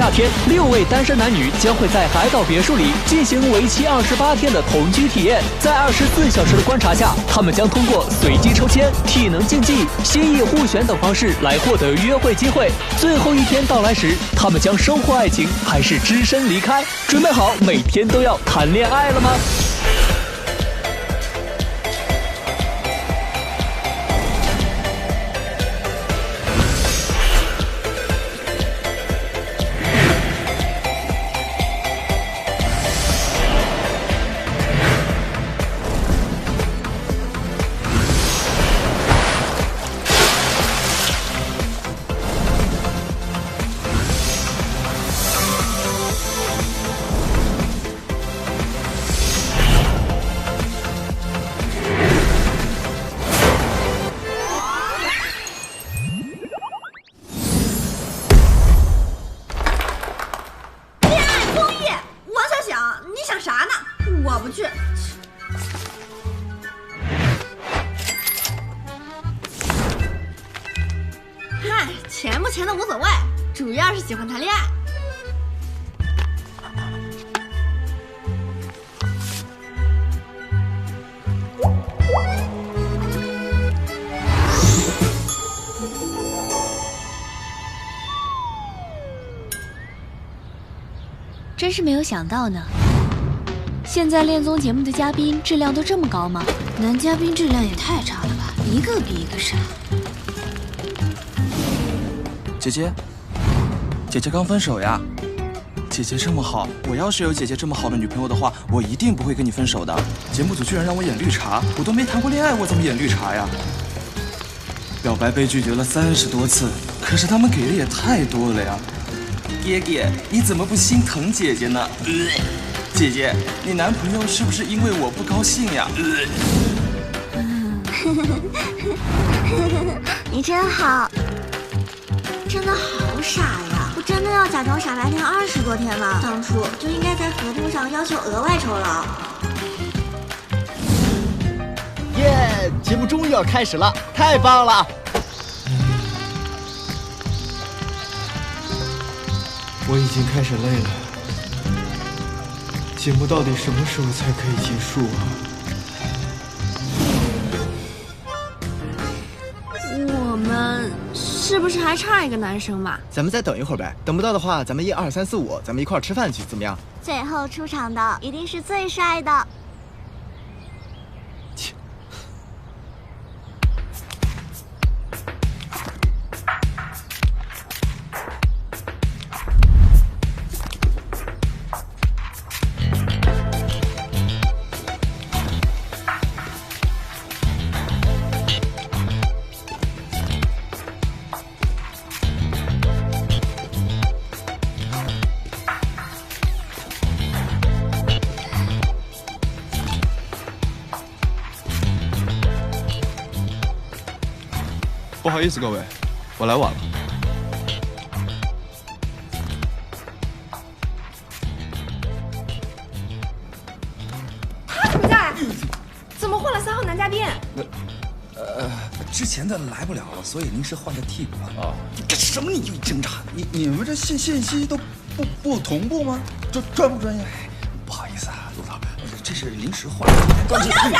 夏天，6位单身男女将会在海岛别墅里进行为期28天的同居体验。在24小时的观察下，他们将通过随机抽签、体能竞技、心意互选等方式来获得约会机会。最后一天到来时，他们将收获爱情，还是只身离开？准备好每天都要谈恋爱了吗？我不去。嗨，钱不钱的无所谓，主要是喜欢谈恋爱。真是没有想到呢。现在恋综节目的嘉宾质量都这么高吗？男嘉宾质量也太差了吧，一个比一个傻。姐姐，姐姐刚分手呀。姐姐这么好，我要是有姐姐这么好的女朋友的话，我一定不会跟你分手的。节目组居然让我演绿茶，我都没谈过恋爱，我怎么演绿茶呀？表白被拒绝了30多次，可是他们给的也太多了呀。爹爹，你怎么不心疼姐姐呢？姐姐，你男朋友是不是因为我不高兴呀？你真好，真的好傻呀！我真的要假装傻白甜20多天吗？当初就应该在合同上要求额外酬劳。耶！节目终于要开始了，太棒了！我已经开始累了，节目到底什么时候才可以结束啊？我们是不是还差一个男生嘛？咱们再等一会儿呗，等不到的话，咱们1、2、3、4、5，咱们一块儿吃饭去，怎么样？最后出场的一定是最帅的。不好意思各位，我来晚了。他怎么在？怎么换了3号男嘉宾？之前的来不了了，所以临时换个替补了。啊，你干什么？你就挣扎！你们这信息都不同步吗？专不专业？不好意思啊，陆导，这是临时换的。我小小，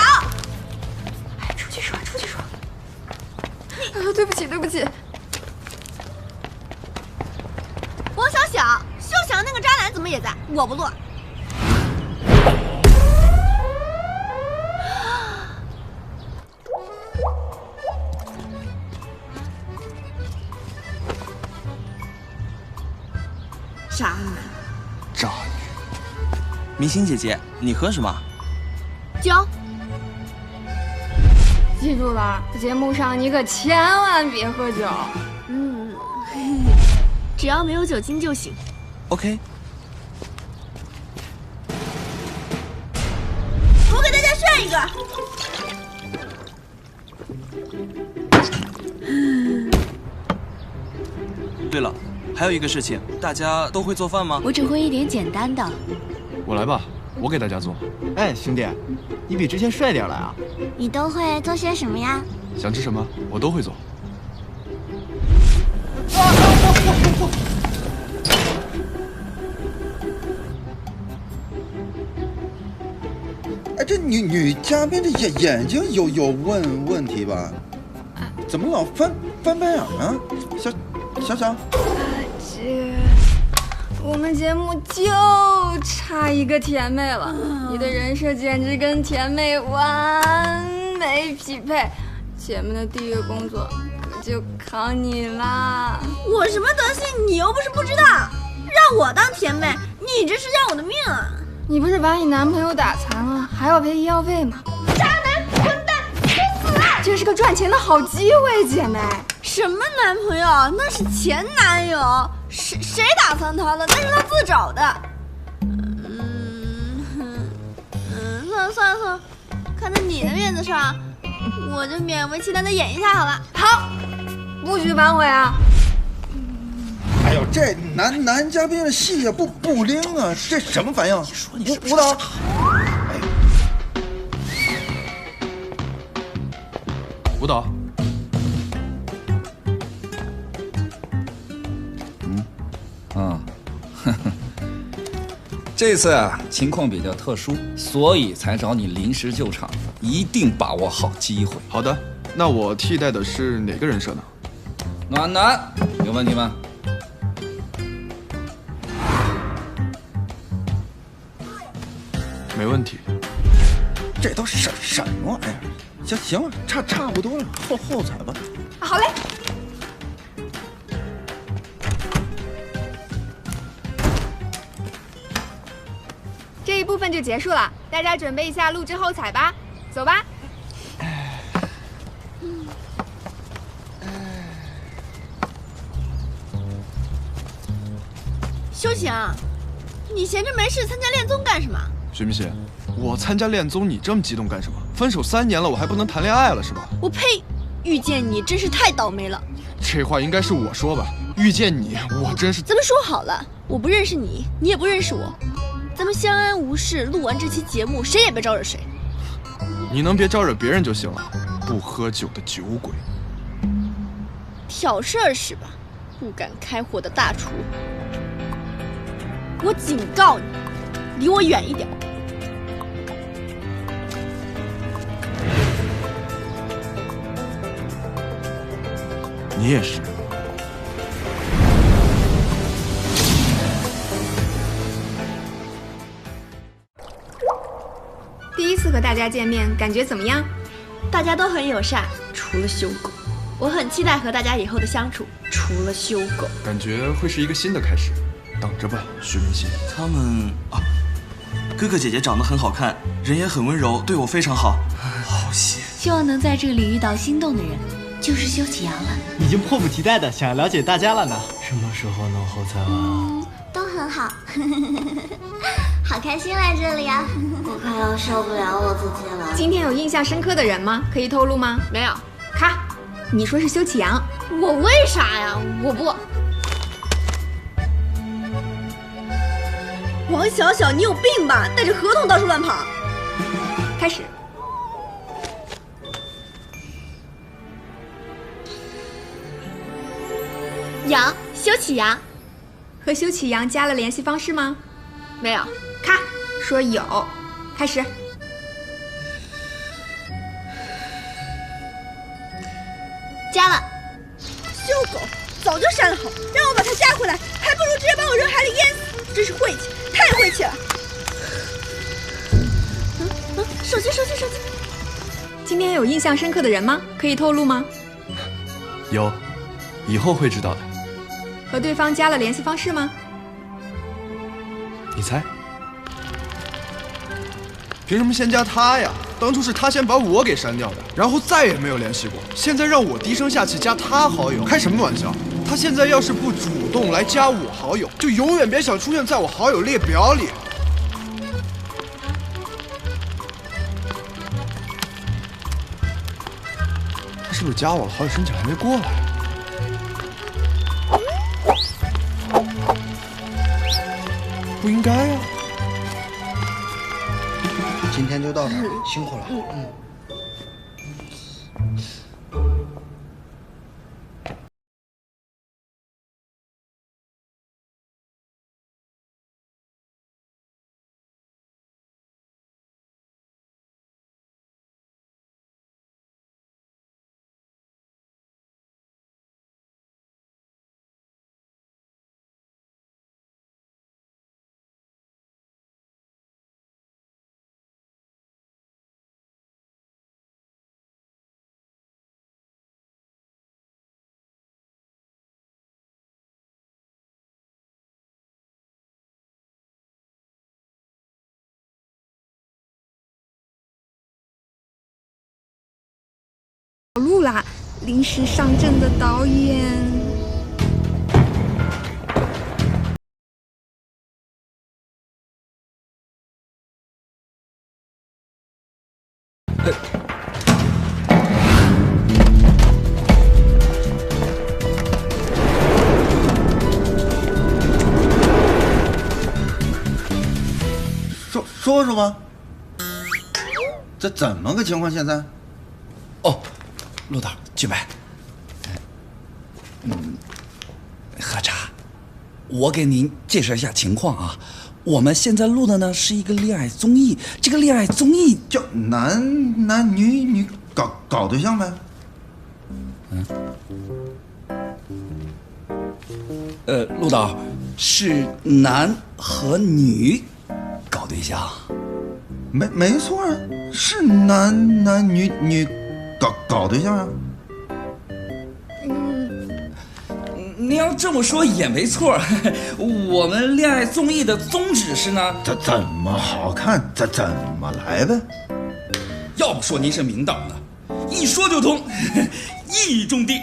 哎，出去说。对不起。王小小，休想那个渣男怎么也在？我不录。渣男。渣女。明星姐姐，你喝什么？酒。记住了，在节目上你可千万别喝酒。只要没有酒精就行。OK。我给大家炫一个。对了，还有一个事情，大家都会做饭吗？我只会一点简单的。我来吧，我给大家做。哎，兄弟，你比之前帅点了啊！你都会做些什么呀？想吃什么，我都会做。这女嘉宾这眼睛有问题吧？怎么老翻白眼呢？小，我们节目就差一个甜妹了，你的人设简直跟甜妹完美匹配。姐们的第一个工作可就靠你啦！我什么德行你又不是不知道，让我当甜妹，你这是要我的命啊！你不是把你男朋友打残了，还要赔医药费吗？渣男，混蛋，去死！这是个赚钱的好机会，姐妹。什么男朋友？那是前男友，谁打残他了？那是他自找的。算了，看在你的面子上，我就勉为其难的演一下好了。好，不许反悔啊！哎呦，这男嘉宾的戏呀不灵啊，这什么反应？舞蹈。舞蹈。这次啊情况比较特殊，所以才找你临时救场，一定把握好机会。好的，那我替代的是哪个人设呢？暖暖，有问题吗？没问题。这都什么玩意儿？行了，差不多了，后采吧。好嘞。这一部分就结束了，大家准备一下录制后采吧，走吧。修行，你闲着没事参加恋综干什么？徐明熙，我参加恋综，你这么激动干什么？分手3年了，我还不能谈恋爱了是吧？我呸！遇见你真是太倒霉了。这话应该是我说吧？遇见你，我真是……咱们说好了，我不认识你，你也不认识我。咱们相安无事，录完这期节目，谁也别招惹谁。你能别招惹别人就行了，不喝酒的酒鬼。挑事儿是吧？不敢开火的大厨，我警告你，离我远一点。你也是。第一次和大家见面，感觉怎么样？大家都很友善，除了修狗。我很期待和大家以后的相处，除了修狗。感觉会是一个新的开始，等着吧，徐明熙。他们啊，哥哥姐姐长得很好看，人也很温柔，对我非常好。好险！希望能在这里遇到心动的人，就是修启阳了。已经迫不及待的想要了解大家了呢。什么时候能后采完？都很好，好开心来这里啊！我快要受不了我自己了。今天有印象深刻的人吗？可以透露吗？没有。咔，你说是修启阳，我为啥呀？我不。王小小，你有病吧？带着合同到处乱跑。开始。阳，修启阳。和修启阳加了联系方式吗？没有。咔，说有。开始。加了。修狗，早就删了好，让我把他加回来，还不如直接把我扔海里淹死，真是晦气，太晦气了。手机。今天有印象深刻的人吗？可以透露吗？有，以后会知道的。和对方加了联系方式吗？你猜？凭什么先加他呀？当初是他先把我给删掉的，然后再也没有联系过。现在让我低声下气加他好友，开什么玩笑？他现在要是不主动来加我好友，就永远别想出现在我好友列表里。他是不是加我了好友申请还没过来？不应该呀。今天就到这儿，辛苦了。录啦，临时上阵的导演。说说吧，这怎么个情况？现在？哦，陆导，举杯。喝茶。我给您介绍一下情况啊。我们现在录的呢是一个恋爱综艺，这个恋爱综艺叫男女搞对象呗。陆导，是男和女搞对象。没错啊，是男女搞对象啊。您要这么说也没错，我们恋爱综艺的宗旨是呢，怎么好看怎么来呗。要不说您是明导呢，一说就通，一语中的，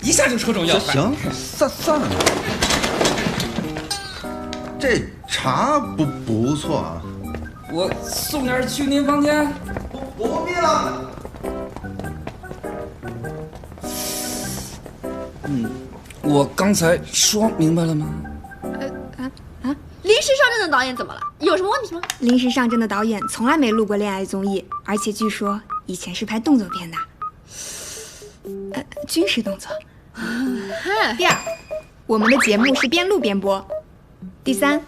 一下就戳中要害。行，散了。这茶不错啊。我送点去您房间。不必了。我刚才说明白了吗？临时上阵的导演怎么了？有什么问题吗？临时上阵的导演从来没录过恋爱综艺，而且据说以前是拍动作片的，军事动作。第二，我们的节目是边录边播。第三，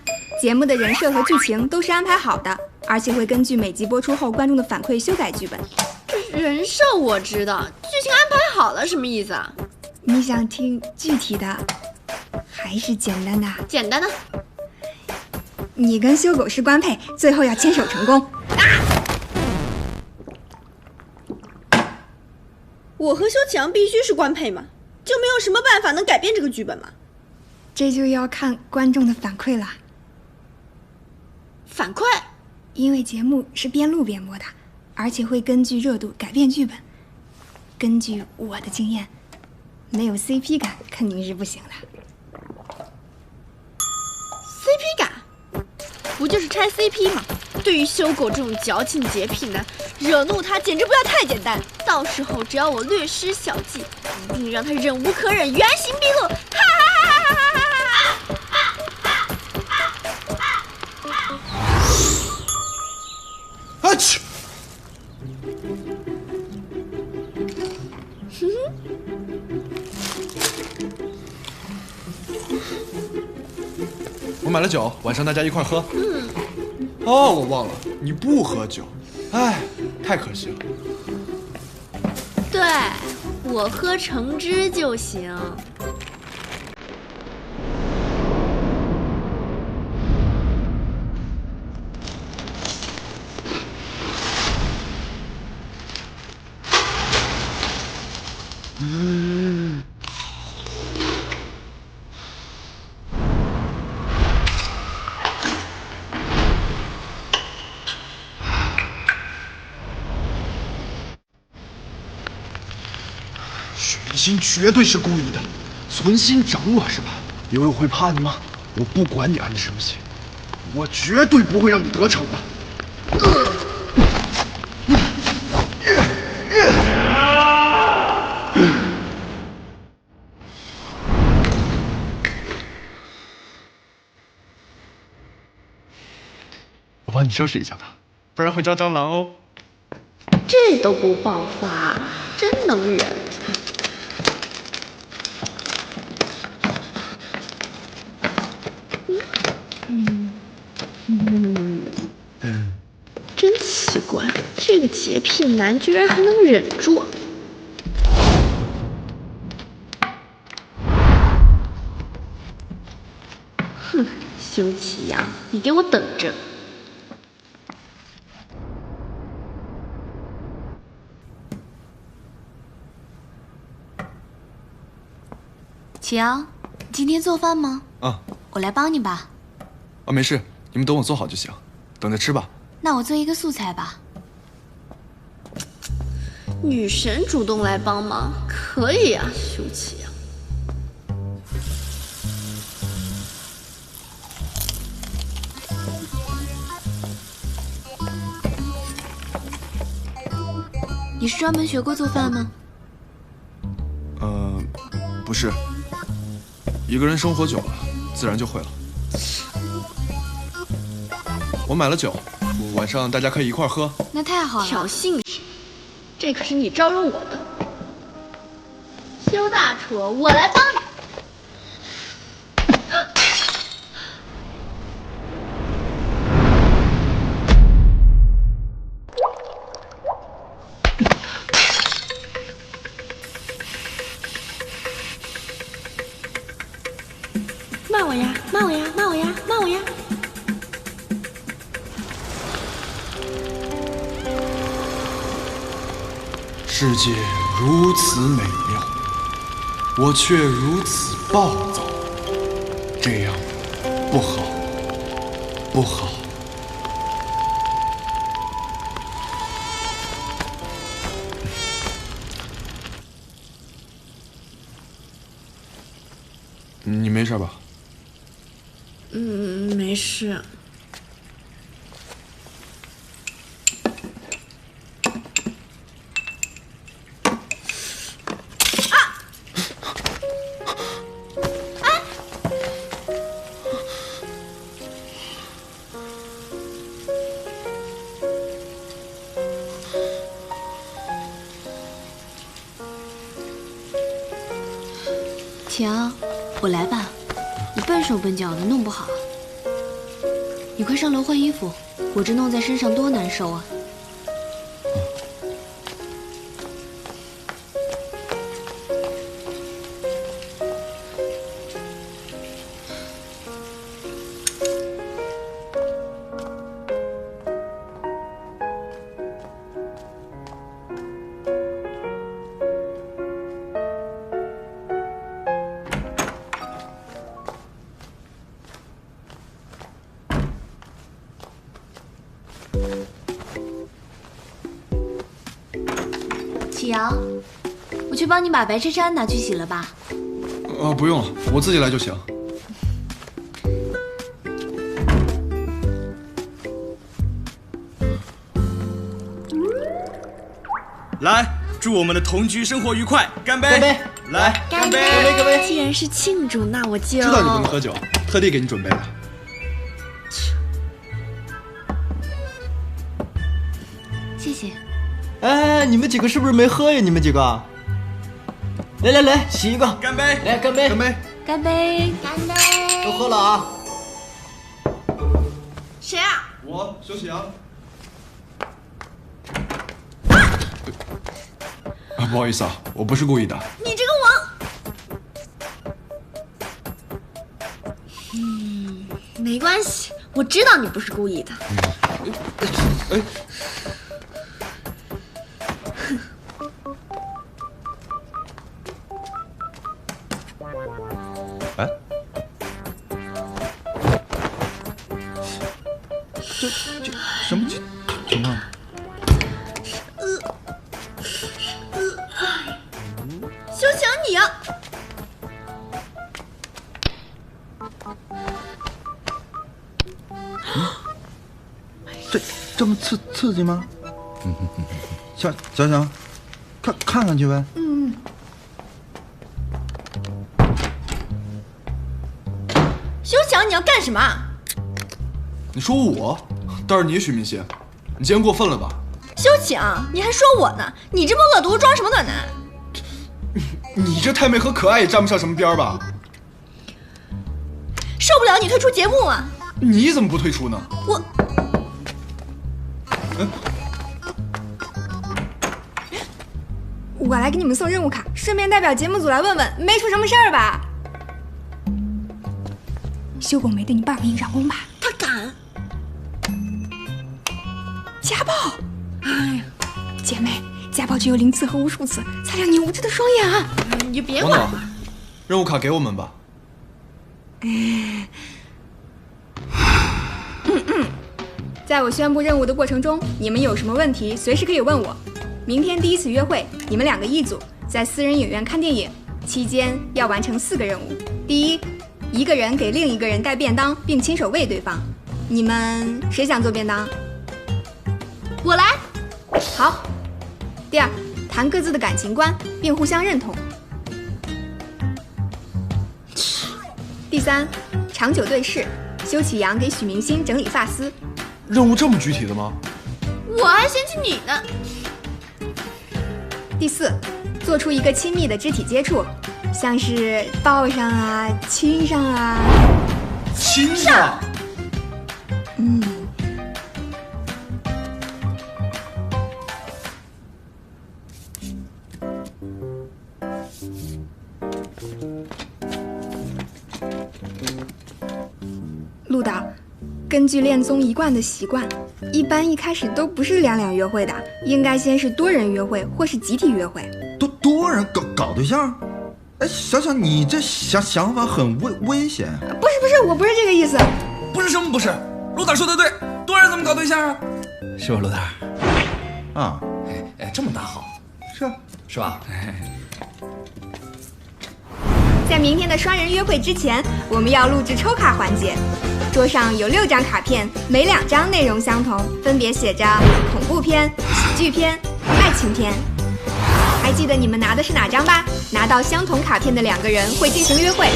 节目的人设和剧情都是安排好的，而且会根据每集播出后观众的反馈修改剧本。人设我知道，剧情安排好了什么意思啊？你想听具体的，还是简单的？简单的。你跟修狗是官配，最后要牵手成功。我和修强必须是官配吗？就没有什么办法能改变这个剧本吗？这就要看观众的反馈了。反馈？因为节目是边录边播的，而且会根据热度改变剧本。根据我的经验，没有 CP 感肯定是不行的。CP 感？不就是拆 CP 吗？对于修狗这种矫情洁癖男，惹怒他简直不要太简单。到时候只要我略施小计，一定让他忍无可忍，原形毕露。哈哈哈哈哈哈！啊去！我买了酒，晚上大家一块喝。哦，我忘了，你不喝酒，哎，太可惜了。对，我喝橙汁就行。许明星绝对是故意的，存心整我是吧？悠悠会怕你吗？我不管你安什么心，我绝对不会让你得逞的。我帮你收拾一下它，不然会招蟑螂哦。这都不爆发，真能忍。真奇怪，这个洁癖男居然还能忍住。哼，修启阳，你给我等着！启阳，今天做饭吗？啊，我来帮你吧。啊，没事，你们等我做好就行，等着吃吧。那我做一个素菜吧。女神主动来帮忙，可以啊，修齐啊。你是专门学过做饭吗？不是。一个人生活久了，自然就会了。我买了酒，晚上大家可以一块喝。那太好了。挑衅谁？这可是你招惹我的。修大厨，我来帮你。骂我呀！骂我呀！骂我呀！骂我呀！世界如此美妙，我却如此暴躁，这样不好，不好。你没事吧？没事。晴，我来吧，你笨手笨脚的，弄不好。你快上楼换衣服，我这弄在身上多难受啊！启阳，我去帮你把白衬衫拿去洗了吧。不用了，我自己来就行。来，祝我们的同居生活愉快，干杯！干杯！来，干杯！干杯！干杯！既然是庆祝，那我就知道你不能喝酒，特地给你准备的。谢谢。哎，你们几个是不是没喝呀？你们几个，来来来，洗一个，干杯！来干杯！干杯！干杯！干杯！都喝了啊！谁啊？我修启阳。不好意思啊，我不是故意的。你这个王！没关系，我知道你不是故意的。哎。哎，这什么情况？修强你啊！这么刺激吗？小强，看看去呗。修强，你要干什么？你说我？倒是你许明星，你今天过分了吧？修强，你还说我呢？你这么恶毒，装什么暖男？你这太妹和可爱也沾不上什么边吧？受不了你退出节目啊！你怎么不退出呢？我来给你们送任务卡，顺便代表节目组来问问，没出什么事儿吧？修狗没对你爸给你上工吧？他敢！家暴！哎呀，姐妹，家暴只有0次和无数次，擦亮你无知的双眼啊！你就别管了。任务卡给我们吧。在我宣布任务的过程中，你们有什么问题，随时可以问我。明天第一次约会，你们2个一组，在私人影院看电影，期间要完成4个任务。第一，一个人给另一个人带便当，并亲手喂对方。你们谁想做便当？我来。好。第二，谈各自的感情观，并互相认同。第三，长久对视，修启阳给许明星整理发丝。任务这么具体的吗？我还嫌弃你呢。第四，做出一个亲密的肢体接触，像是抱上啊、亲上啊。亲上？陆导，根据恋综一贯的习惯，一般一开始都不是2约会的，应该先是多人约会或是集体约会。多人搞对象？哎，小小，你这想法很危险。不是，我不是这个意思。不是什么不是，陆导说的对，多人怎么搞对象啊？是吧，陆导？啊，哎，这么大好，是吧？在明天的双人约会之前，我们要录制抽卡环节。桌上有6张卡片，每2张内容相同，分别写着恐怖片、喜剧片、爱情片。还记得你们拿的是哪张吧？拿到相同卡片的2个人会进行约会。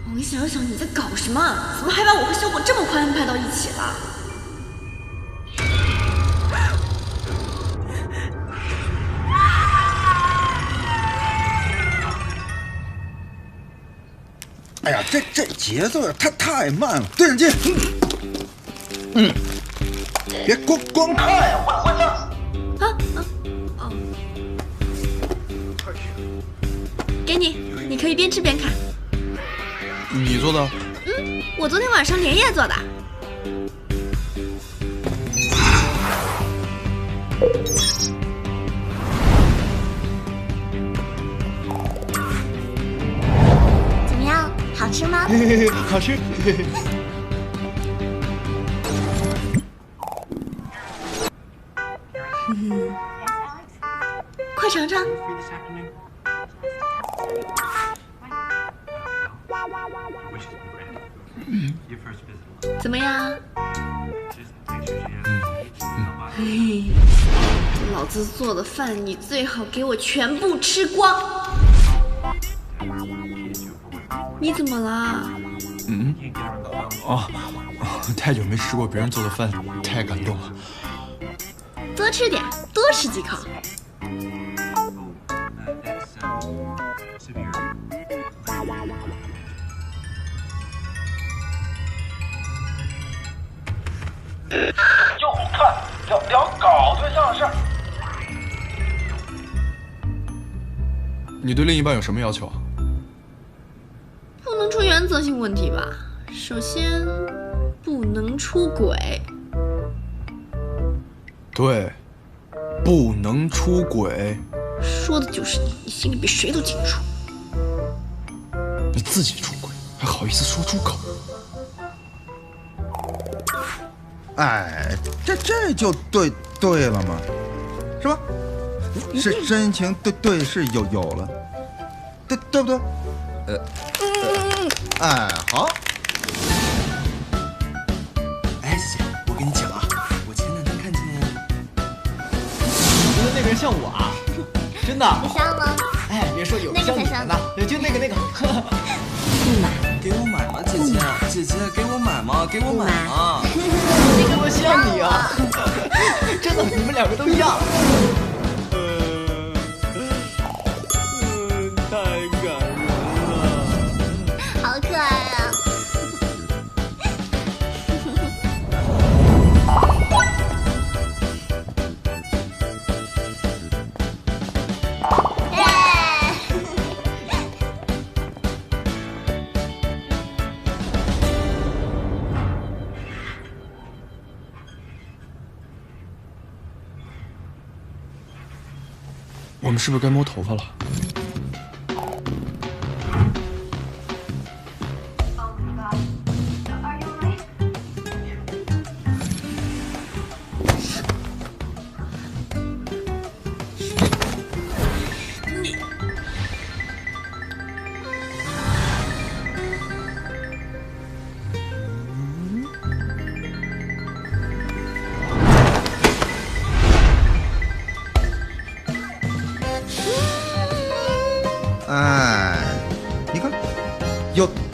王小小，你在搞什么？怎么还把我和修果这么快安排到一起了？哎呀，这节奏太慢了，对上机。别光看呀，换上。给你，你可以边吃边看。你做的？我昨天晚上连夜做的。怎么样，好吃吗？好吃。快尝尝。怎么样？嘿，老子做的饭你最好给我全部吃光。你怎么了？太久没吃过别人做的饭，太感动了。多吃点，多吃几口。就看聊搞对象的事儿。你对另一半有什么要求啊？不能出原则性问题吧？首先，不能出轨。对，不能出轨。说的就是你，你心里比谁都清楚。你自己出轨，还好意思说出口？哎，这就对了嘛，是吧？是真情对是有了，对不对？哎，好。哎，姐姐，我跟你讲啊，我前2天看见，你觉得那个人像我啊？真的？你像吗？哎，别说有像你的呢，就那个。不买，给我买嘛，姐姐，给我买嘛，给我买嘛。多像你啊！真的，你们2个都一样。太感人了，好可爱啊！我们是不是该摸头发了？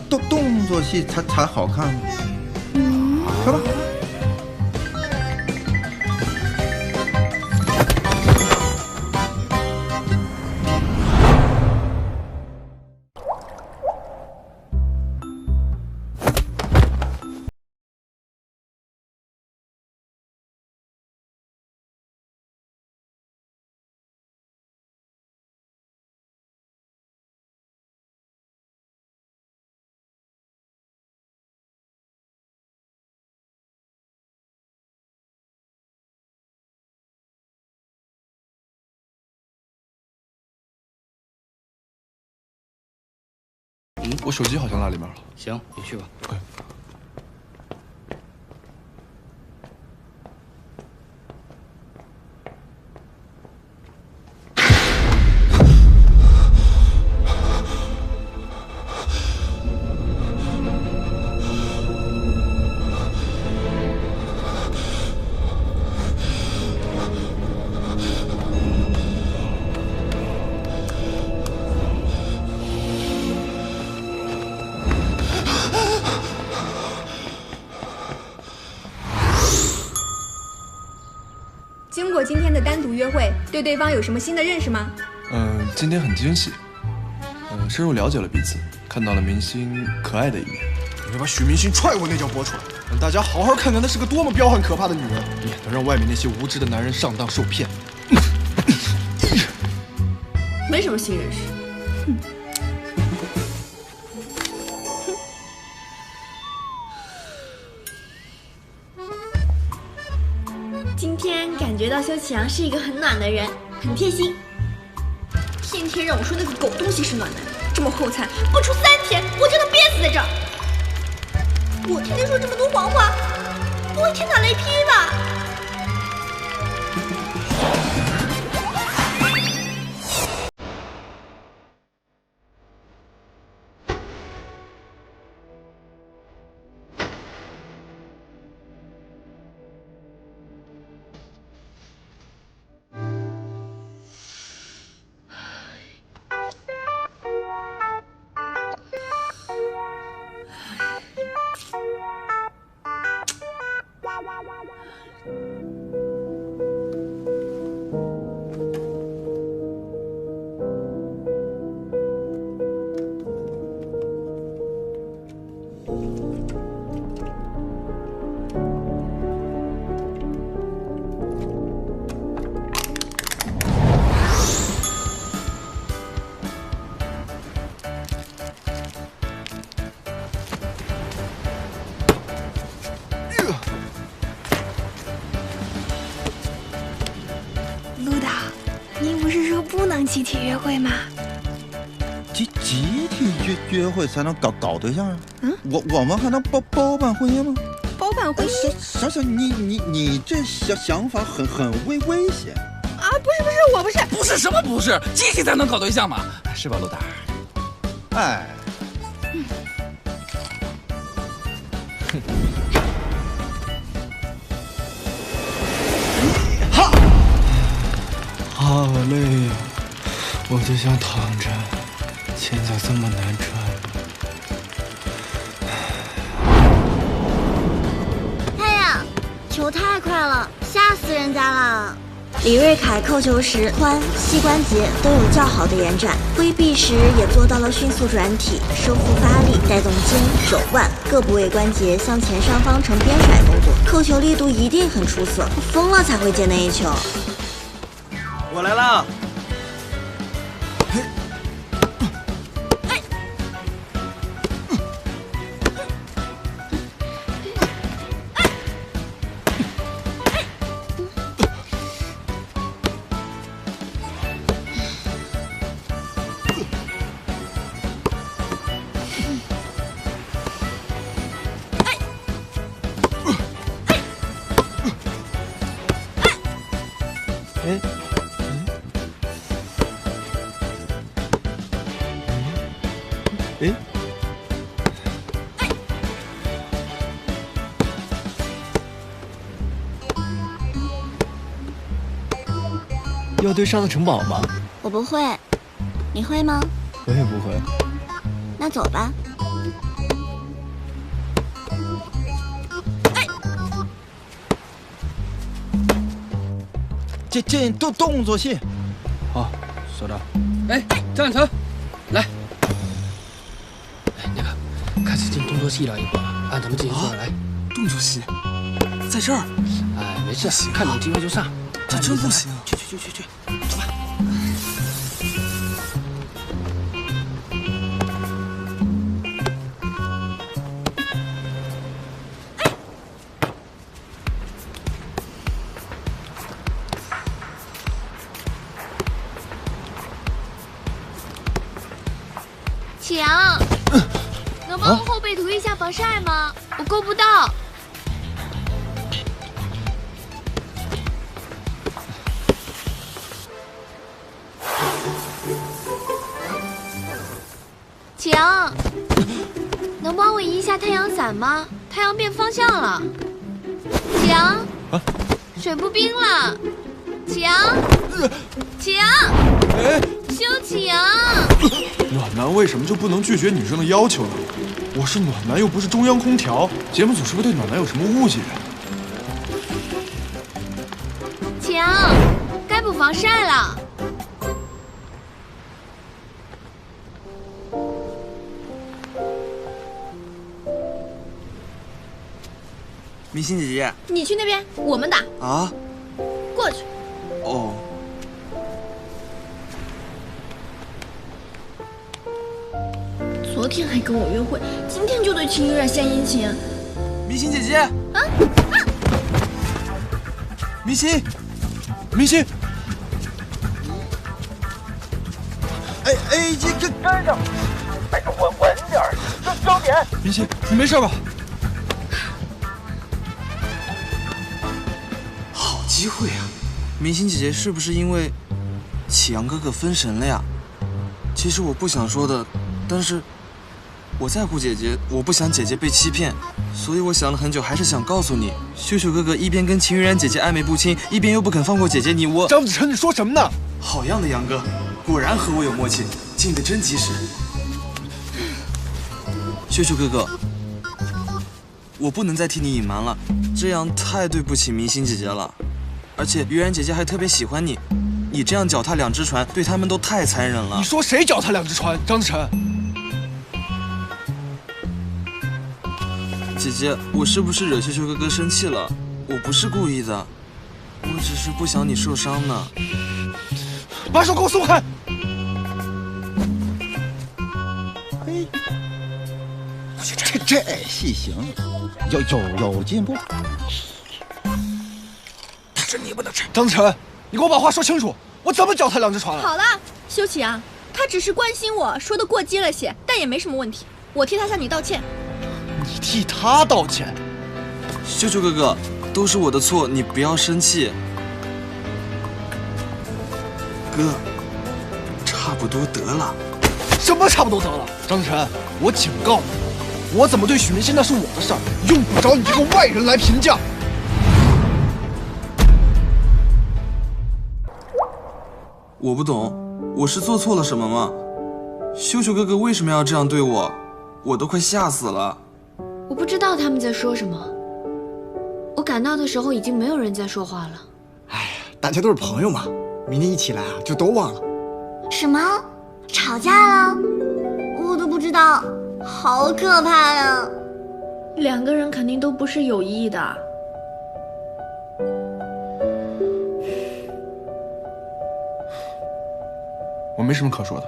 动作戏才好看呢。说吧。我手机好像落里面了。行，你去吧。经过今天的单独约会，对对方有什么新的认识吗？今天很惊喜。深入了解了彼此，看到了明星可爱的一面。你要把许明星踹过那脚拨出来，让大家好好看看她是个多么彪悍可怕的女人，免得让外面那些无知的男人上当受骗。没什么新认识。今天感觉到修启阳是一个很暖的人，很贴心。天天让我说那个狗东西是暖男，这么厚菜，不出3天我就能憋死在这儿。我天天说这么多谎话，不会天打雷劈吧？陆导，您不是说不能集体约会吗？集体约会才能搞对象啊？我们还能包办婚姻吗？包办婚姻？想想你这想法很危险啊！不是，我不是。不是什么不是，集体才能搞对象嘛，是吧，陆大？哎。好累呀，我就想躺着，现在这么难穿。太阳，球太快了，吓死人家了！李瑞凯扣球时髋、膝关节都有较好的延展，挥臂时也做到了迅速转体、收腹发力，带动肩、肘、腕各部位关节向前上方呈鞭甩动作，扣球力度一定很出色，我疯了才会接那一球。我来啦！要对上的城堡吗？我不会，你会吗？我也不会。那走吧。进动作戏。好，收到。哎，张远成，来。哎，那个，开始进动作戏了，一会儿按咱们之前说的来。动作戏，在这儿。哎，没事，看有机会就上。这真不行。去，走吧。启阳，能帮我后背涂一下防晒吗？我够不到。启阳，能帮我移一下太阳伞吗？太阳变方向了。启阳，水不冰了。启阳，启阳，修启阳。暖男为什么就不能拒绝女生的要求呢？我是暖男，又不是中央空调。节目组是不是对暖男有什么误解？启阳，该补防晒了。明星姐姐，你去那边，我们打。啊？过去。哦。昨天还跟我约会，今天就对秦依然献殷勤。明星姐姐，明星，哎，这跟上，哎，稳点儿，焦点。明星，你没事吧？好机会啊！明星姐姐是不是因为启阳哥哥分神了呀？其实我不想说的，但是我在乎姐姐，我不想姐姐被欺骗，所以我想了很久，还是想告诉你，秀秀哥哥一边跟秦玉然姐姐暧昧不清，一边又不肯放过姐姐你我。张子晨，你说什么呢？好样的，杨哥，果然和我有默契，进得真及时。秀秀哥哥，我不能再替你隐瞒了，这样太对不起明星姐姐了。而且玉然姐姐还特别喜欢你，你这样脚踏两只船，对他们都太残忍了。你说谁脚踏两只船？张子晨。姐姐，我是不是惹秀秀哥哥生气了？我不是故意的，我只是不想你受伤呢。把手给我松开！嘿，这戏行，有进步。他是你不能吃。张子晨，你给我把话说清楚，我怎么脚踏两只船了？好了，修启阳，他只是关心我，说的过激了些，但也没什么问题。我替他向你道歉。你替他道歉？秀秀哥哥，都是我的错，你不要生气。哥，差不多得了。什么差不多得了？张子晨，我警告你，我怎么对许明星那是我的事儿，用不着你这个外人来评价。我不懂，我是做错了什么吗？秀秀哥哥为什么要这样对我？我都快吓死了。我不知道他们在说什么。我赶到的时候已经没有人在说话了。哎呀，大家都是朋友嘛，明天一起来啊，就都忘了。什么？吵架了？我都不知道，好可怕呀！两个人肯定都不是有意的。我没什么可说的。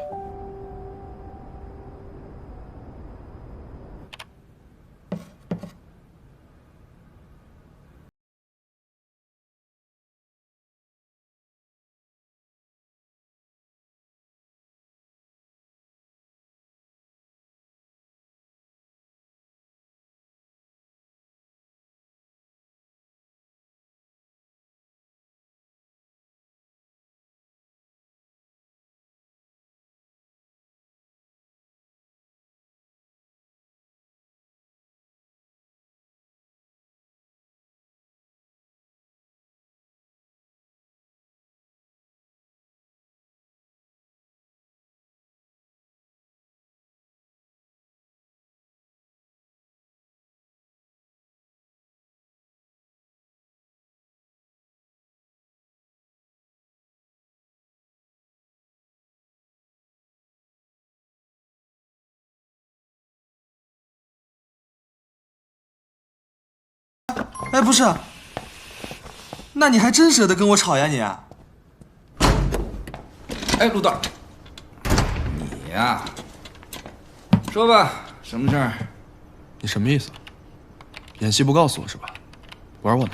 哎，不是，那你还真舍得跟我吵呀你？哎，陆导，你呀，说吧，什么事儿？你什么意思？演戏不告诉我是吧？玩我呢？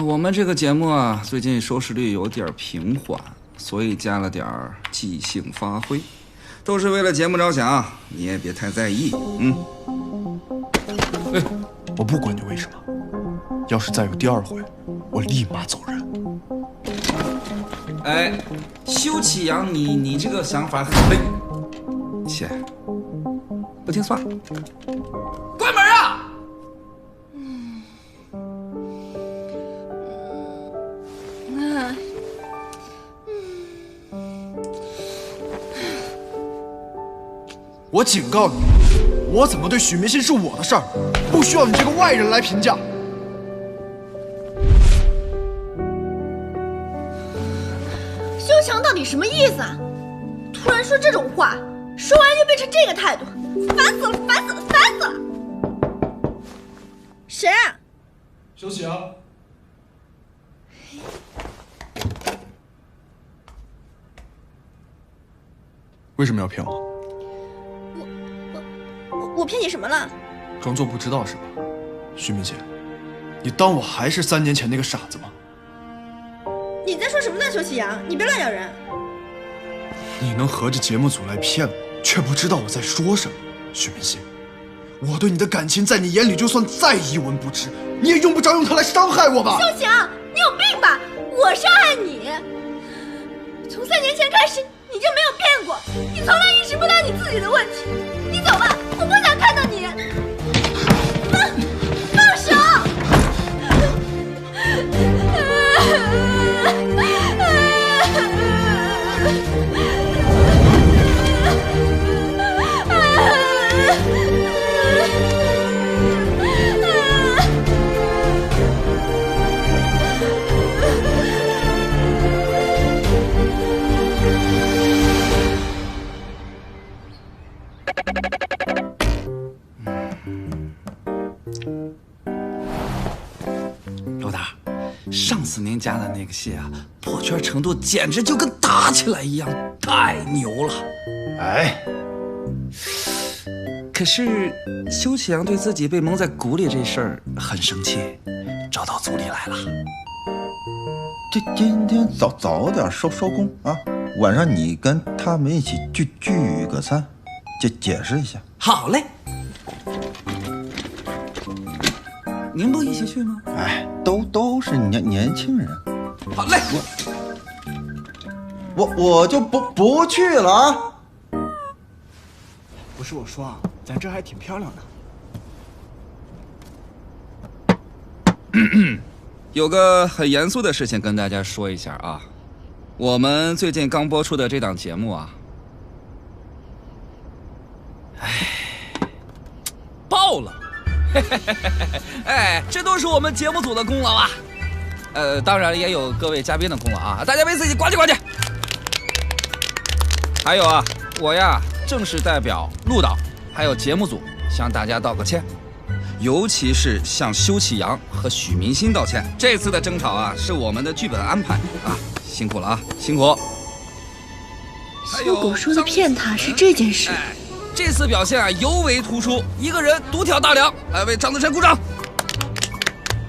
我们这个节目啊，最近收视率有点平缓，所以加了点即兴发挥，都是为了节目着想，你也别太在意。哎，我不管你为什么，要是再有第二回，我立马走人。哎，修启阳，你这个想法很切，不听话，关门啊！我警告你，我怎么对许明星是我的事儿，不需要你这个外人来评价。修强到底什么意思啊？突然说这种话，说完就变成这个态度，烦死了，烦死了，烦死了！谁啊？休息啊！为什么要骗我？我骗你什么了？装作不知道是吧？徐明杰，你当我还是3年前那个傻子吗？你在说什么呢，修启阳？你别乱咬人！你能合着节目组来骗我，却不知道我在说什么，徐明星。我对你的感情，在你眼里就算再一文不值，你也用不着用它来伤害我吧？修强，你有病吧？我伤害你？从3年前开始，你就没有变过，你从来意识不到你自己的问题。你走吧，我不想看到你。放手！陆大，上次您加的那个戏啊，破圈程度简直就跟打起来一样，太牛了。哎，可是修启阳对自己被蒙在鼓里这事儿很生气，找到组里来了。这今天早点收工啊，晚上你跟他们一起聚个餐，解释一下。好嘞。您不一起去吗？哎，都是年轻人。好嘞，我就不去了啊！不是我说啊，咱这还挺漂亮的。有个很严肃的事情跟大家说一下啊，我们最近刚播出的这档节目啊，爆了！哎，这都是我们节目组的功劳啊。当然也有各位嘉宾的功劳啊，大家为自己呱唧呱唧。还有啊，我呀正式代表陆导还有节目组向大家道个歉，尤其是向修启阳和许明星道歉。这次的争吵啊是我们的剧本安排啊，辛苦了啊，辛苦。修狗说的骗他是这件事。这次表现啊尤为突出，一个人独挑大梁，来为张子晨鼓掌。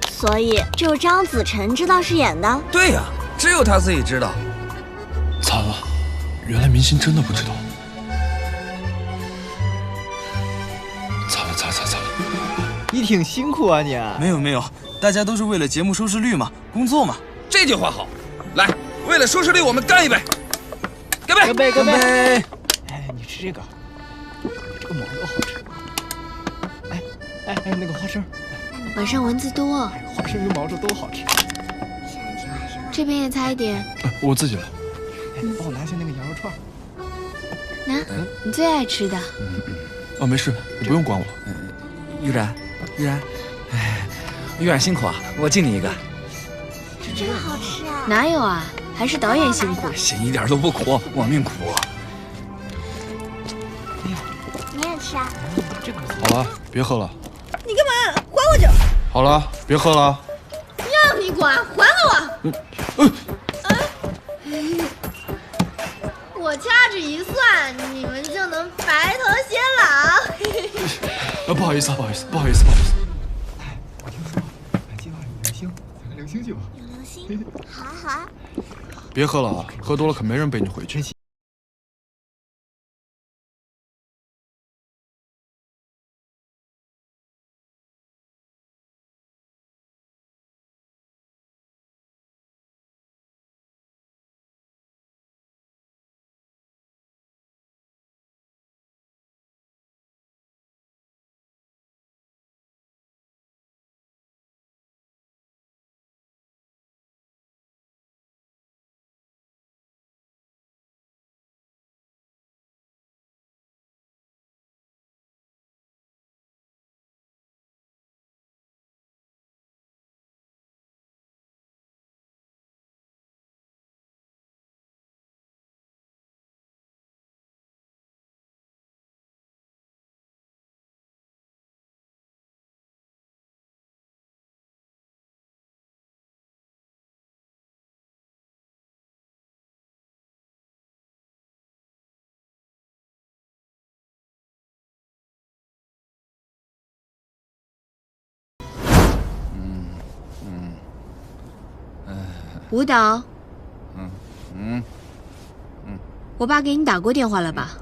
所以只有张子晨知道是演的。对呀，只有他自己知道。惨了，原来明星真的不知道。惨了！你挺辛苦啊你。没有，大家都是为了节目收视率嘛，工作嘛。这句话好，来，为了收视率，我们干一杯！干杯！干杯！哎，你吃这个，这个毛豆好吃。哎，那个花生。晚上蚊子多，花生与毛豆都好吃。这边也擦一点。我自己来。帮我拿下那个羊肉串。拿，你最爱吃的。哦，没事，你不用管我。玉然，哎，玉然辛苦啊，我敬你一个。这个好吃啊！哪有啊，还是导演辛苦。行，一点都不苦，我命苦。你也吃啊？好了，别喝了。你干嘛？还我酒！好了，别喝了。让你管，还给我！我掐指一算，你们就能白头偕老。不好意思。我听说南京有流星，咱看流星去吧。有流星，好啊好啊。别喝了啊，喝多了可没人背你回去。舞蹈，我爸给你打过电话了吧？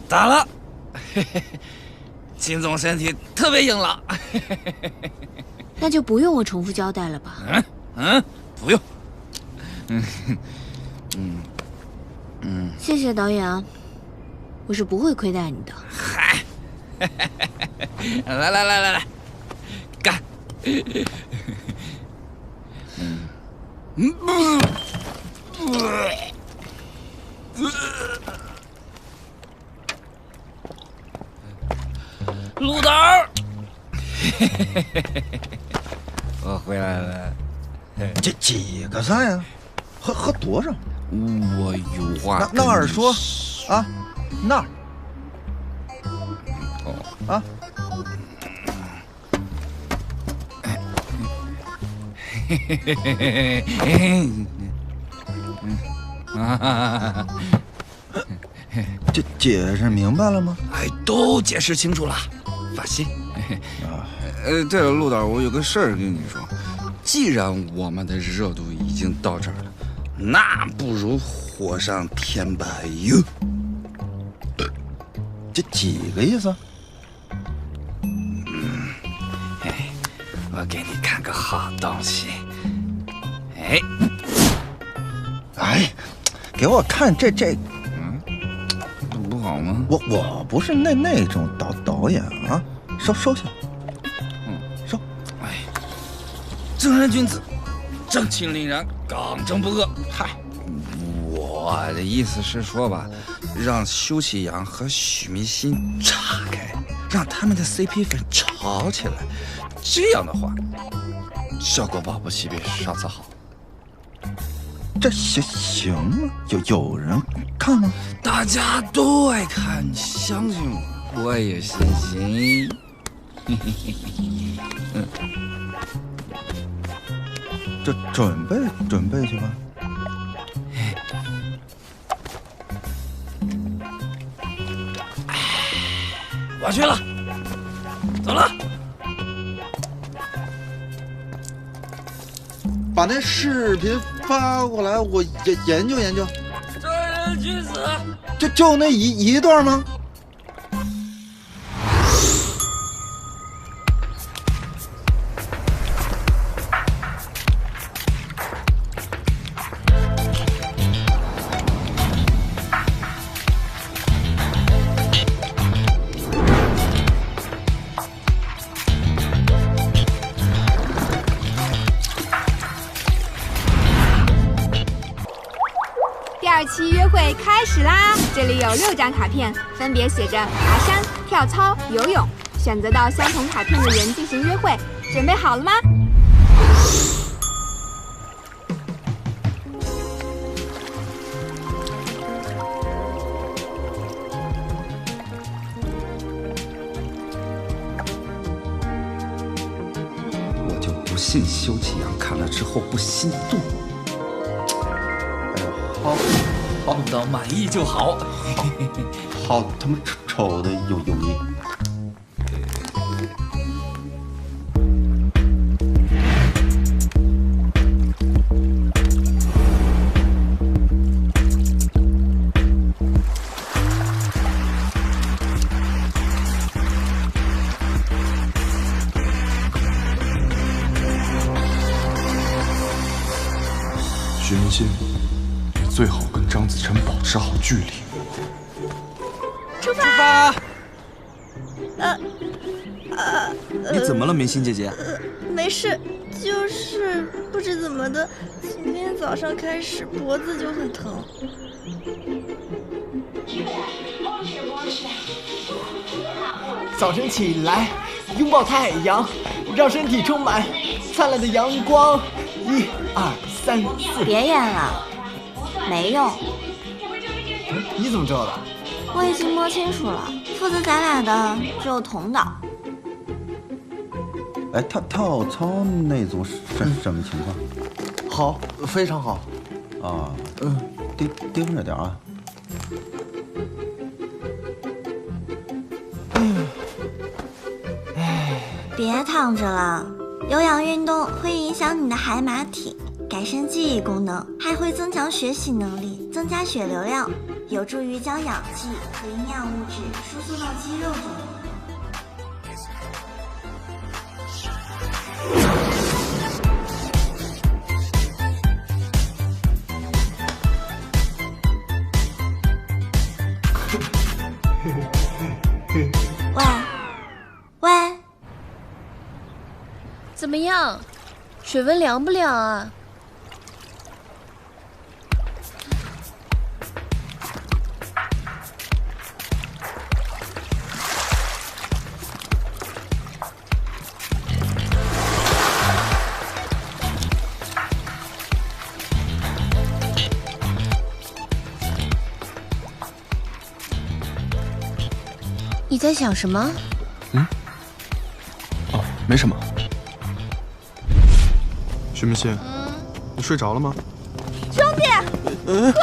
打了，秦总身体特别硬朗。那就不用我重复交代了吧？不用。谢谢导演啊，我是不会亏待你的。嗨，来，干！陆导，我回来了。这几个菜呀？喝多少？我有话那儿说，啊，那儿。啊。这解释明白了吗？都解释清楚了，放心。对了，陆导，我有个事儿跟你说。既然我们的热度已经到这儿了，那不如火上添把油。这几个意思？我给你看个好东西。给我看这，不好吗？我不是那种导演啊，收下。收。正人君子，正气凛然，刚正不阿。嗨，我的意思是说吧，让休启阳和许明星岔开，让他们的 CP 粉吵起来，这样的话，效果保不齐比上次好。这行吗？有人看吗？大家都爱看，你相信我，我也信心。这准备去吧。我去了，走了。把那视频发过来，我研究研究。正人君子。就那一段吗？第2期约会开始啦！这里有6张卡片，分别写着爬山、跳操、游泳。选择到相同卡片的人进行约会，准备好了吗？信修启阳看了之后不心动。哎呦，好，弄到满意就好。好他妈丑的有意。徐明星，你最好跟张子晨保持好距离。出发！你怎么了，明星姐姐？没事，就是不知怎么的，从今天早上开始脖子就很疼。早晨起来，拥抱太阳，让身体充满灿烂的阳光。1、2、3、4。别演了，没用。你怎么知道的？我已经摸清楚了，负责咱俩的只有童导。哎，跳操那组什么情况？好，非常好。啊，盯着点啊。别躺着了，有氧运动会影响你的海马体，改善记忆功能，还会增强学习能力，增加血流量，有助于将氧气和营养物质输送到肌肉中。喂，怎么样？水温凉不凉啊？你在想什么？哦，没什么。徐明星，你睡着了吗？兄弟，喝！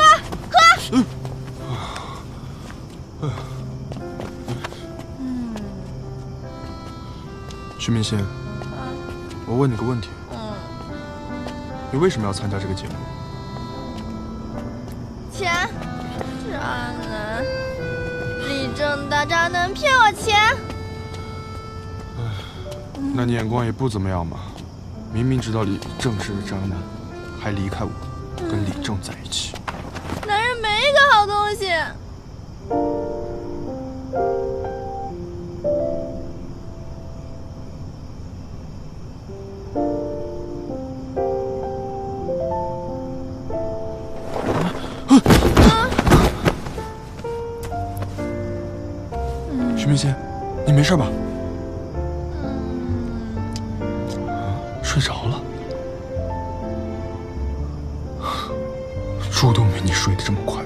徐明星，我问你个问题，你为什么要参加这个节目？钱，渣男，李正大渣男骗我钱。那你眼光也不怎么样嘛，明明知道李正是个渣男，还离开我，跟李正在一起。男人没一个好东西。徐明星，你没事吧？睡着了，猪都没你睡得这么快。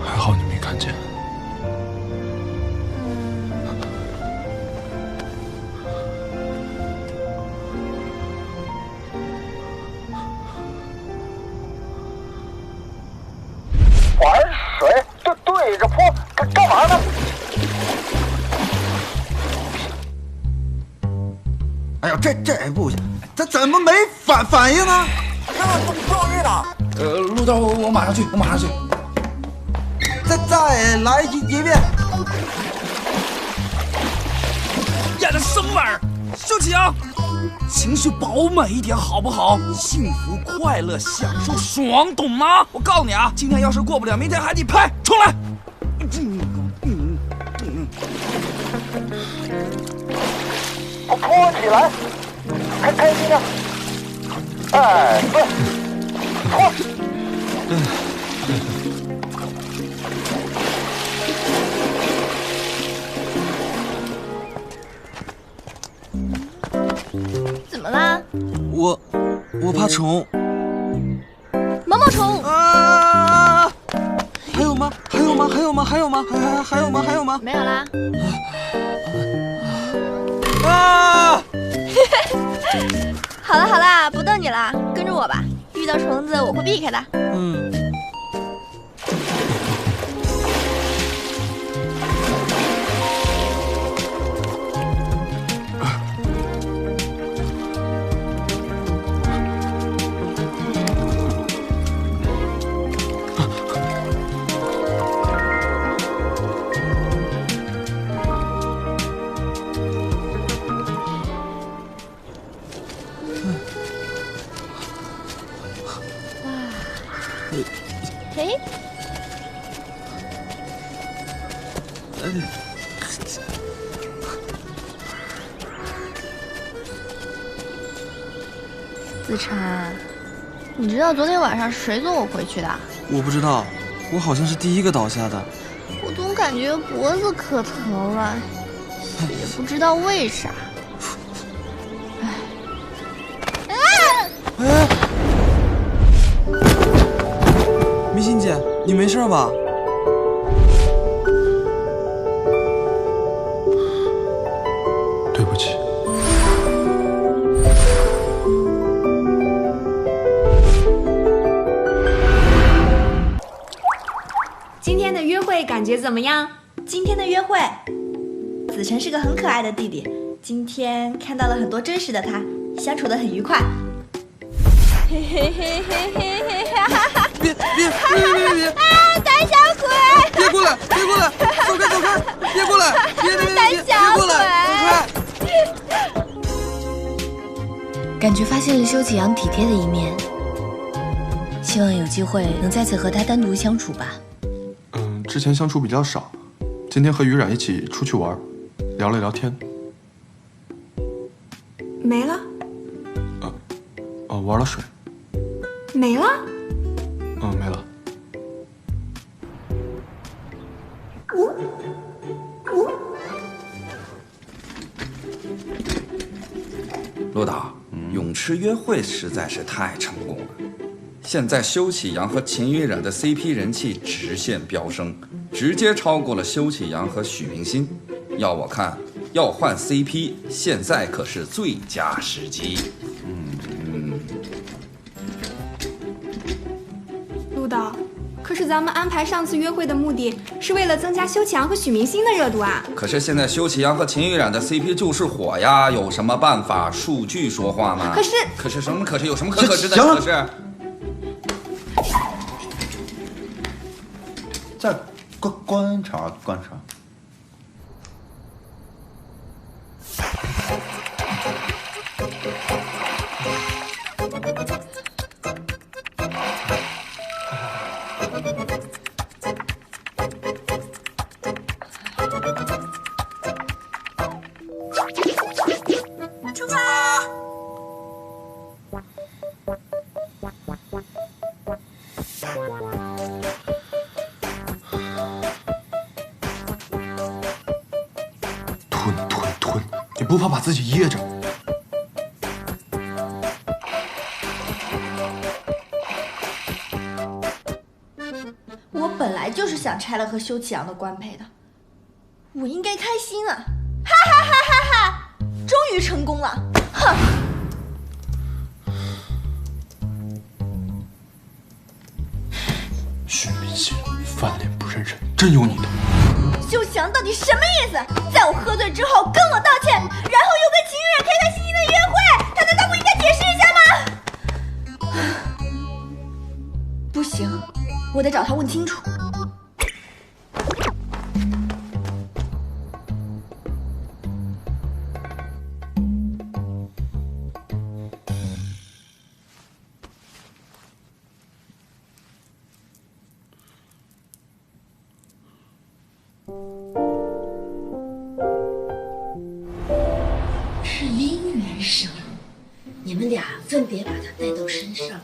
还好你没看见。玩水对着泼，干嘛呢？哎呦，这不行，这怎么没反应呢？不容易的。陆导，我马上去。再来一遍。演的什么玩意儿？修启阳，情绪饱满一点好不好？幸福、快乐、享受、爽，懂吗？我告诉你啊，今天要是过不了，明天还得拍，重来。泼起来，开心的。哎，对，泼。么啦？我怕虫。毛毛虫啊！还有吗？还有吗？没有啦。啊！好啦，不逗你了，跟着我吧。遇到虫子我会避开的。嗯。嘿，子晨，你知道昨天晚上是谁送我回去的？我不知道，我好像是第一个倒下的。我总感觉脖子可疼了，也不知道为啥。哎，明星姐，你没事吧？对不起。今天的约会感觉怎么样？今天的约会，子晨是个很可爱的弟弟。今天看到了很多真实的他，相处得很愉快。嘿嘿嘿嘿嘿嘿哈哈哈！别！啊，胆小鬼！别过来！走开！别过来！别过来！走开！感觉发现了修启阳体贴的一面，希望有机会能再次和他单独相处吧。之前相处比较少，今天和于冉一起出去玩，聊了聊天。没了？玩了水。没了？没了。陆导，泳池约会实在是太成功了。现在修启阳和秦于冉的 CP 人气直线飙升，直接超过了修启阳和许明星。要我看，要换 CP， 现在可是最佳时机。陆导，可是咱们安排上次约会的目的是为了增加修启阳和许明星的热度啊。可是现在修启阳和秦于冉的 CP 就是火呀，有什么办法？数据说话吗？可是什么？可是有什么可知的？可是。再观察。出发！吞，你不怕把自己噎着？我本来就是想拆了和修启阳的官配的，我应该开心啊！哈哈哈哈哈！终于成功了！哼！许明星，翻脸不认人，真有你的！修启阳到底什么意思？在我喝醉之后跟我道歉，然后又跟秦于冉开开心心的约会，他难道不应该解释一下吗？不行，我得找他问清楚。是姻缘绳，你们俩分别把它带到身上，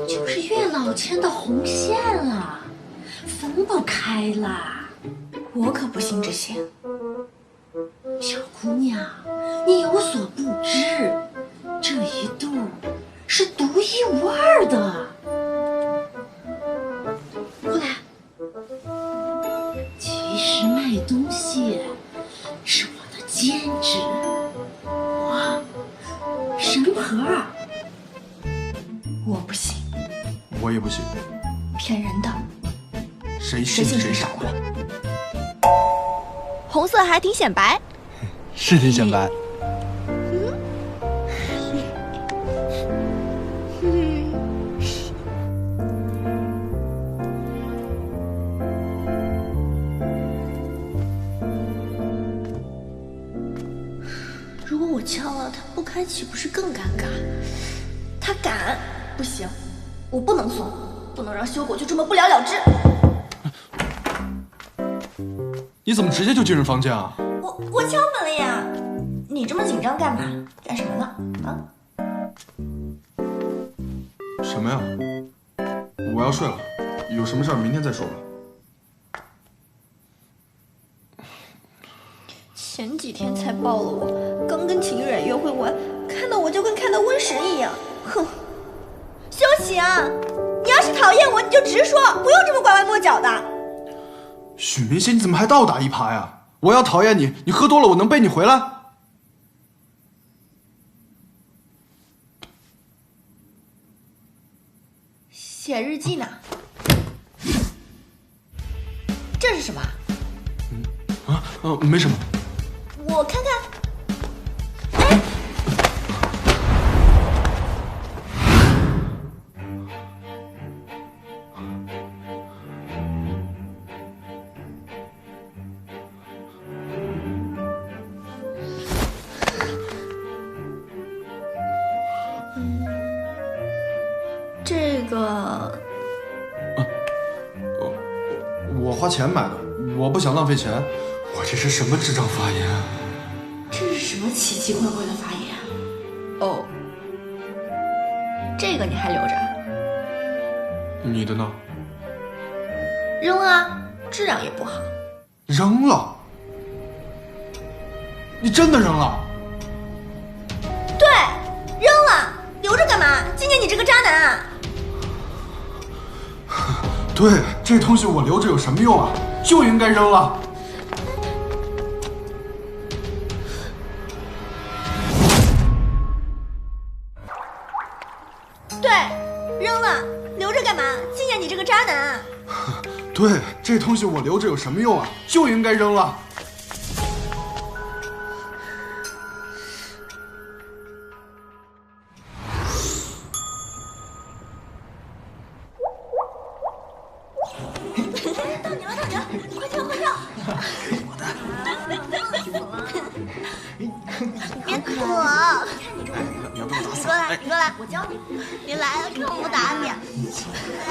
就是月老牵的红线了，分不开啦。我可不信这些。小姑娘，你有所不知，这一度是独一无二的。过来，其实卖东西是我的兼职，我神婆儿，我不行，我也不行，骗人的，谁信谁傻瓜。红色还挺显白，是挺显白。如果我敲了他不开，岂不是更尴尬？他敢，不行，我不能怂，不能让修狗就这么不了了之。你怎么直接就进人房间啊？我敲门了呀！你这么紧张干嘛？干什么呢？啊？什么呀？我要睡了，有什么事儿明天再说吧。前几天才抱了我，刚跟秦冉约会完，看到我就跟看到瘟神一样。哼！休息啊！你要是讨厌我，你就直说，不用这么拐弯抹角的。许明星，你怎么还倒打一耙呀？我要讨厌你，你喝多了我能背你回来？写日记呢？这是什么？没什么。我看看。这个，我花钱买的，我不想浪费钱。我这是什么智障发言啊？这是什么奇奇怪怪的发言？哦，这个你还留着？你的呢？扔啊，质量也不好。扔了？你真的扔了？对，扔了，留着干嘛？纪念你这个渣男啊！对，这东西我留着有什么用啊？就应该扔了。对，扔了，留着干嘛？纪念你这个渣男啊！对，这东西我留着有什么用啊？就应该扔了。到你了，快跳，快跳！别打我！你要被我打死！你过来，我教你。你来了，看我不打你！来，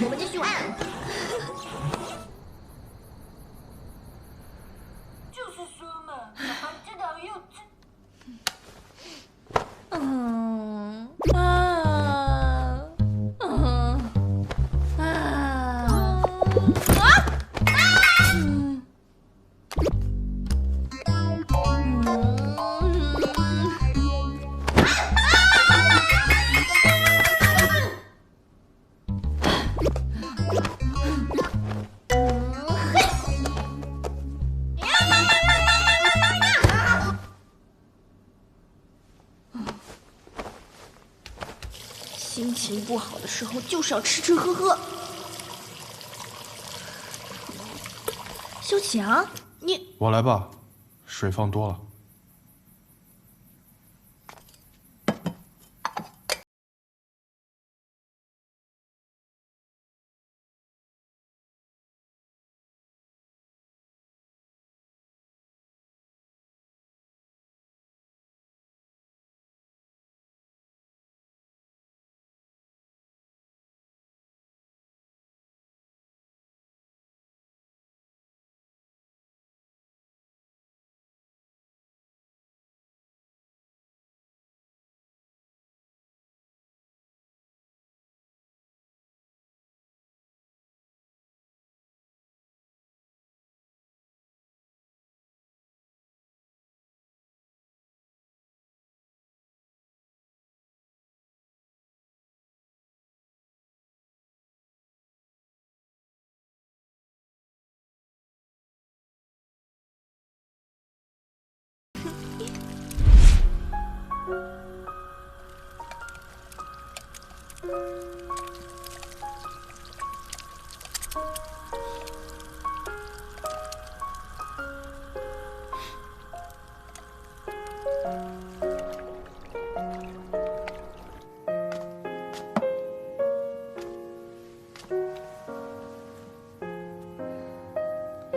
我们继续玩。就是说嘛，这导又心情不好的时候就是要吃吃喝喝。修启阳，你我来吧，水放多了。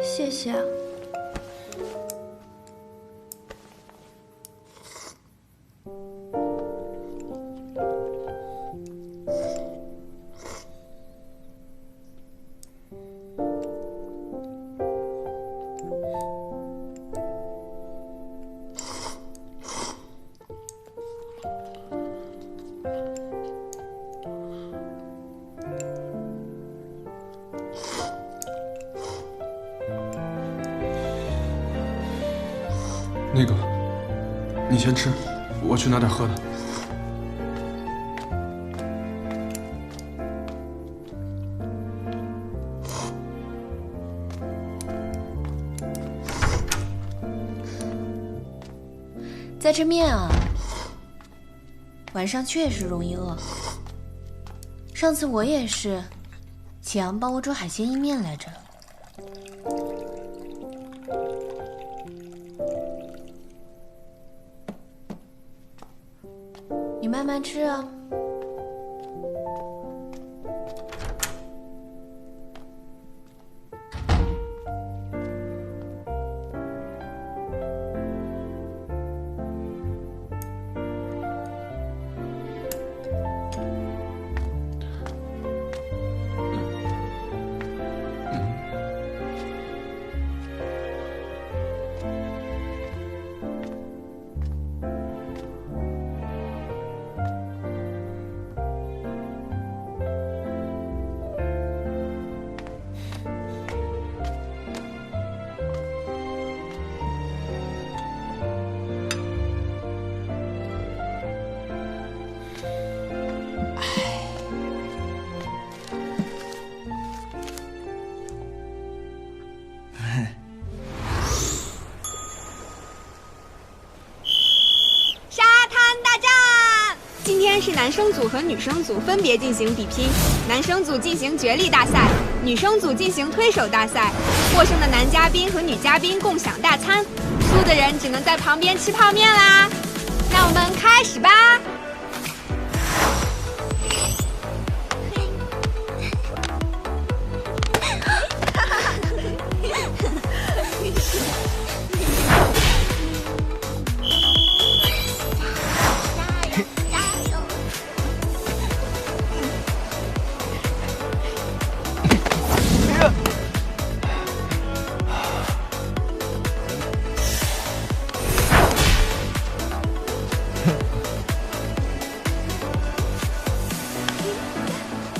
谢谢啊。那个，你先吃，我去拿点喝的。在吃面啊，晚上确实容易饿。上次我也是，启阳帮我煮海鲜意面来着。你慢慢吃啊。是男生组和女生组分别进行比拼，男生组进行角力大赛，女生组进行推手大赛。获胜的男嘉宾和女嘉宾共享大餐，输的人只能在旁边吃泡面啦。那我们开始吧。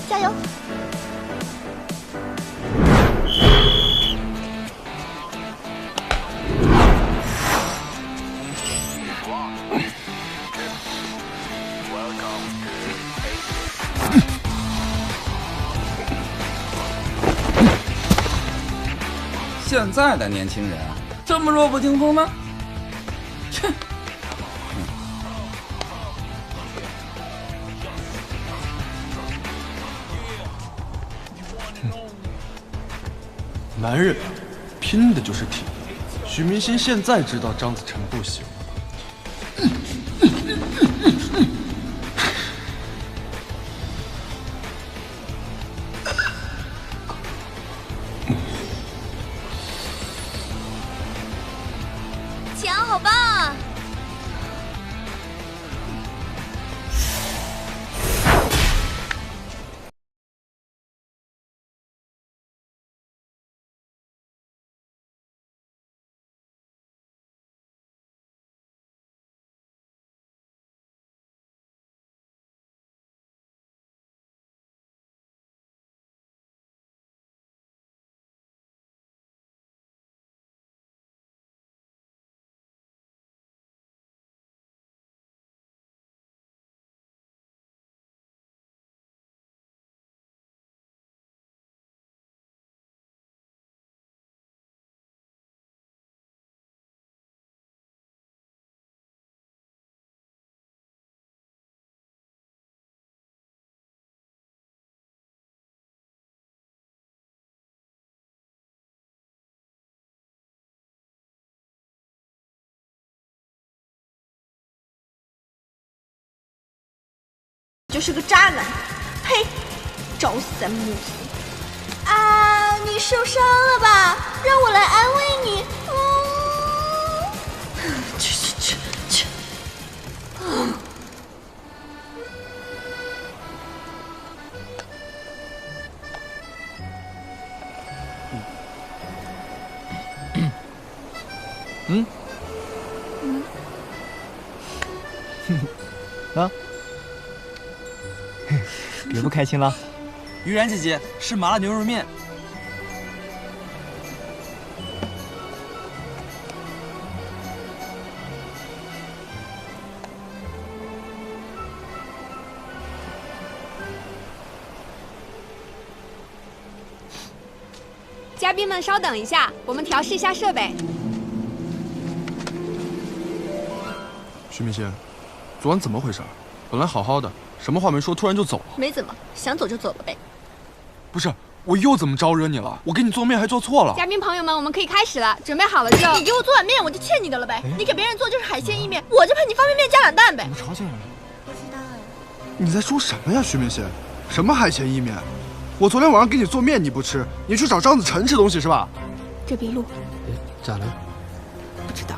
加油！现在的年轻人这么弱不禁风吗？切！男人拼的就是体力。许明星现在知道张子晨不行。强，好棒啊！就是个渣男，呸！朝三暮四。啊，你受伤了吧？让我来安慰你。去。啊，别不开心了。于然姐姐是麻辣牛肉面。嘉宾们稍等一下，我们调试一下设备。徐明星，昨晚怎么回事？本来好好的，什么话没说，突然就走了。没怎么，想走就走了呗。不是，我又怎么招惹你了？我给你做面还做错了。嘉宾朋友们，我们可以开始了，准备好了就。你给我做碗面，我就欠你的了呗。你给别人做就是海鲜意面，我就配你方便面加2蛋呗。怎么吵起来了？不知道哎。你在说什么呀，徐明星？什么海鲜意面？我昨天晚上给你做面你不吃，你去找张子晨吃东西是吧？这笔录。咋了？不知道。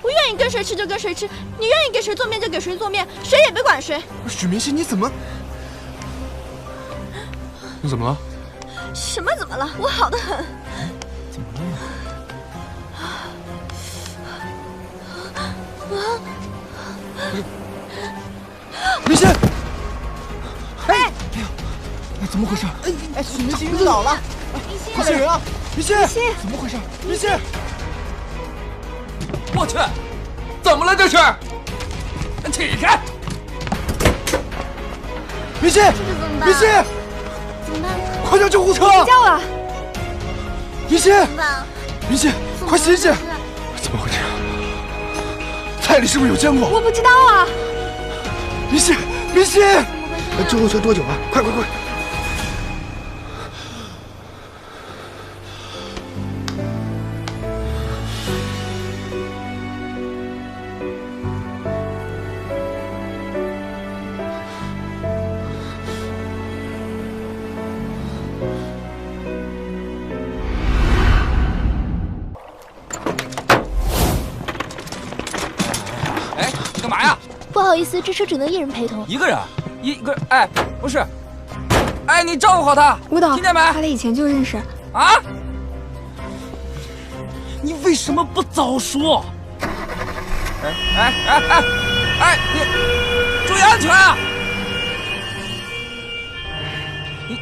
我愿意跟谁吃就跟谁吃，你愿意给谁做面就给谁做面，谁也别管谁。许明星，你怎么？你怎么了？什么怎么了？我好得很。怎么了？明星！哎！怎么回事？哎，许明星晕倒了！快救人啊！明星！怎么回事？明星！我去，怎么了这是？起开！明星！明星！怎么办？快叫救护车！叫了。明星！怎么办？明星，快醒醒！怎么会这样？菜里是不是有坚果？我不知道啊。明星，明星！救护车多久啊？快！哎，你干嘛呀？不好意思，这车只能1人陪同。一个人？一个？哎，不是，哎，你照顾好他，舞蹈，听见没？他俩以前就认识。啊？你为什么不早说？哎，你注意安全啊！你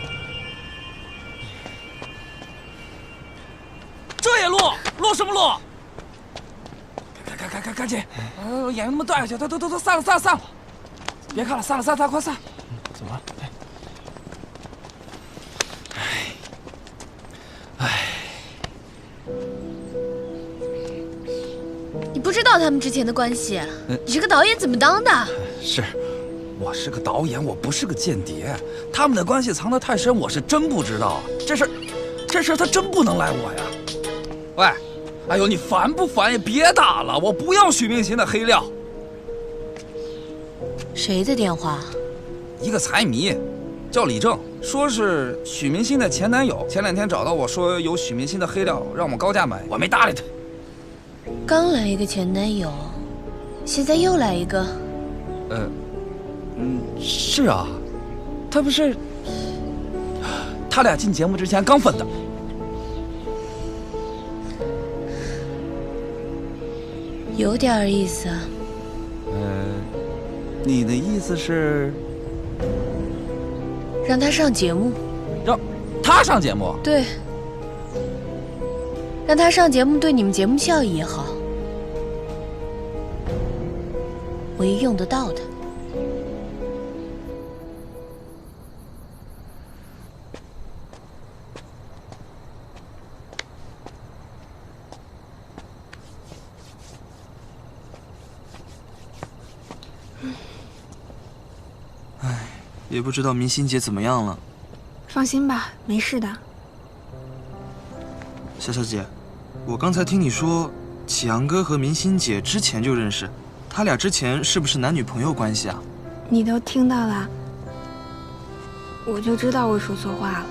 这也录什么录？赶紧！演员那么带下去，都散了！别看了，散了，快散！怎么了？你不知道他们之前的关系？你是个导演怎么当的？是，我是个导演，我不是个间谍。他们的关系藏得太深，我是真不知道。这事他真不能赖我呀！喂，哎呦，你烦不烦呀？别打了，我不要许明星的黑料。谁的电话？一个财迷，叫李正，说是许明星的前男友。前2天找到我说有许明星的黑料，让我高价买，我没搭理他。刚来一个前男友，现在又来一个。是啊，他不是，他俩进节目之前刚分的。有点意思啊。你的意思是让他上节目？让他上节目？对，让他上节目对你们节目效益也好，我也用得到的。也不知道明星姐怎么样了。放心吧，没事的。夏小姐，我刚才听你说，启阳哥和明星姐之前就认识，他俩之前是不是男女朋友关系啊？你都听到了，我就知道我说错话了。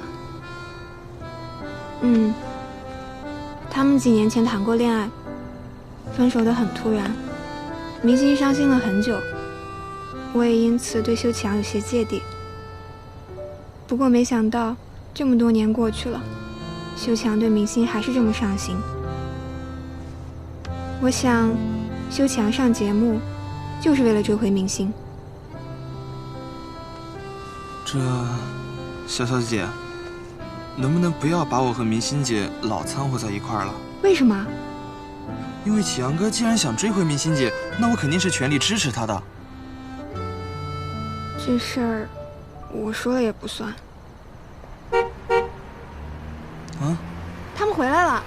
他们几年前谈过恋爱，分手得很突然，明星伤心了很久，我也因此对修强有些芥蒂。不过没想到这么多年过去了，修强对明星还是这么上心。我想修强上节目就是为了追回明星。这，小姐，能不能不要把我和明星姐老掺和在一块儿了？为什么？因为启阳哥既然想追回明星姐，那我肯定是全力支持他的。这事儿我说了也不算。啊？他们回来了。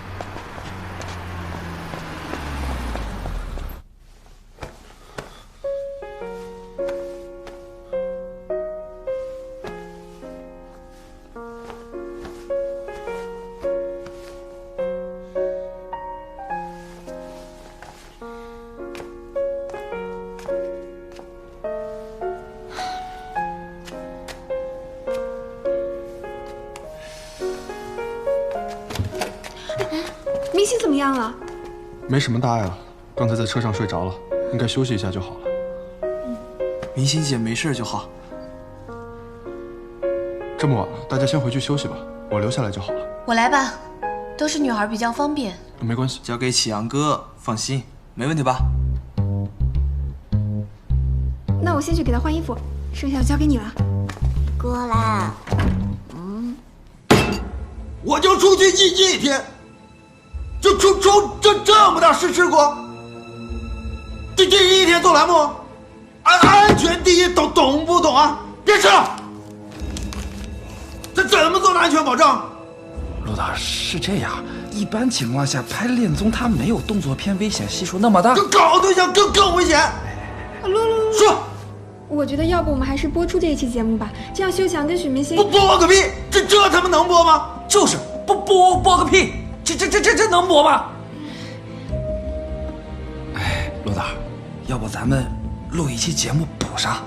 明星怎么样了？没什么大碍了，刚才在车上睡着了，应该休息一下就好了。明星姐没事就好。这么晚了，大家先回去休息吧，我留下来就好了。我来吧，都是女孩比较方便。没关系，交给启阳哥，放心，没问题吧？那我先去给他换衣服，剩下的交给你了。过来。我就出去一天，就出这么大事故，第一天做栏目，安全第一，懂不懂啊？别吃了，这怎么做的安全保障？陆导是这样，一般情况下拍恋综它没有动作片危险系数那么大，搞对象更危险。说，我觉得要不我们还是播出这一期节目吧，这样修强跟许明星播个屁，这他妈能播吗？就是播个屁，这能播吗？哎，陆导，要不咱们录一期节目补上？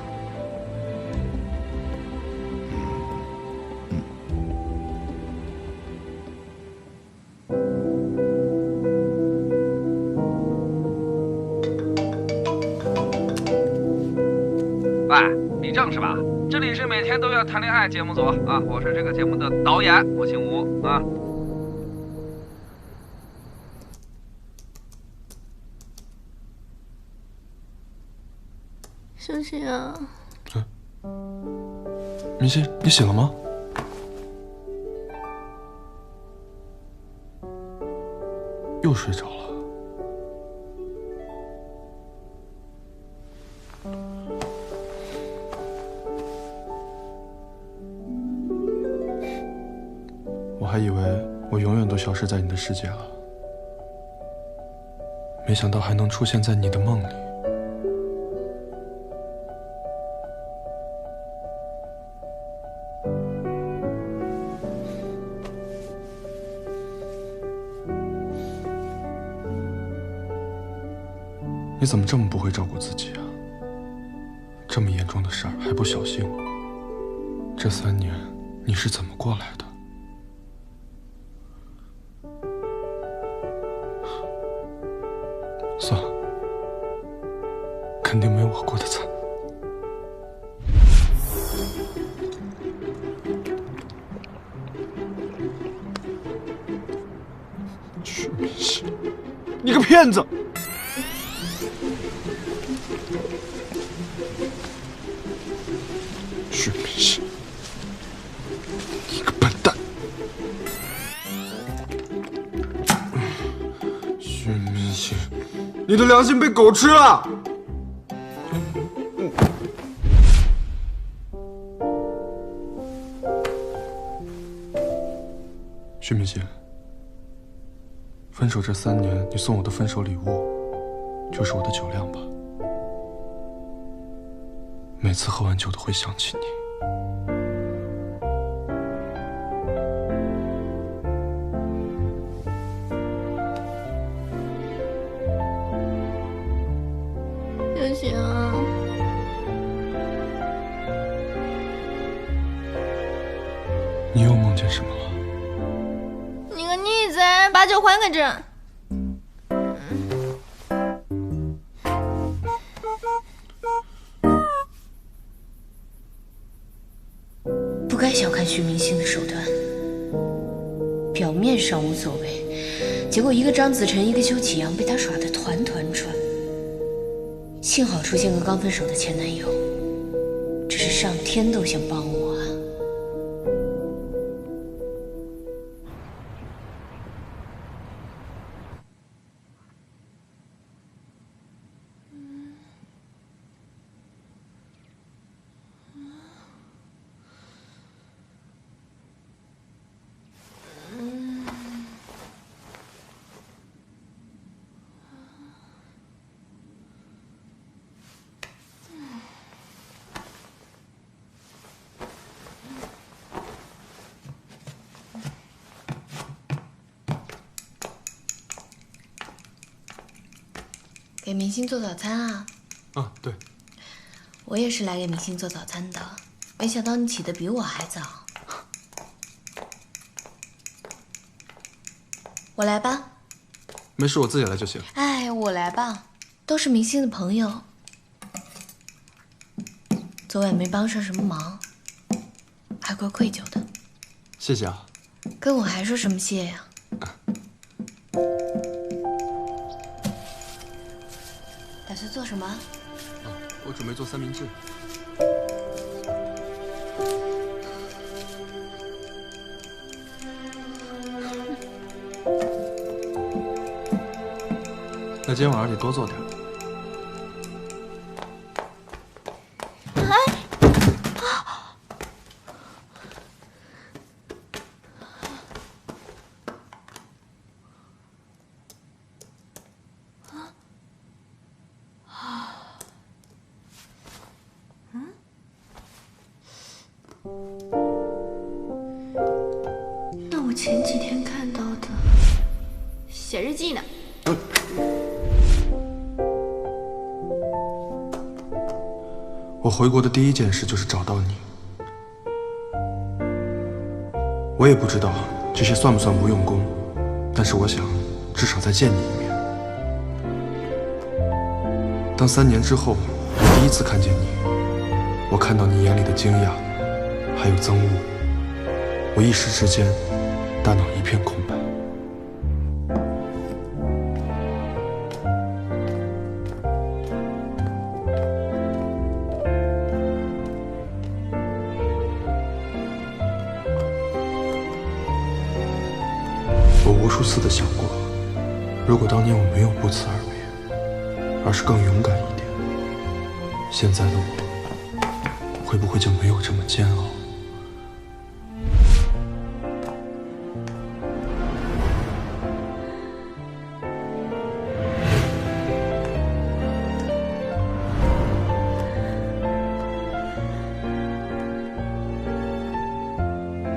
喂，李正是吧？这里是每天都要谈恋爱节目组啊，我是这个节目的导演，我姓吴啊。修强，明星，你醒了吗？又睡着了。我还以为我永远都消失在你的世界了，没想到还能出现在你的梦里。你怎么这么不会照顾自己啊？这么严重的事儿还不小心我？这3年你是怎么过来的？算了，肯定没我过得惨。许明星，你个骗子！许明星，你个笨蛋！许明星，你的良心被狗吃了！许明星，分手这3年，你送我的分手礼物，就是我的酒量吧。每次喝完酒都会想起你。修强，什么了？你个逆贼，把酒还给朕！不该小看徐明星的手段，表面上无所谓，结果一个张子晨，一个邱启阳，被他耍得团团转。幸好出现个刚分手的前男友，这是上天都想帮我啊！给明星做早餐啊？啊，对。我也是来给明星做早餐的，没想到你起得比我还早。我来吧。没事，我自己来就行。哎，我来吧，都是明星的朋友，昨晚没帮上什么忙，还怪愧疚的。谢谢啊。跟我还说什么谢呀？打算做什么？我准备做三明治。那今天晚上得多做点。那我前几天看到的，写日记呢。我回国的第一件事就是找到你。我也不知道这些算不算不用功，但是我想至少再见你一面。当3年之后我第一次看见你，我看到你眼里的惊讶，还有憎恶，我一时之间大脑一片空白。我无数次的想过，如果当年我没有不辞而别，而是更勇敢一点，现在的我会不会就没有这么煎熬？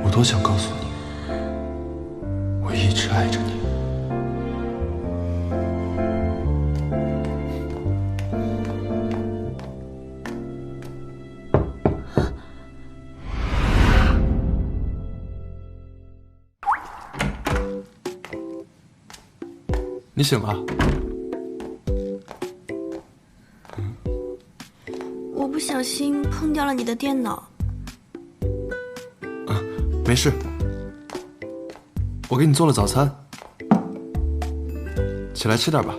我多想告诉你，我一直爱着你。你醒了？我不小心碰掉了你的电脑。没事，我给你做了早餐，起来吃点吧。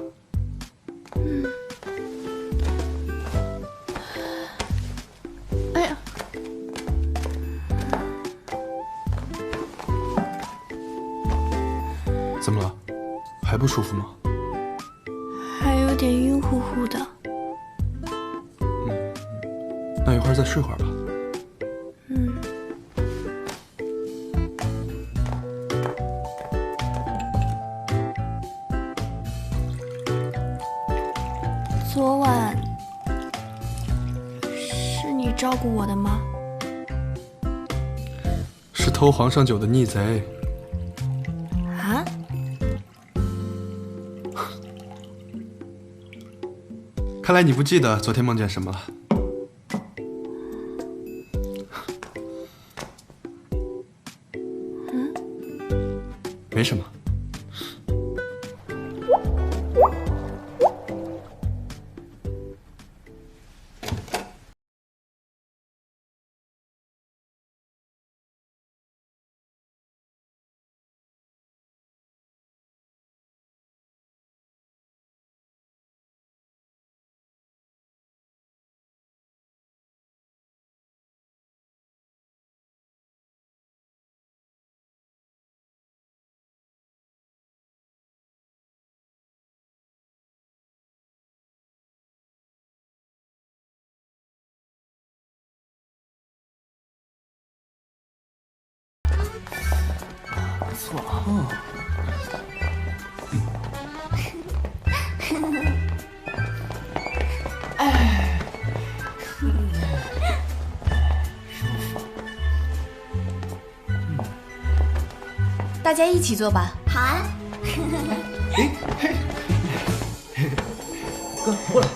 哎呀，怎么了？还不舒服吗？还有点晕乎乎的。那一会儿再睡会儿吧。昨晚是你照顾我的吗？是偷皇上酒的逆贼。啊？看来你不记得昨天梦见什么了。什么。不错啊。哎，舒服。大家一起做吧。好啊。哥，过来。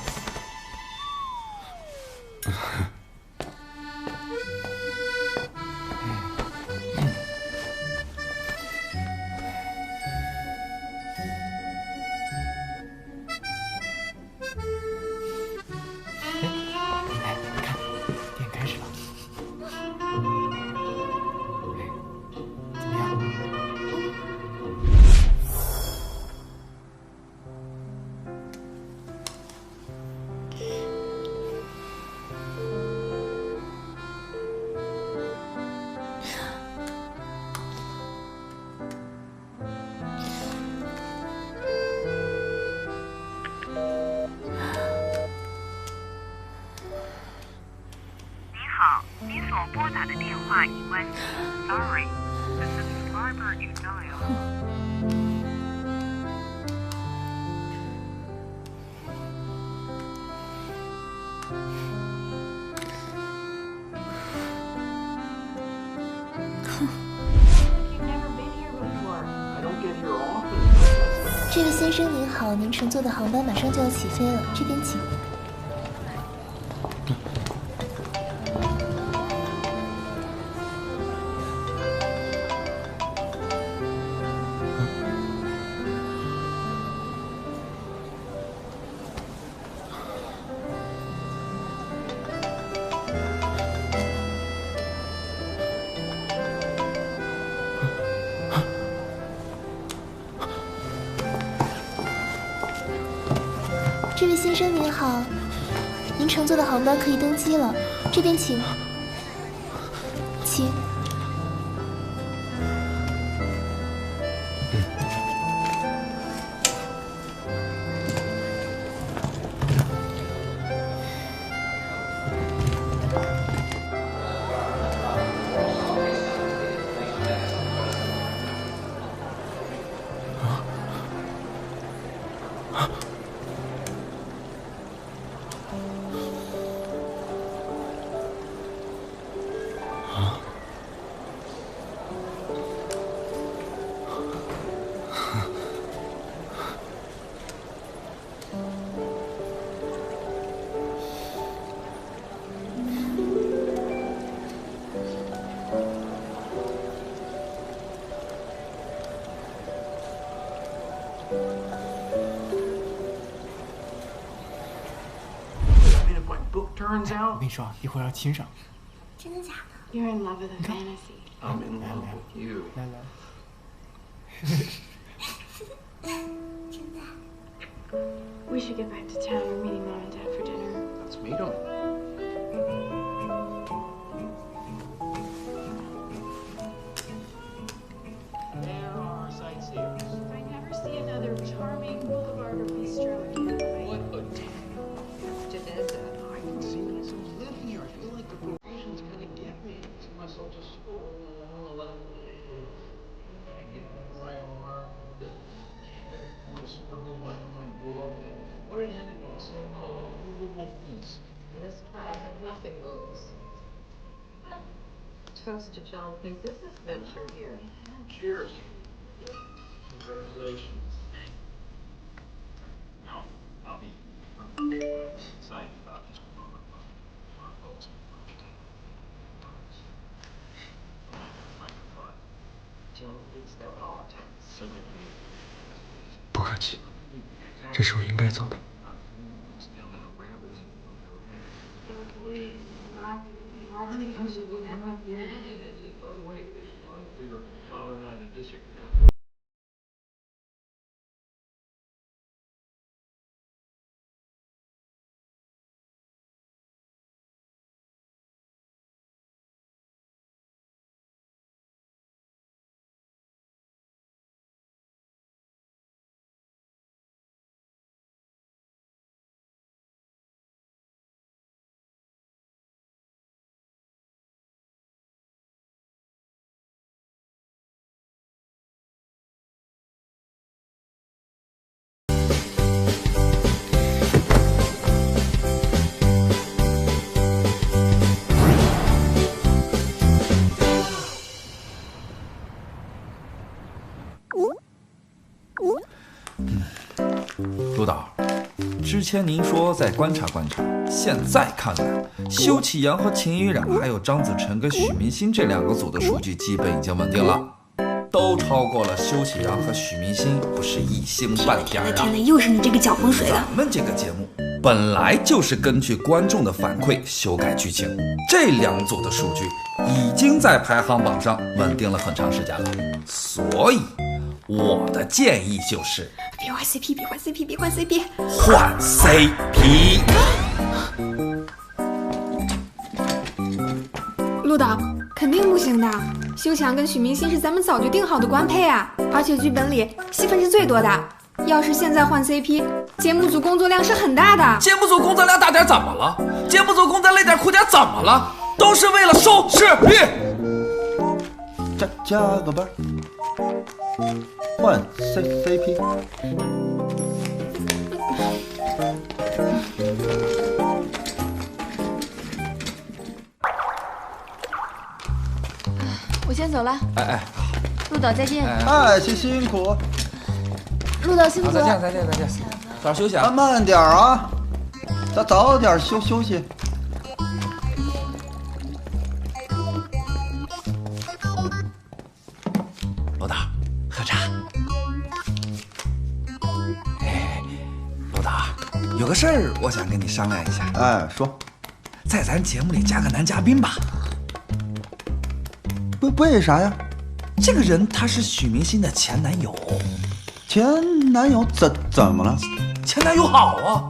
您所拨打的电话已关机。Sorry, the subscriber you dialed. 这位先生您好，您乘坐的航班马上就要起飞了，这边请。这位先生您好，您乘坐的航班可以登机了，这边请。请。我跟你说，一会儿要亲上。真的假的 ？You're in love with a fantasy. I'm in love with you. 来来。真的。We should get back to town. We're meeting Mom and Dad for dinner. Let's meet them. There are sightseers. I never see another charming boulevard or bistro again. What a I can see myself live here. I feel like the provision's gonna get me. I see myself just This time nothing moves. Toast to John. Think this is venture here. Cheers. Congratulations. No, I'll be excited about this. 不客气，这是我应该做的。督导，之前您说再观察观察，现在看来，修启阳和秦雨冉还有张子晨跟许明星这2个组的数据基本已经稳定了，都超过了修启阳和许明星，不是一星半点啊！天哪，又是你这个搅浑水了！咱们这个节目本来就是根据观众的反馈修改剧情，这2组的数据已经在排行榜上稳定了很长时间了，所以我的建议就是别换 CP， 别换 CP， 别换 CP， 换 CP。陆导，肯定不行的。修强跟许明星是咱们早就定好的官配啊，而且剧本里戏份是最多的。要是现在换 CP， 节目组工作量是很大的。节目组工作量大点怎么了？节目组工作累点苦点怎么了？都是为了收视率。加个班，换 CP。我先走了。哎，陆导再见。哎，辛苦。陆导辛苦了。再见。早点休息啊。慢点啊，早点休息。罗导，喝茶。罗导，有个事儿我想跟你商量一下。哎，说，在咱节目里加个男嘉宾吧。为啥呀？这个人他是许明星的前男友。前男友怎么了？前男友好啊。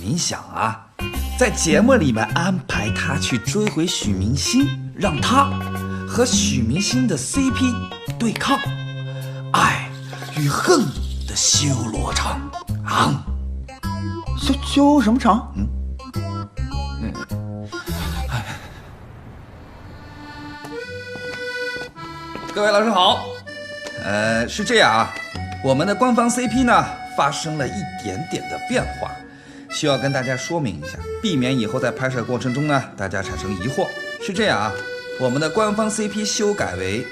你想啊，在节目里面安排他去追回许明星，让他和许明星的 CP 对抗，爱与恨的修罗场啊！修什么场？各位老师好，是这样啊，我们的官方 CP 呢发生了一点点的变化，需要跟大家说明一下，避免以后在拍摄过程中呢大家产生疑惑。是这样啊，我们的官方 CP 修改为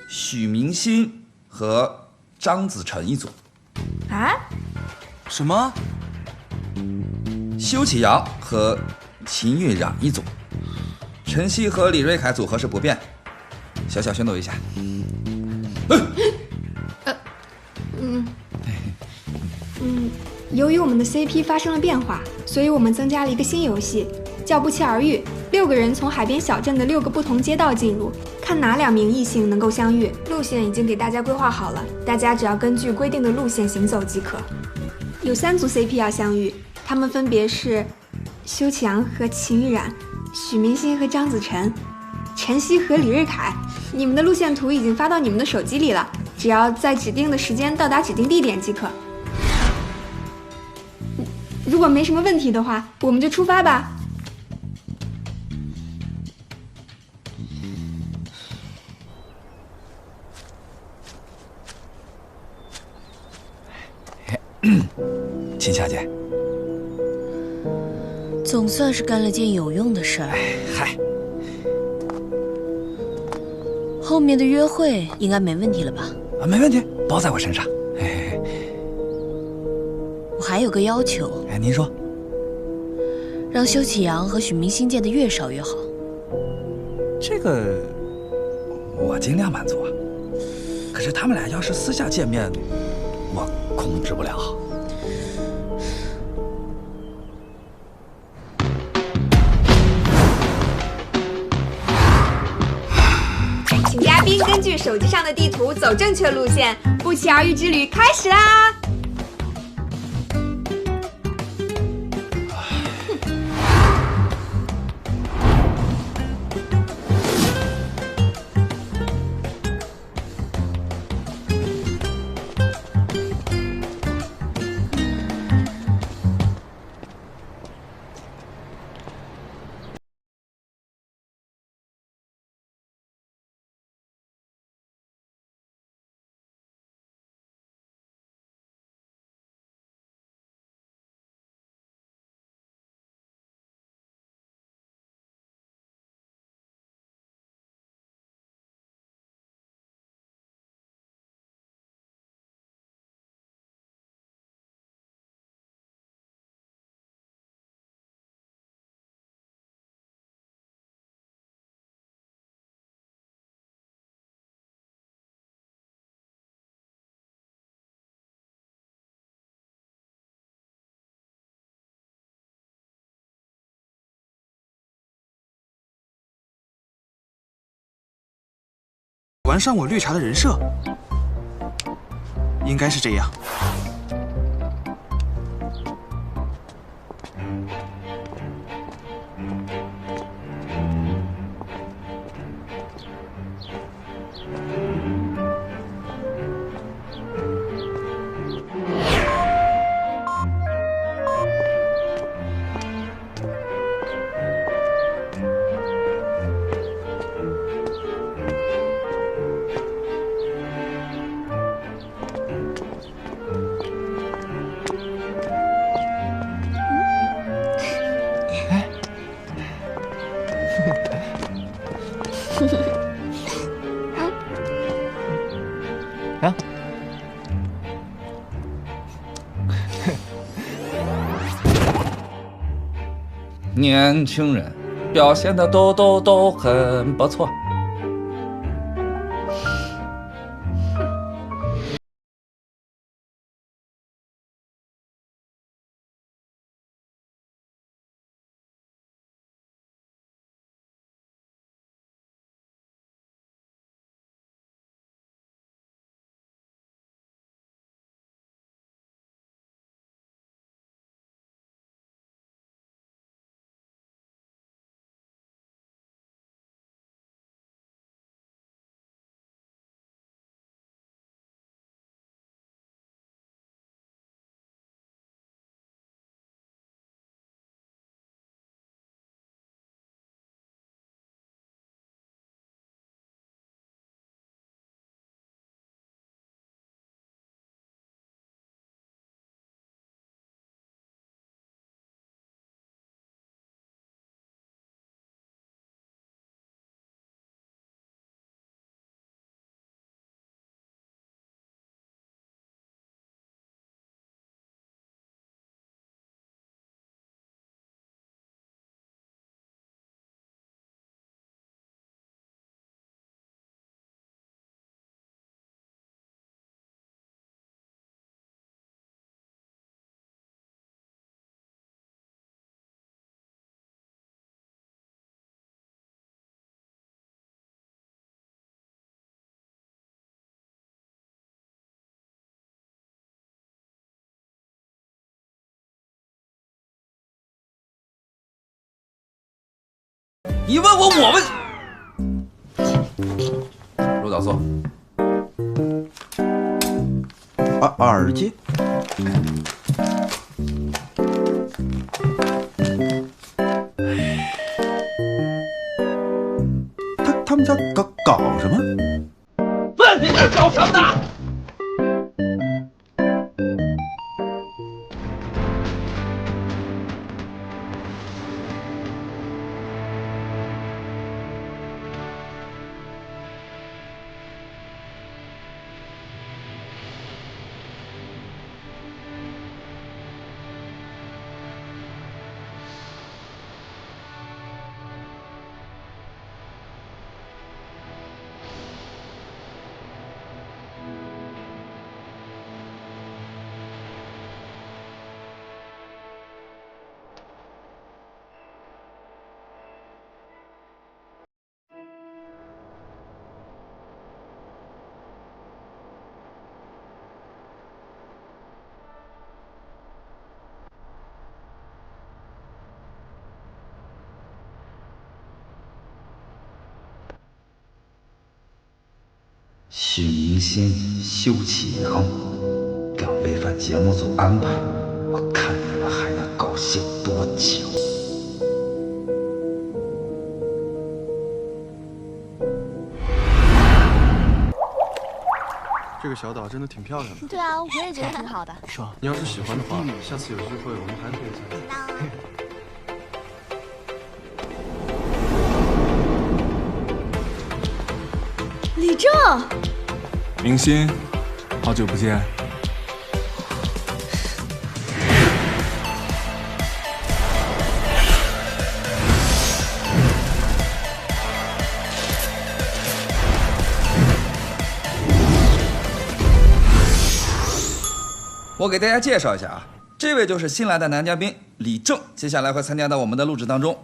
许明星和张子晨一组。啊？什么？修启阳和秦玉冉一组，陈曦和李瑞凯组合是不变。小小宣读一下。由于我们的 CP 发生了变化，所以我们增加了一个新游戏，叫不期而遇。6个人从海边小镇的6个不同街道进入，看哪2名异性能够相遇。路线已经给大家规划好了，大家只要根据规定的路线行走即可。有3组 CP 要相遇，他们分别是修强和秦玉冉、许明星和张子晨、陈曦和李瑞凯。你们的路线图已经发到你们的手机里了，只要在指定的时间到达指定地点即可。如果没什么问题的话，我们就出发吧。秦小姐，总算是干了件有用的事儿。嗨，后面的约会应该没问题了吧？没问题，包在我身上。我还有个要求。您说。让修启阳和许明星见得越少越好。这个我尽量满足啊。可是他们俩要是私下见面，我控制不了。请嘉宾根据手机上的地图走正确路线，不期而遇之旅开始啦！完善我绿茶的人设，应该是这样。啊！年轻人表现的都很不错。你问我，我问。陆导坐。耳机。他们在搞什么？问你在搞什么呢？许明星、休启阳敢违反节目组安排，我看你们还能高兴多久？这个小岛真的挺漂亮的。对啊，我也觉得挺好的。是吧？你要是喜欢的话，下次有机会我们还可以再。李正，明星，好久不见。我给大家介绍一下啊，这位就是新来的男嘉宾李正，接下来会参加到我们的录制当中。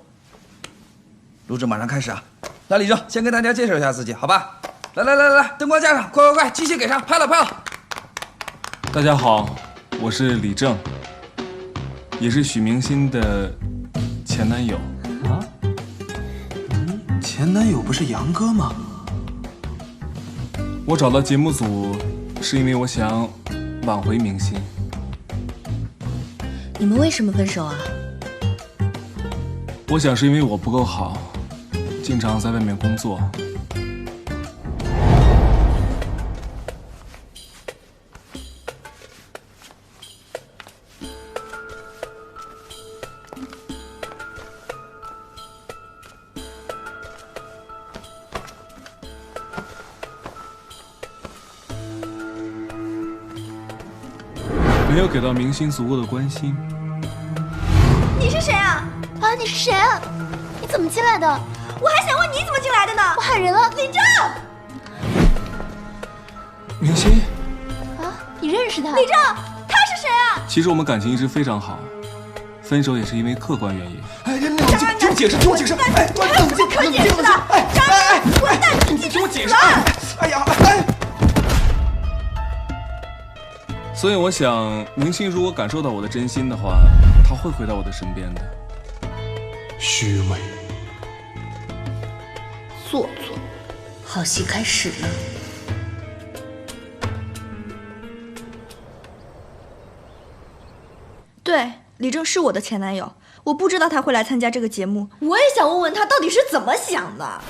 录制马上开始啊！来，李正先跟大家介绍一下自己，好吧？来，灯光架上，快，机器给上，拍了。大家好，我是李正，也是许明星的前男友。啊？前男友不是杨哥吗？我找到节目组是因为我想挽回明星。你们为什么分手啊？我想是因为我不够好，经常在外面工作。没有给到明星足够的关心。你是谁啊？啊，你是谁啊？你怎么进来的？我还想问你怎么进来的呢。我喊人了，李正。明星。啊，你认识他？李正，他是谁啊？其实我们感情一直非常好，分手也是因为客观原因。哎，冷静，听我解释。哎，冷静，可解释的。哎，滚蛋！你听我解释。哎呀，所以我想，明星如果感受到我的真心的话，他会回到我的身边的。虚伪，做作，好戏开始了。对，李正是我的前男友，我不知道他会来参加这个节目，我也想问问他到底是怎么想的。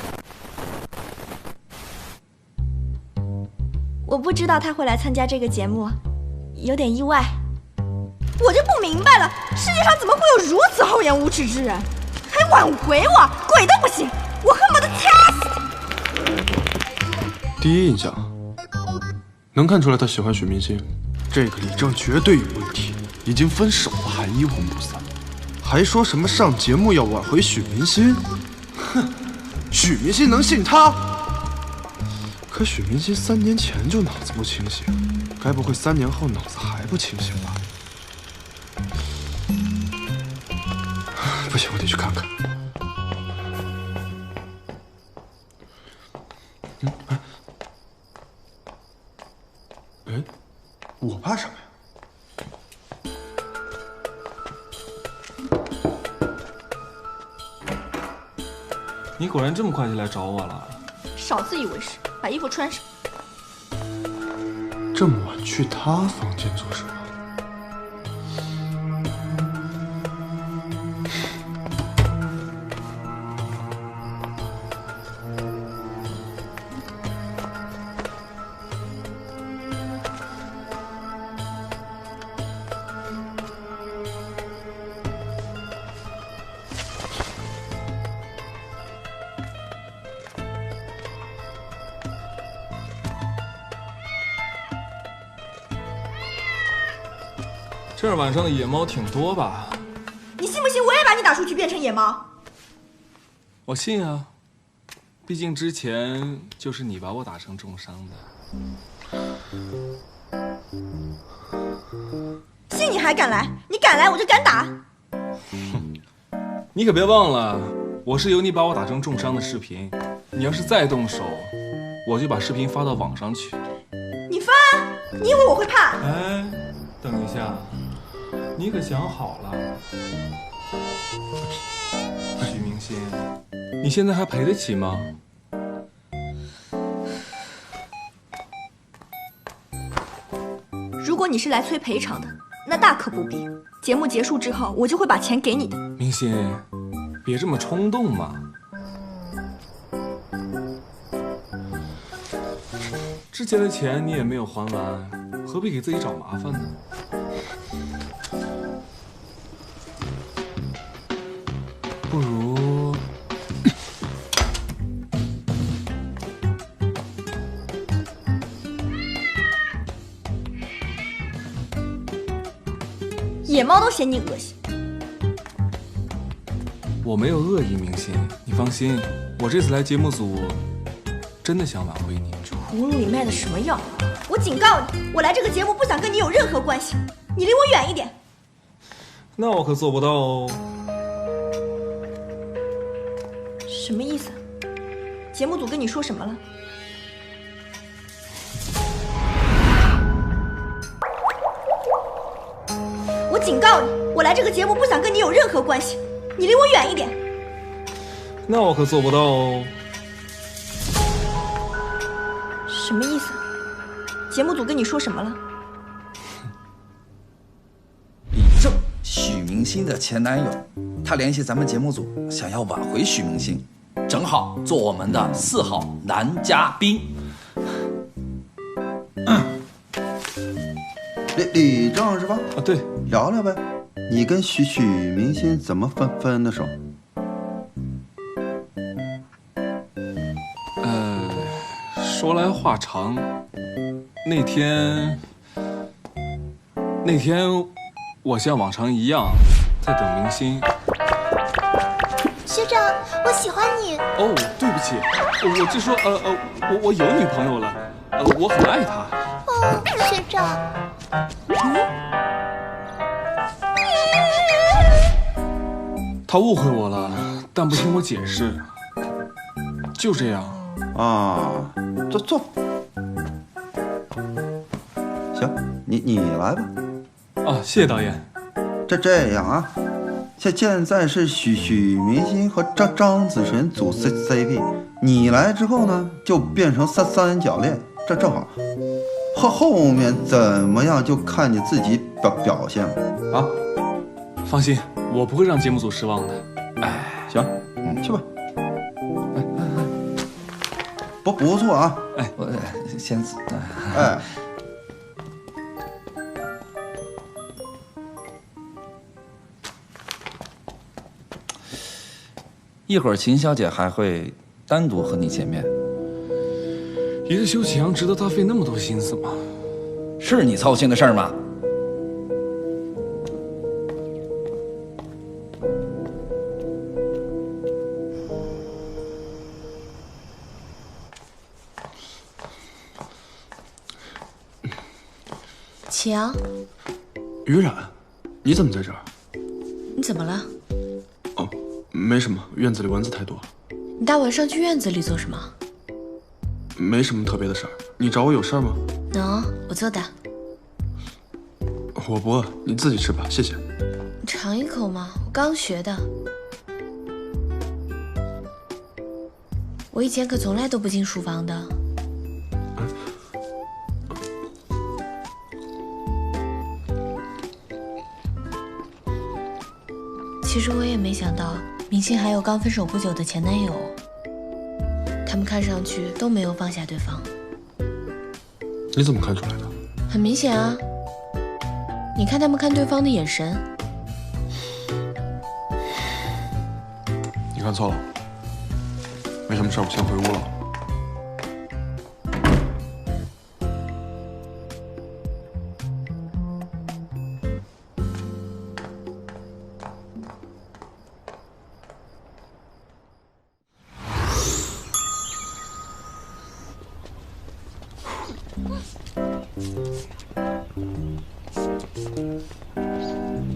我不知道他会来参加这个节目。有点意外，我就不明白了，世界上怎么会有如此厚颜无耻之人，还挽回我，鬼都不行，我恨不得掐死他。第一印象，能看出来他喜欢许明星，这个李正绝对有问题，已经分手了还阴魂不散，还说什么上节目要挽回许明星，哼，许明星能信他？可许明星3年前就脑子不清醒，该不会3年后脑子还不清醒吧？不行，我得去看看。哎，我怕什么呀？你果然这么快就来找我了？少自以为是，把衣服穿上。这么晚去他房间做什么？这儿晚上的野猫挺多吧？你信不信我也把你打出去变成野猫？我信啊，毕竟之前就是你把我打成重伤的。信你还敢来？你敢来我就敢打。你可别忘了，我是有你把我打成重伤的视频，你要是再动手，我就把视频发到网上去。你发？你以为我会怕？哎，等一下。你可想好了，许明星，你现在还赔得起吗？如果你是来催赔偿的，那大可不必。节目结束之后，我就会把钱给你的。明心，别这么冲动嘛。之前的钱你也没有还完，何必给自己找麻烦呢？不如……野猫都嫌你恶心。我没有恶意，明心，你放心，我这次来节目组，真的想挽回你。这葫芦里卖的什么药？我警告你，我来这个节目不想跟你有任何关系，你离我远一点。那我可做不到哦。什么意思？节目组跟你说什么了？我警告你，我来这个节目不想跟你有任何关系，你离我远一点。那我可做不到哦。什么意思？节目组跟你说什么了？李正，许明星的前男友，他联系咱们节目组，想要挽回许明星，正好做我们的4号男嘉宾。李正是吧？啊，对，聊聊呗。你跟许明星怎么分的手？说来话长。那天我像往常一样在等明星。学长，我喜欢你。哦，对不起，我就说我有女朋友了，我很爱她。哦，学长。他误会我了，但不听我解释，就这样。啊，坐。行，你来吧。啊，谢谢导演。这样啊，现在是许明星和张子晨组 CP， 你来之后呢，就变成三人角恋，这正好。后面怎么样就看你自己表现了啊。放心，我不会让节目组失望的。哎，行，去吧。不错啊。哎，我先走。哎。一会儿秦小姐还会单独和你见面。一个修启阳值得他费那么多心思吗？是你操心的事儿吗？启阳，于冉，你怎么在这儿？你怎么了？哦，没什么，院子里蚊子太多了。你大晚上去院子里做什么？没什么特别的事儿，你找我有事儿吗？能，我做的。我不饿，你自己吃吧，谢谢。你尝一口嘛，我刚学的。我以前可从来都不进书房的。其实我也没想到，明星还有刚分手不久的前男友。他们看上去都没有放下对方。你怎么看出来的？很明显啊，你看他们看对方的眼神。你看错了，没什么事，我先回屋了。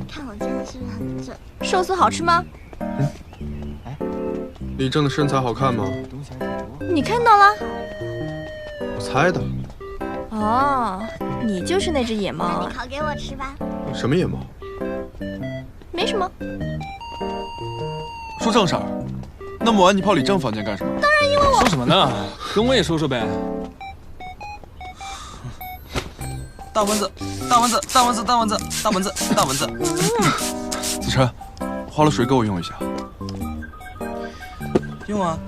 看我今天是不是很醉？寿司好吃吗？李正的身材好看吗？你看到了？我猜的。哦，你就是那只野猫啊！你烤给我吃吧。什么野猫？没什么。说正事儿，那么晚你跑李正房间干什么？当然因为我……说什么呢？跟我也说说呗。大蚊子，大蚊子，大蚊子，大蚊子，大蚊子，大蚊子。子晨，花露水给我用一下。用啊。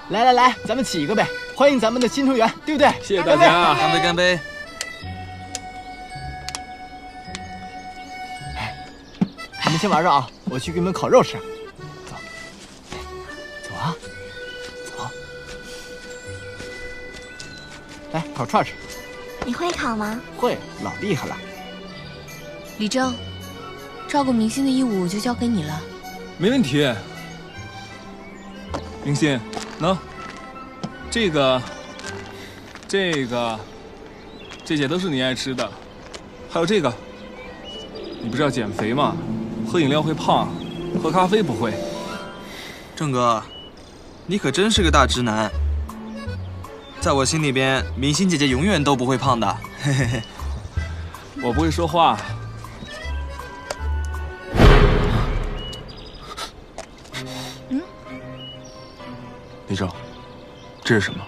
来，咱们起一个呗，欢迎咱们的新成员，对不对？谢谢大家，干杯，干杯！你们先玩着啊，我去给你们烤肉吃。走啊，走。来，烤串吃。你会烤吗？会，老厉害了。李正，照顾明星的义务就交给你了。没问题。明星，喏，这些都是你爱吃的，还有这个。你不是要减肥吗？喝饮料会胖，喝咖啡不会。正哥，你可真是个大直男。在我心里边，明星姐姐永远都不会胖的。嘿嘿嘿。我不会说话。李正，这是什么？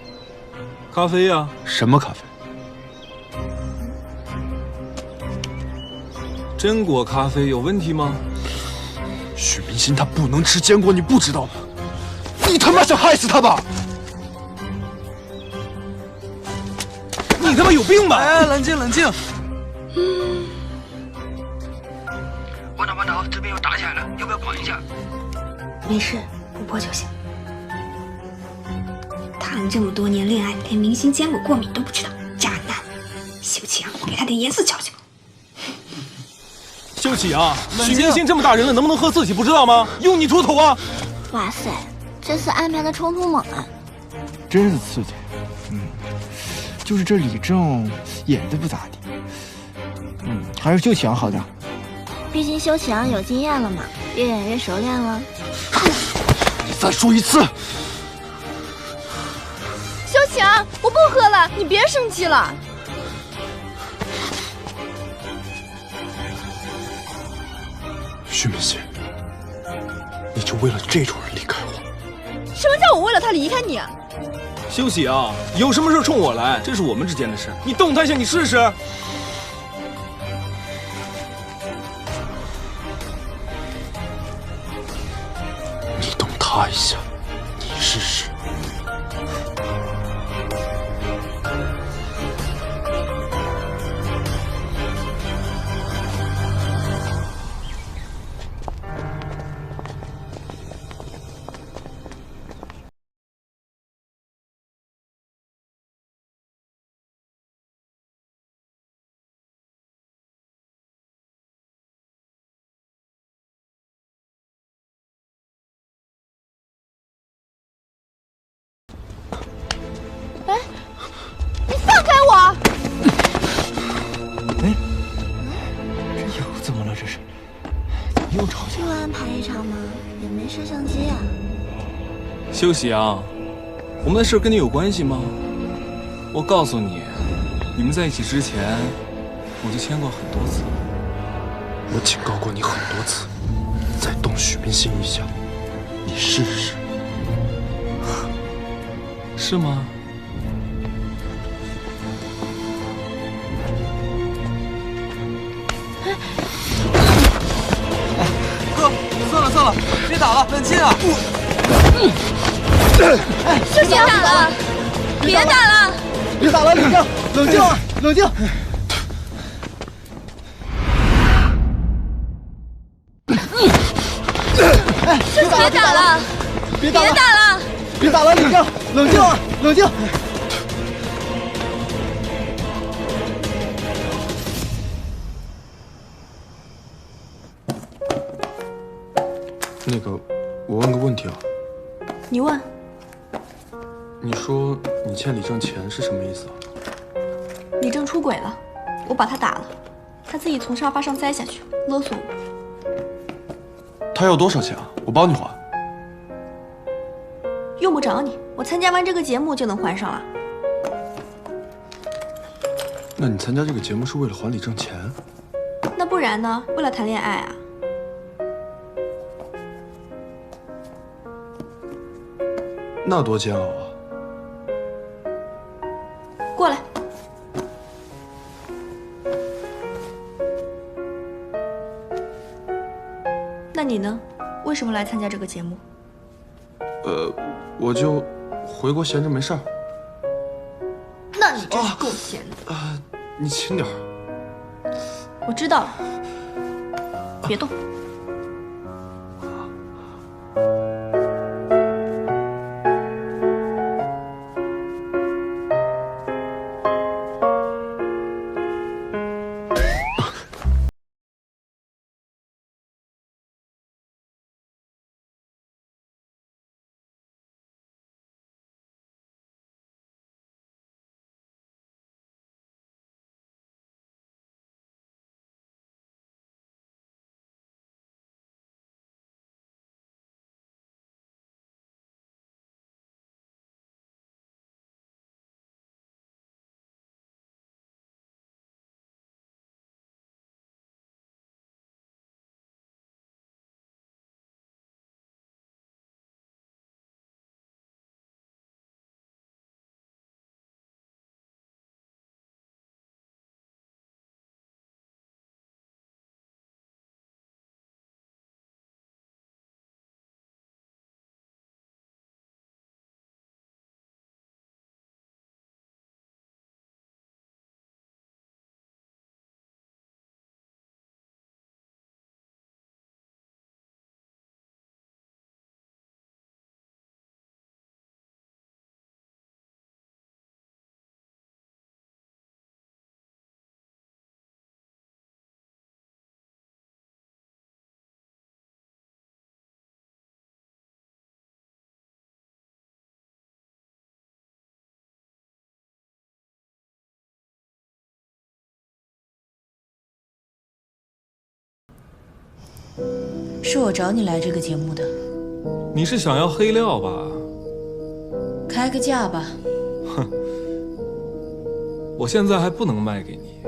咖啡呀。什么咖啡？榛果咖啡有问题吗？许明星他不能吃坚果，你不知道吗？你他妈想害死他吧？你他妈有病吧！哎，冷静冷静。班长，这边又打起来了，要不要管一下？没事，不泼就行。谈这么多年恋爱，连明星坚果过敏都不知道，渣男！休启阳，给他点颜色瞧瞧。休启阳，许明星这么大人了，能不能喝自己不知道吗？用你出头啊！哇塞，这次安排的冲突猛啊！真是刺激。就是这李正演的不咋地。还是休启阳好点。毕竟休启阳有经验了嘛，越演越熟练了。你再说一次！休启阳，我不喝了，你别生气了。许明星，你就为了这种人离开我？什么叫我为了他离开你啊？休息啊！有什么事冲我来，这是我们之间的事。你动他一下，你试试。你动他一下，你试试。休息啊！我们的事跟你有关系吗？我告诉你，你们在一起之前，我就牵过很多次。我警告过你很多次，再动许明星一下，你试试。是吗？哥，算了，别打了，冷静啊！休息打了，别打了，别打了，李正，冷静啊，冷静。别打了，别打了，别打了，李正，冷静啊，冷静。那个，我问个问题啊。你问。你说你欠李正钱是什么意思啊？李正出轨了，我把他打了，他自己从沙发上栽下去，勒索我。他要多少钱啊？我帮你还。用不着你，我参加完这个节目就能还上了。那你参加这个节目是为了还李正钱？那不然呢？为了谈恋爱啊？那多煎熬啊！过来。那你呢？为什么来参加这个节目？我就回国闲着没事儿。那你真是够闲的。你轻点儿。我知道了，别动。是我找你来这个节目的。你是想要黑料吧？开个价吧。哼，我现在还不能卖给你。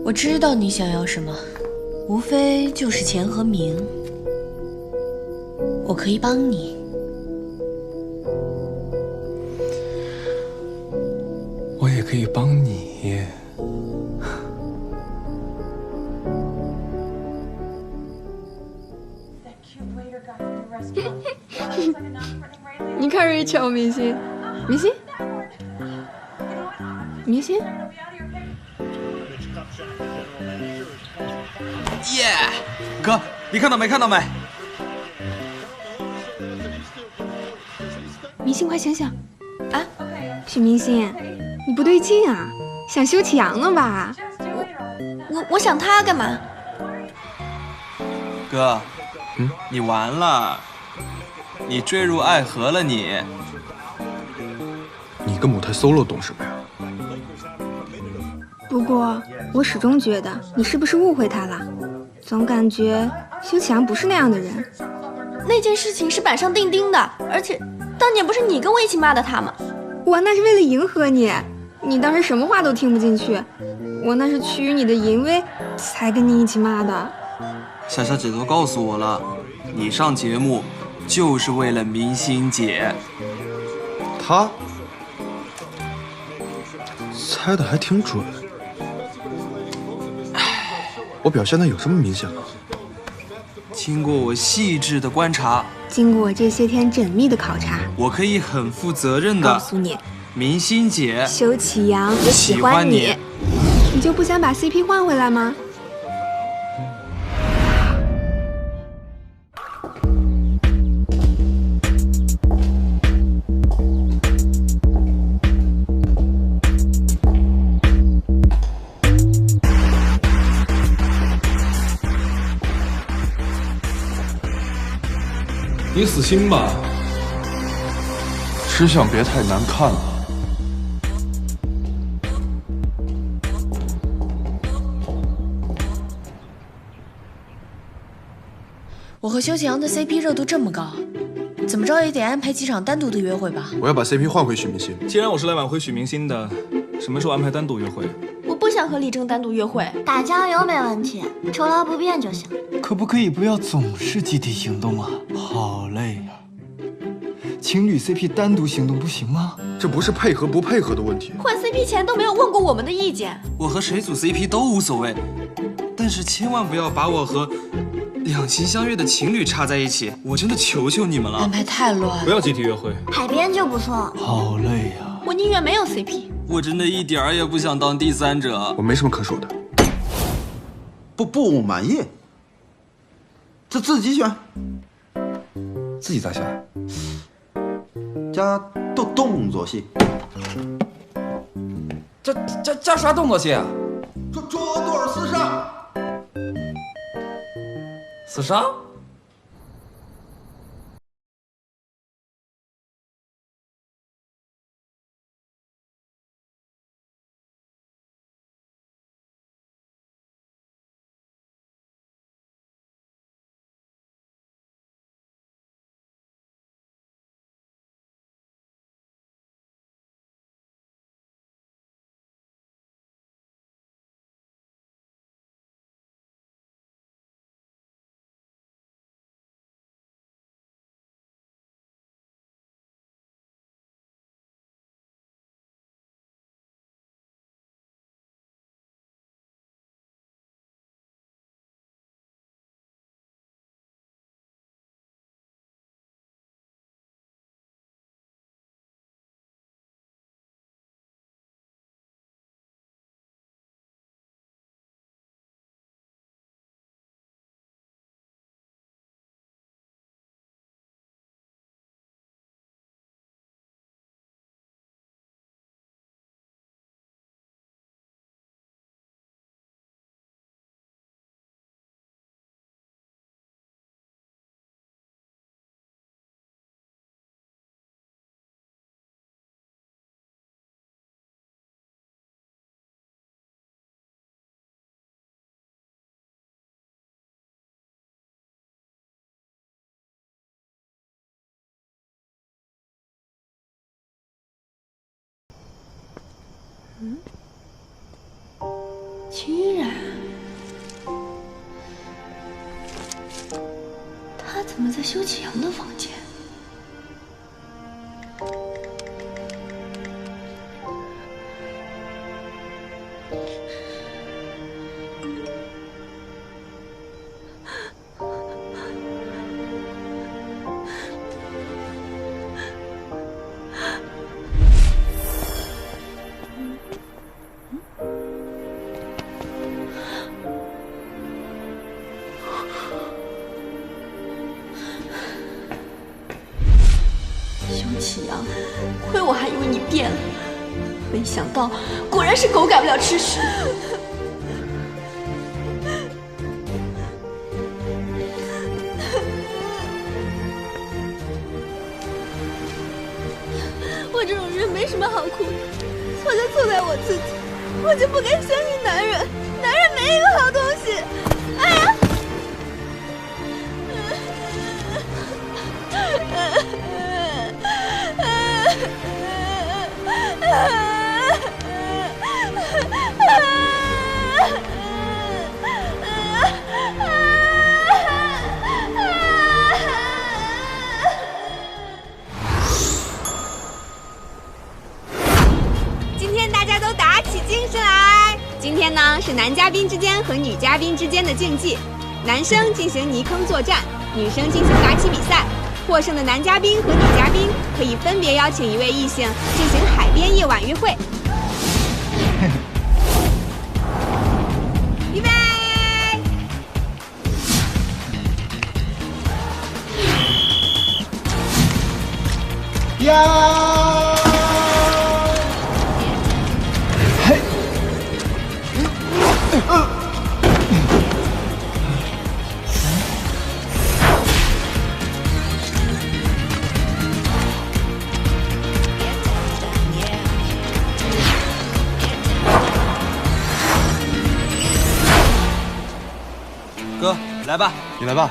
我知道你想要什么，无非就是钱和名。我可以帮你。我也可以帮你。你看 Rachel 明星，明星，明星。耶，哥，你看到没？看到没？明星，快醒醒！啊，许明星，你不对劲啊，想修启阳呢吧？我想他干嘛？哥，你完了，你坠入爱河了你。你跟母胎 solo 懂什么呀？不过我始终觉得你是不是误会他了？总感觉修启阳不是那样的人。那件事情是板上钉钉的，而且当年不是你跟我一起骂的他吗？我那是为了迎合你，你当时什么话都听不进去，我那是趋于你的淫威才跟你一起骂的。夏夏姐都告诉我了，你上节目就是为了明星姐。他猜的还挺准。我表现的有这么明显吗？经过我细致的观察，经过我这些天缜密的考察，我可以很负责任的告诉你，明星姐修启阳喜欢你，你就不想把 CP 换回来吗？你死心吧，吃相别太难看了。我和修启阳的 CP 热度这么高，怎么着也得安排几场单独的约会吧？我要把 CP 换回许明星。既然我是来挽回许明星的，什么时候安排单独约会？我不想想和李正单独约会。打酱油没问题，酬劳不变就行。可不可以不要总是集体行动啊？好累呀！情侣 CP 单独行动不行吗？这不是配合不配合的问题。换 CP 前都没有问过我们的意见。我和谁组 CP 都无所谓，但是千万不要把我和两情相悦的情侣插在一起，我真的求求你们了。安排太乱，不要集体约会。海边就不错。好累呀！我宁愿没有 CP。我真的一点儿也不想当第三者。我没什么可说的。不满意，自己选。自己咋选？加动作戏。加啥动作戏啊？捉对厮杀。厮杀？居然，他怎么在修启阳的房间？启阳，亏我还以为你变了，没想到果然是狗改不了吃屎。我这种人没什么好哭的，错就错在我自己，我就不该相信男人，男人没一个好东西。哎呀！今天大家都打起精神来！今天呢是男嘉宾之间和女嘉宾之间的竞技，男生进行泥坑作战，女生进行打起比赛。获胜的男嘉宾和女嘉宾可以分别邀请一位异性进行海边夜晚约会。预备！呀！嘿！哥，来吧，你来吧。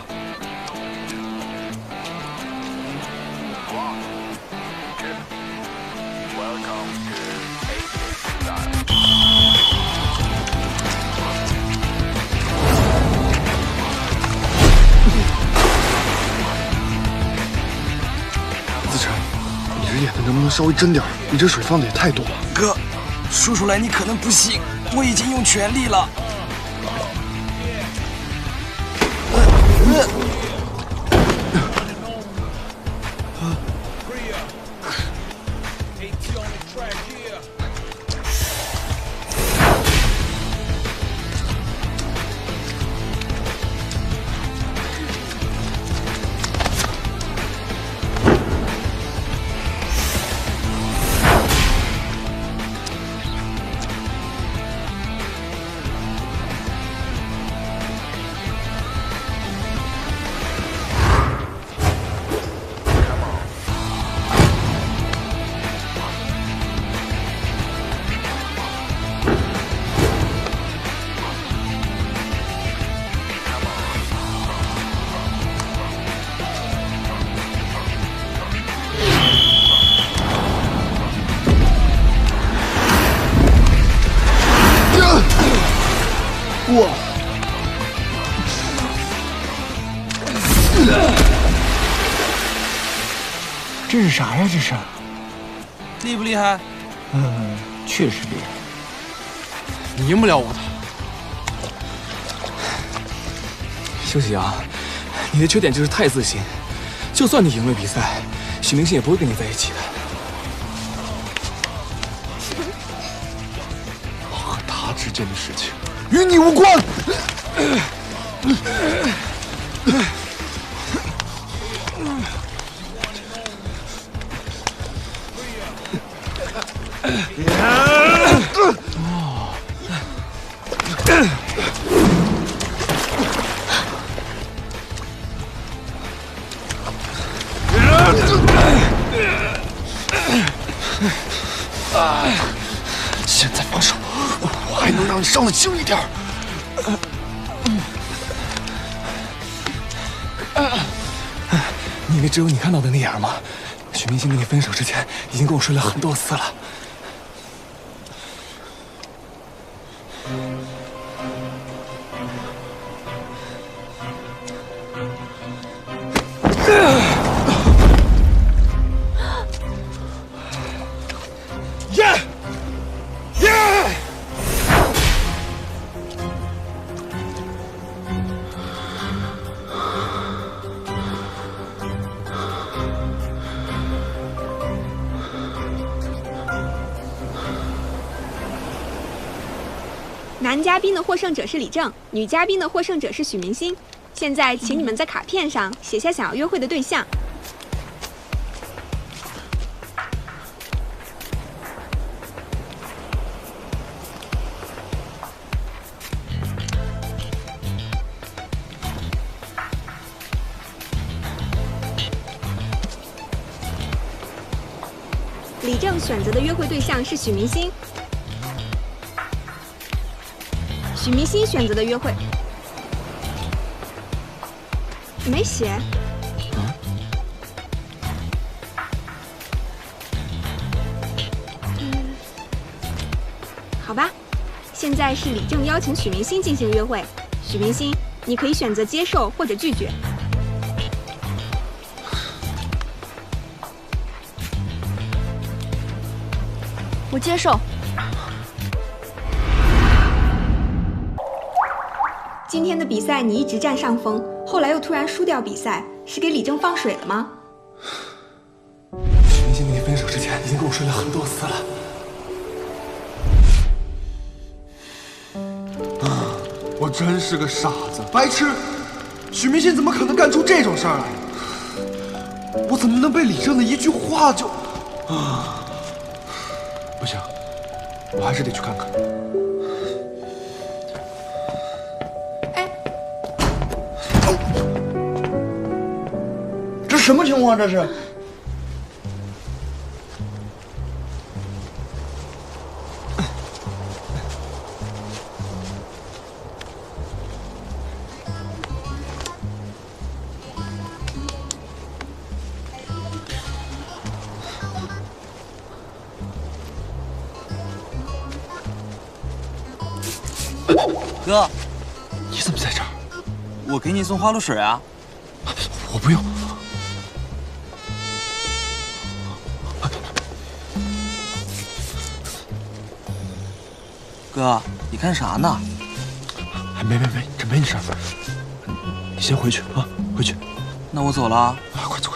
子晨，你这演的能不能稍微真点？你这水放的也太多了。哥，说出来你可能不信，我已经用全力了。我，这是啥呀？这是？厉不厉害？确实厉害。你赢不了我的。修启阳，你的缺点就是太自信。就算你赢了比赛，许明星也不会跟你在一起的。我和他之间的事情与你无关。现在放手，我还能让你伤得轻一点。你以为只有你看到的那样吗？许明星跟你分手之前，已经跟我说了很多次了。男嘉宾的获胜者是李正，女嘉宾的获胜者是许明星。现在，请你们在卡片上写下想要约会的对象。李正选择的约会对象是许明星。许明星选择的约会没写。好吧，现在是李正邀请许明星进行约会。许明星，你可以选择接受或者拒绝。我接受。今天的比赛你一直占上风，后来又突然输掉比赛，是给李正放水了吗？许明星跟你分手之前，已经跟我说了很多次了。我真是个傻子，白痴！许明星怎么可能干出这种事儿来？我怎么能被李正的一句话就……不行，我还是得去看看。这什么情况？这是？哥，你怎么在这儿？我给你送花露水啊。我不用。哥，你干啥呢？没，这没你事儿。你先回去啊，回去。那我走了。啊，快走。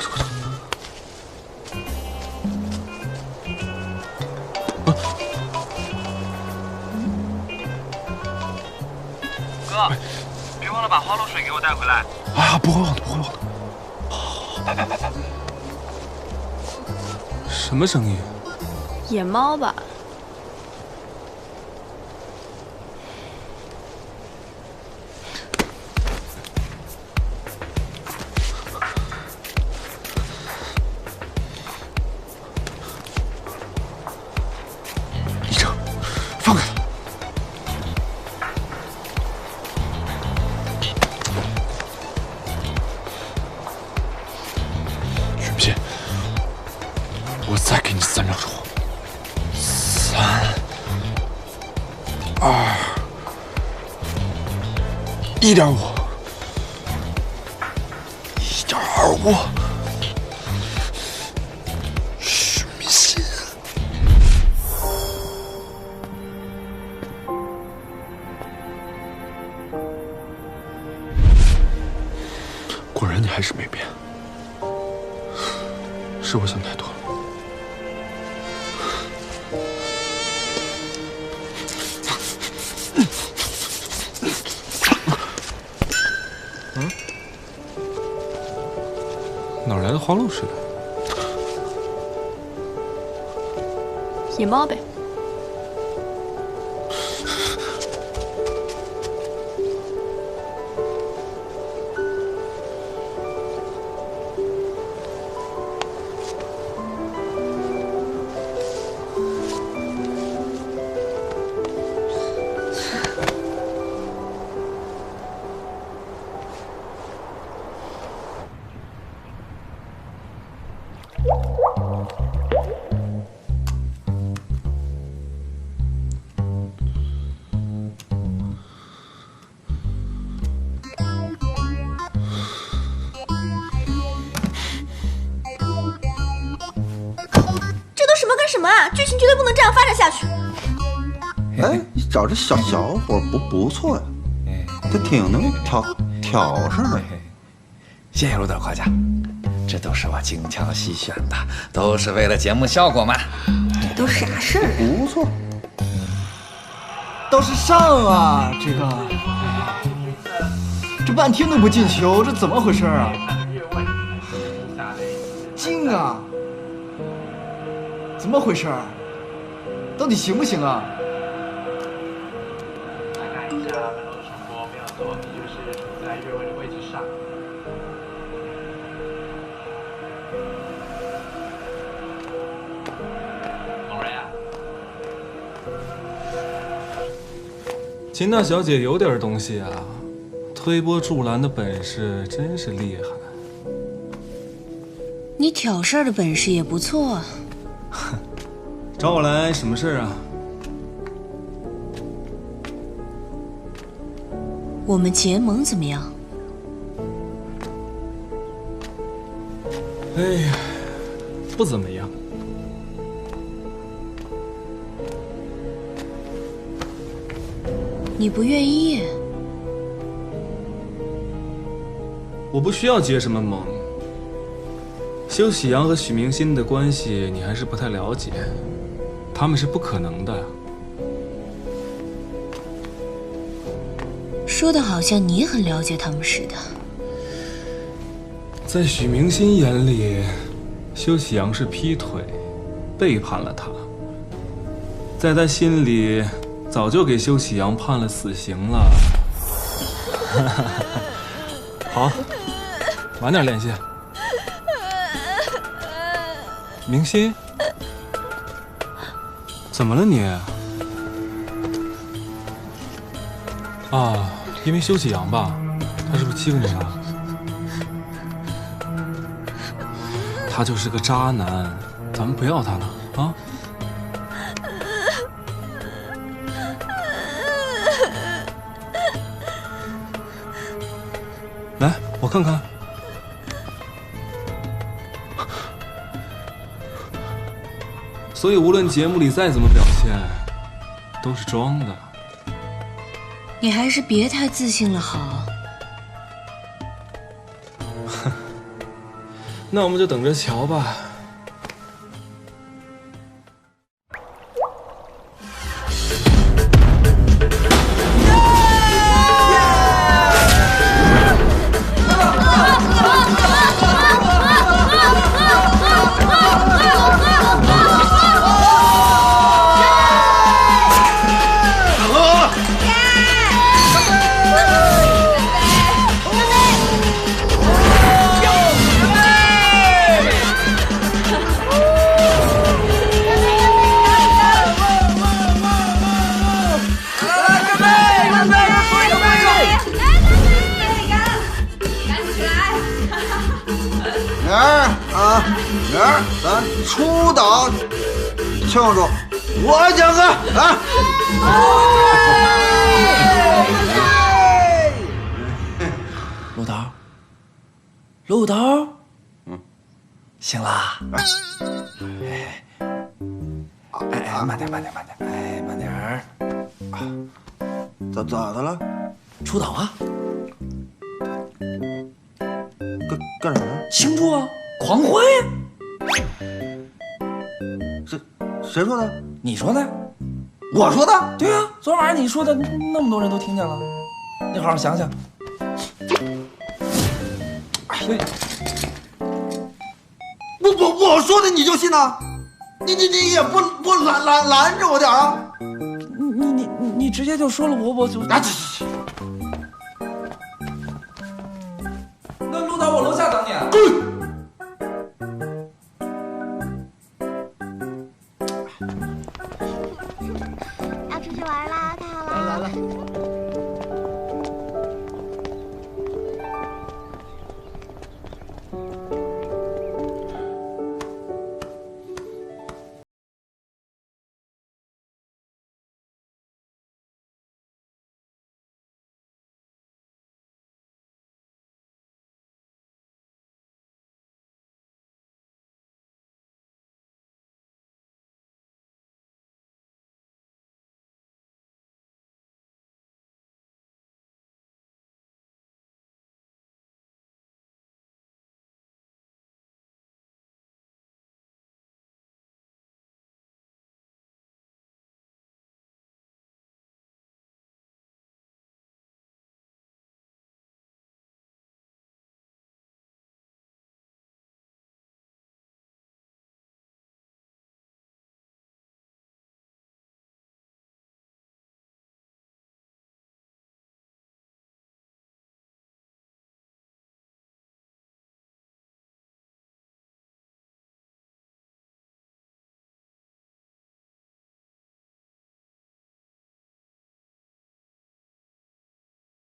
哥，别忘了把花露水给我带回来。啊，不会忘的。拜。什么声音？野猫吧。一正，放开他。许明信，我再给你3秒钟。3、2、1.5、1.25。许明信，果然你还是没变，是我想太多了。哪来的花露水？野猫呗。什么啊？剧情绝对不能这样发展下去。哎，你找这小伙不错呀，他挺能挑事的。谢谢陆导夸奖，这都是我精挑细选的，都是为了节目效果嘛。这都啥事儿？不错，倒是上啊，这半天都不进球，这怎么回事啊？进啊！怎么回事？到底行不行啊？来看一下本周的重播，没有错，你就是处在越位的位置上。某人啊，秦大小姐有点东西啊，推波助澜的本事真是厉害。你挑事儿的本事也不错啊。找我来什么事啊？我们结盟怎么样？哎呀，不怎么样。你不愿意？我不需要结什么盟。修喜阳和许明心的关系你还是不太了解，他们是不可能的。说的好像你很了解他们似的。在许明心眼里，修喜阳是劈腿，背叛了他。在他心里，早就给修喜阳判了死刑了。好，晚点联系。明心，怎么了你？啊，因为修喜阳吧，他是不是欺负你了？他就是个渣男，咱们不要他了啊！来，我看看，所以无论节目里再怎么表现，都是装的。你还是别太自信了好。那我们就等着瞧吧。明儿咱出岛庆祝我奖个啊！陆导，陆导，醒啦！慢点，哎，慢点儿。咋的了？出岛啊！干啥呀？庆祝啊！狂欢呀！谁说的？你说的。我说的？对呀，昨晚上你说的，那么多人都听见了。你好好想想。我说的你就信呐？你也不拦着我点啊？你直接就说了，我就。那陆导，我楼下等你。滚！要出去玩啦！太好了！来。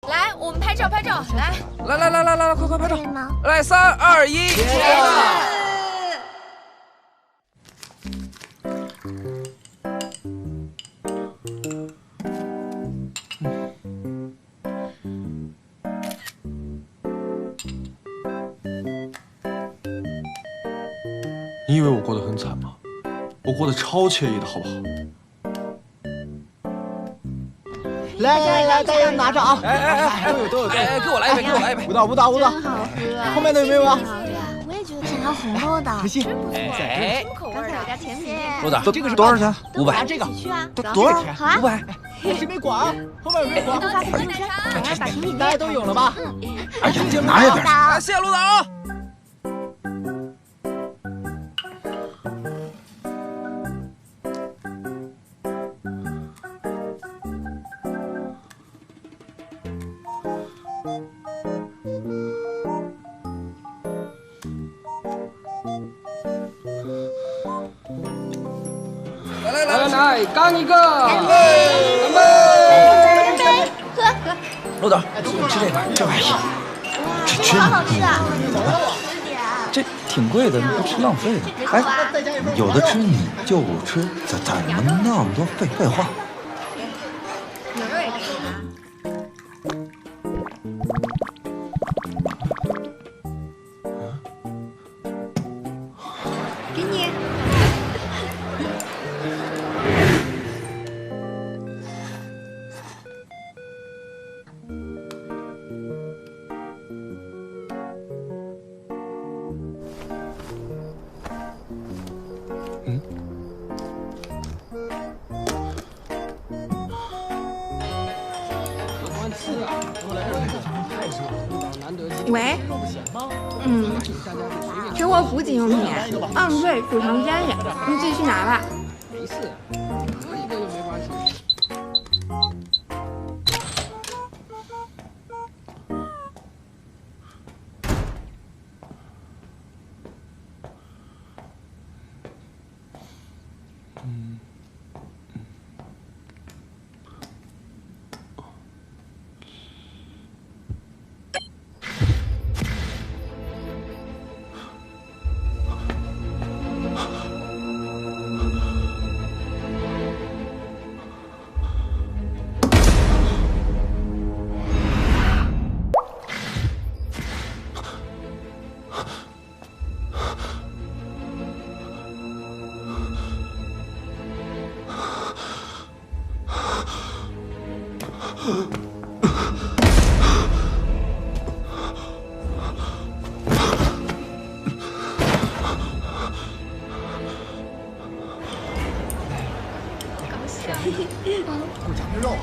来，我们拍照，来，快拍照！来，3、2、1，你以为我过得很惨吗？我过得超惬意的，好不好？来，大家拿着啊！都有，给我来一杯，舞蹈，真好喝。后面的有没有啊？对啊，我也觉得想要红豆的，可惜。真不错。什么口味的？我家甜品。陆导，这个是多少钱？500。这个去啊？多少？好啊。500。谁没管啊？后面有没有管？发朋友圈，赶快把甜品大家都有了吧？哎呀，拿一点。谢谢陆导。来，干一个！干杯！喝。陆导，吃这个，这玩意儿，这好好吃啊！这挺贵的，你不吃浪费了。哎，有的吃你就不吃，怎么那么多废话？牛肉也可以吗？给你。喂，生活补给用品，对，储藏间里，你自己去拿吧。没事，一个就没关系。给我夹片肉啊！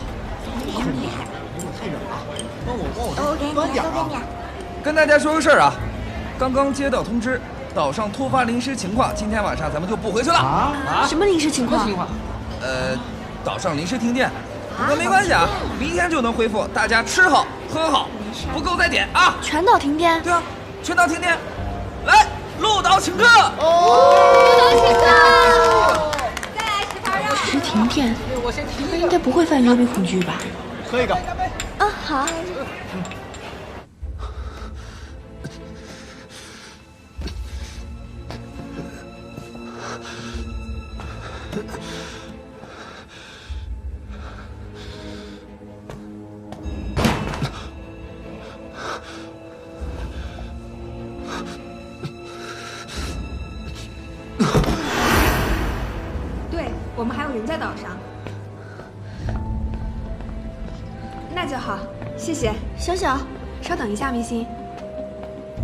好厉害！别太冷了，帮我端点啊！跟大家说个事儿啊，刚刚接到通知，岛上突发临时情况，今天晚上咱们就不回去了。什么临时情况？岛上临时停电，不过没关系啊，明天就能恢复。大家吃好喝好，不够再点啊！全岛停电？对啊，全岛停电。来，鹿岛请客！鹿岛请客！再来10盘肉。是停电，他应该不会犯幽闭恐惧吧？喝一个。好。对，我们还有人在岛上。那就好，谢谢。小小，稍等一下，明星。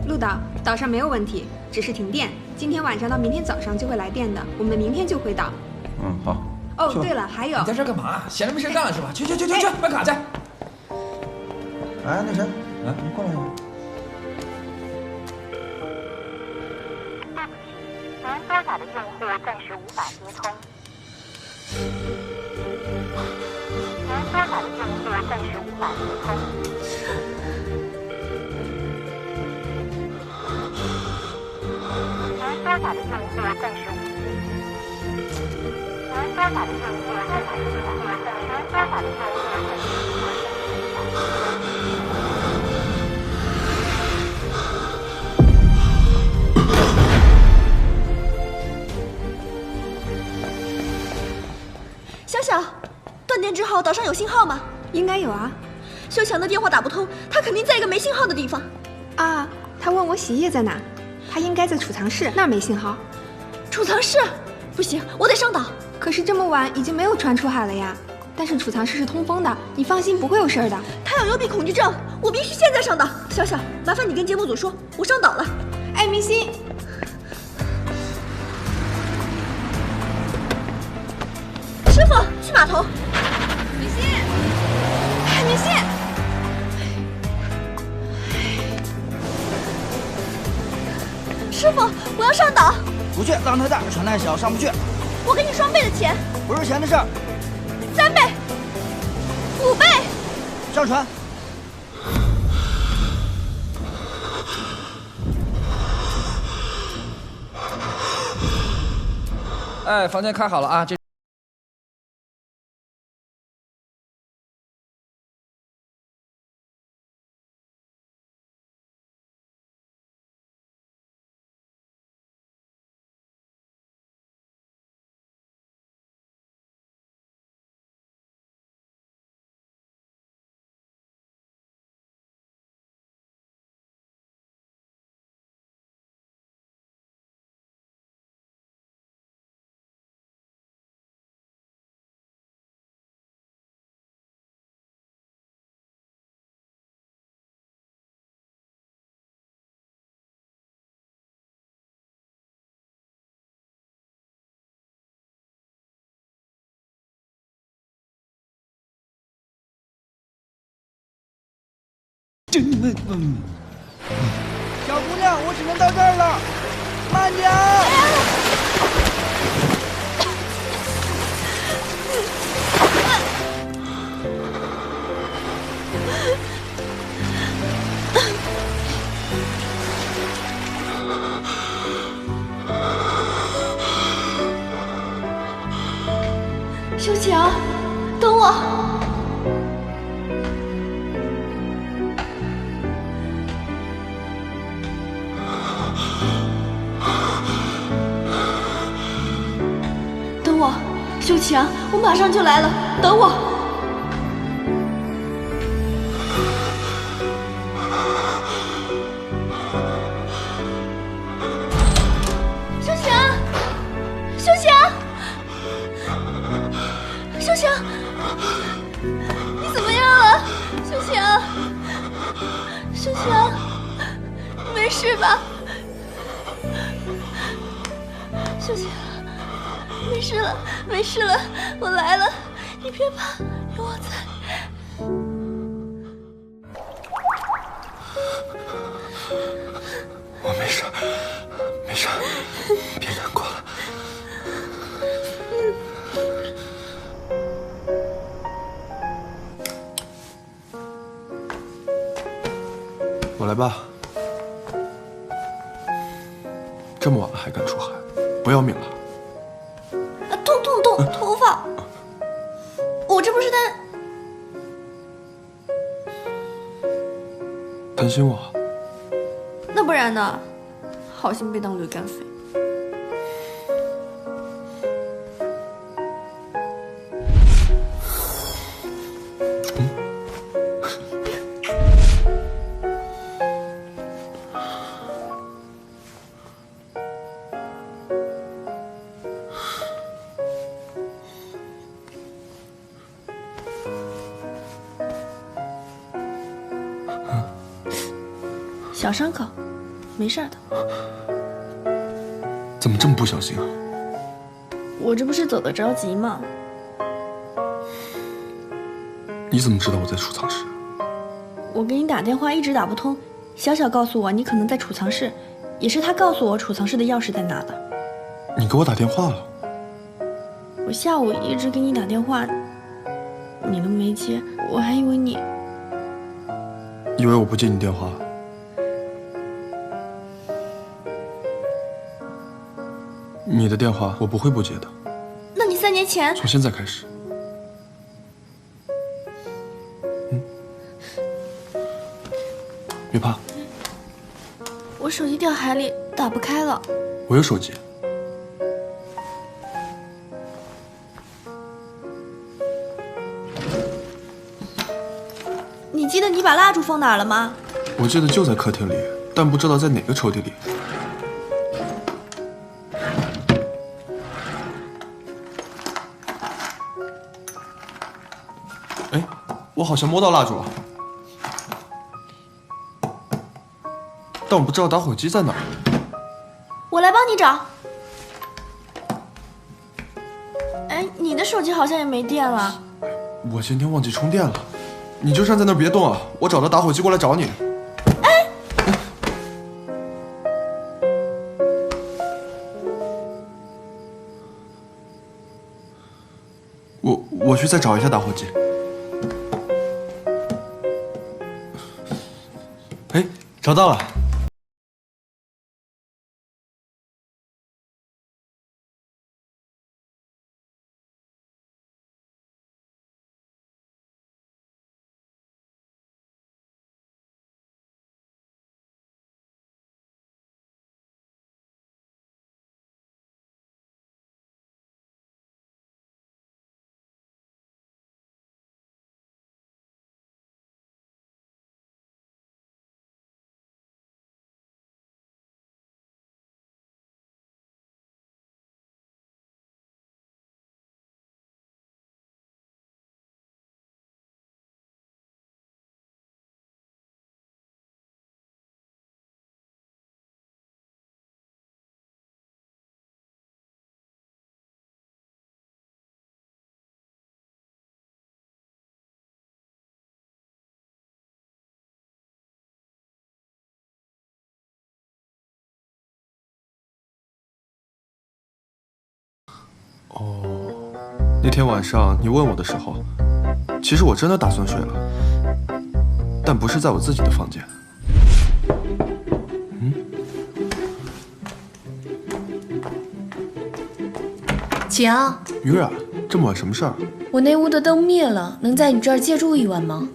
鹿岛，岛上没有问题，只是停电。今天晚上到明天早上就会来电的，我们明天就回岛。好。哦，对了，还有。你在这干嘛？闲着没事干了是吧？去，办卡去。哎，那谁，你过来呀。您拨打的用户暂时无法接通。您拨打的用户暂时无法接通。您拨打的用户暂时无。您拨打的用户暂时无法。您拨打的用户暂时无法。小小，断电之后岛上有信号吗？应该有啊。修强的电话打不通，他肯定在一个没信号的地方。啊，他问我洗液在哪，他应该在储藏室，那儿没信号。储藏室？不行，我得上岛。可是这么晚已经没有船出海了呀。但是储藏室是通风的，你放心，不会有事的。他有幽闭恐惧症，我必须现在上岛。小小，麻烦你跟节目组说，我上岛了。哎，明星。师傅，去码头。明星，明星，师傅，我要上岛。不去，浪太大，船太小，上不去。我给你双倍的钱。不是钱的事儿。 3倍，5倍，上船。哎，房间开好了啊！这。小姑娘，我只能到这儿了，慢点。修强，等我。等我，修强，我马上就来了，等我。修强，修强。修强，你怎么样了？修强，修强，你没事吧？修强，没事了，没事了，我来了，你别怕，有我在。我没事，没事，别难过了。我来吧。这么晚了还敢出汗，不要命了？痛，头发！我这不是担心我？那不然呢？好心被当驴肝肺。小伤口，没事的。怎么这么不小心啊？我这不是走得着急吗？你怎么知道我在储藏室？我给你打电话一直打不通，小小告诉我你可能在储藏室，也是他告诉我储藏室的钥匙在哪的。你给我打电话了？我下午一直给你打电话，你都没接，我还以为你……以为我不接你电话？你的电话我不会不接的。那你3年前……从现在开始。别怕，我手机掉海里，打不开了。我有手机。你记得你把蜡烛放哪儿了吗？我记得就在客厅里，但不知道在哪个抽屉里。哎，我好像摸到蜡烛了，但我不知道打火机在哪儿。我来帮你找。哎，你的手机好像也没电了。我今天忘记充电了，你就站在那儿别动啊，我找到打火机过来找你。哎，我去再找一下打火机。哎，找到了。哦，那天晚上你问我的时候，其实我真的打算睡了，但不是在我自己的房间。请。于冉，这么晚什么事儿？我那屋的灯灭了，能在你这儿借住一晚吗？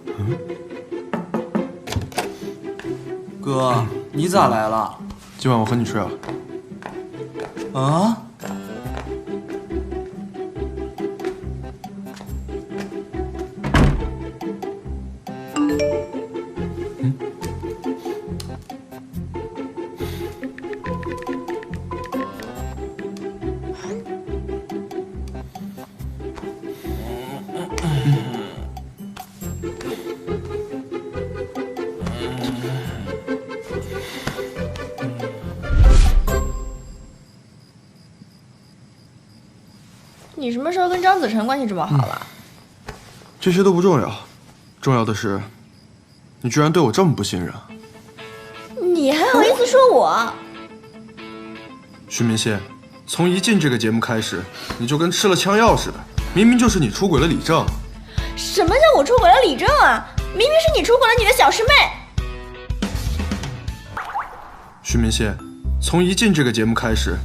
哥，你咋来了？今晚我和你睡啊。啊？你什么时候跟张子晨关系这么好了？这些都不重要，重要的是，你居然对我这么不信任。你还好意思说我？徐明信，从一进这个节目开始，你就跟吃了枪药似的，明明就是你出轨了李正。什么叫我出轨了李正啊？明明是你出轨了你的小师妹。徐明信，从一进这个节目开始。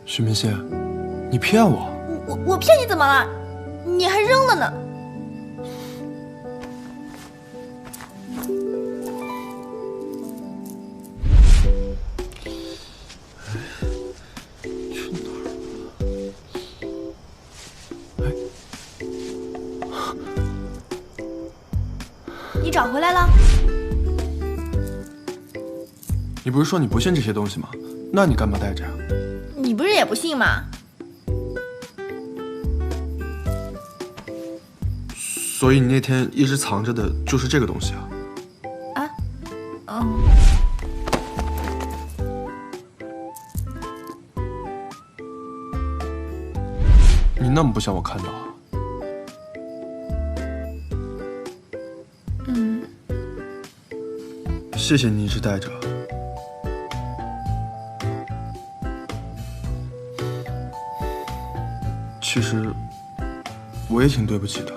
徐明信，你骗我！我骗你怎么了？你还扔了呢！你找回来了？你不是说你不信这些东西吗？那你干嘛带着呀？你不是也不信吗？所以你那天一直藏着的就是这个东西啊？啊？嗯。你那么不想我看到啊？嗯。谢谢你一直带着。其实我也挺对不起的。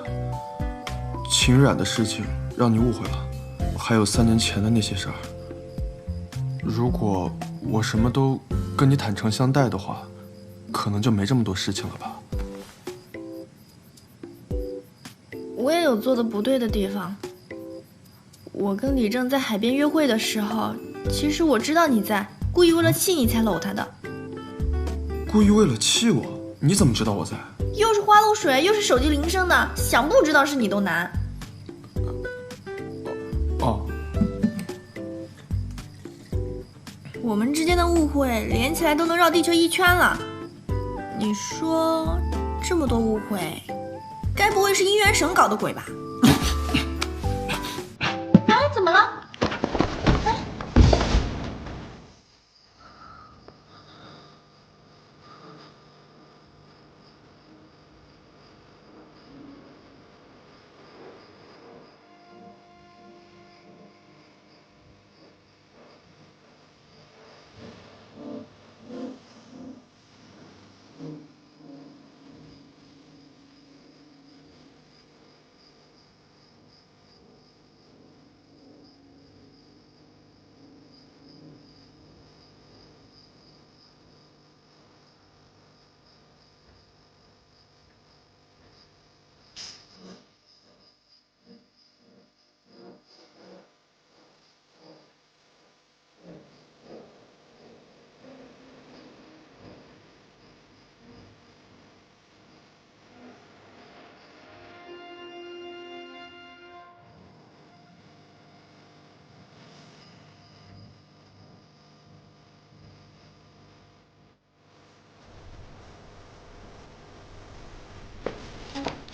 秦冉的事情让你误会了，还有3年前的那些事儿。如果我什么都跟你坦诚相待的话，可能就没这么多事情了吧。我也有做的不对的地方。我跟李正在海边约会的时候，其实我知道你在，故意为了气你才搂他的。故意为了气我？你怎么知道我在？又是花露水，又是手机铃声的，想不知道是你都难。哦。我们之间的误会连起来都能绕地球1圈了。你说这么多误会，该不会是姻缘省搞的鬼吧？哎，怎么了？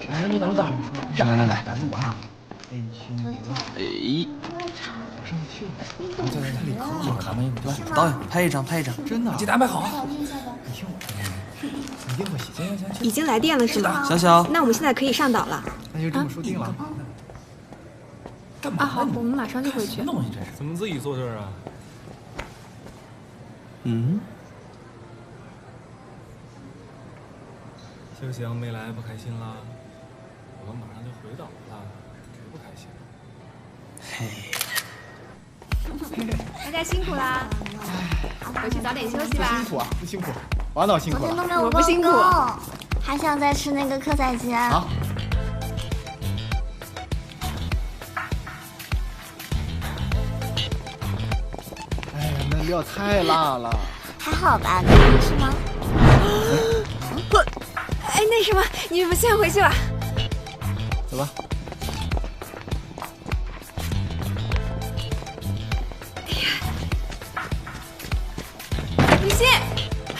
来，你等等，来，我啊。哎，导演拍一张，真的，记得安排好啊。你听我，一定会喜欢。已经来电了是吗？小小，那我们现在可以上岛了。那就这么说定了。啊，好，我们马上就回去。怎么自己坐这儿啊？休息阳没来，不开心啦？我们马上就回岛了，谁不开心？大家辛苦啦，回去早点休息吧。辛苦啊，不辛苦，王导辛苦了。昨天都没有我不辛苦，还想再吃那个蚵仔煎。好。哎呀，那料太辣了。还好吧，可以吃吗？不，哎，那什么，你们先回去吧。走吧。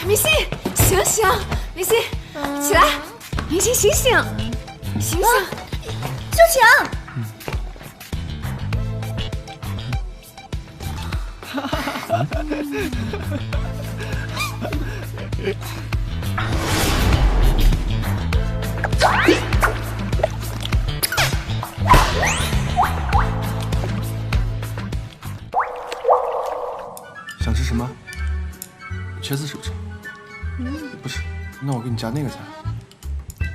明星，醒醒！明星，起来！明星，醒醒！醒醒！救强！想吃什么？茄子是不是？不是，那我给你加那个菜。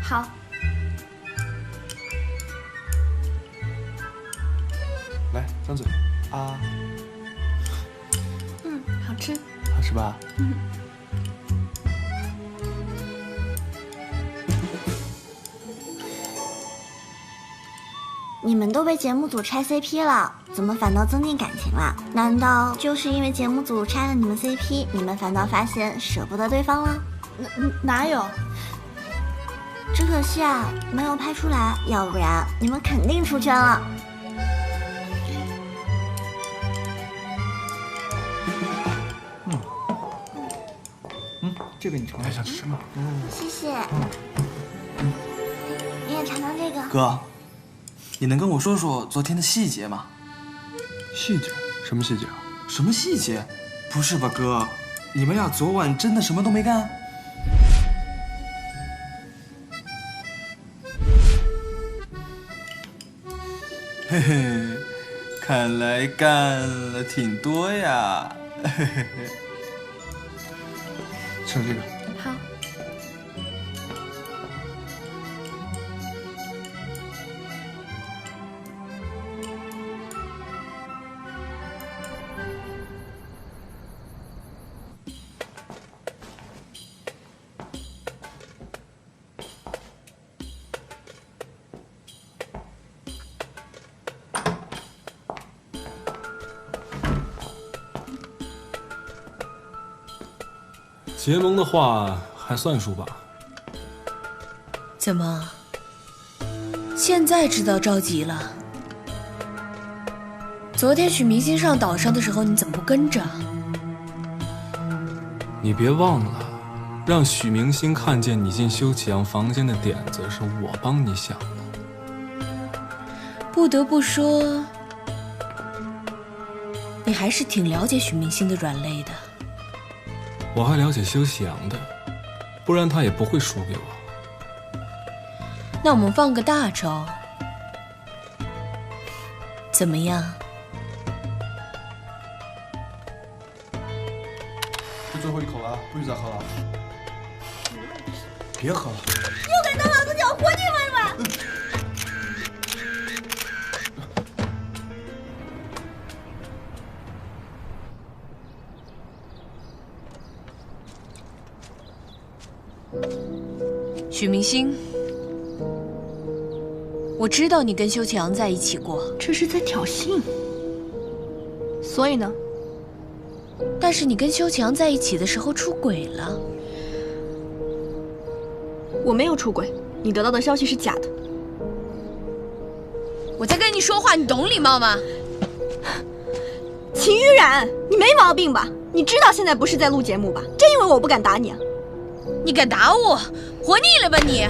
好。来，张嘴。啊。好吃。好吃吧？你们都被节目组拆 CP 了，怎么反倒增进感情了？难道就是因为节目组拆了你们 CP， 你们反倒发现舍不得对方了？哪有？只可惜啊，没有拍出来，要不然你们肯定出圈了。这个你尝尝，想吃什么？谢谢。你也尝尝这个。哥，你能跟我说说昨天的细节吗？细节？什么细节啊？什么细节？不是吧，哥，你们俩昨晚真的什么都没干？嘿嘿，看来干了挺多呀。嘿嘿嘿。吃这个。好。结盟的话还算数吧？怎么，现在知道着急了？昨天许明星上岛上的时候，你怎么不跟着？你别忘了，让许明星看见你进修启阳房间的点子是我帮你想的。不得不说，你还是挺了解许明星的软肋的。我还了解修启阳的，不然他也不会输给我。那我们放个大招，怎么样？这最后一口了，不许再喝了。别喝了。又敢当老子脚活腻歪歪！许明星，我知道你跟修启阳在一起过，这是在挑衅。所以呢？但是你跟修启阳在一起的时候出轨了。我没有出轨，你得到的消息是假的。我在跟你说话，你懂礼貌吗？秦雨冉，你没毛病吧？你知道现在不是在录节目吧？真以为我不敢打你啊？你敢打我，活腻了吧你！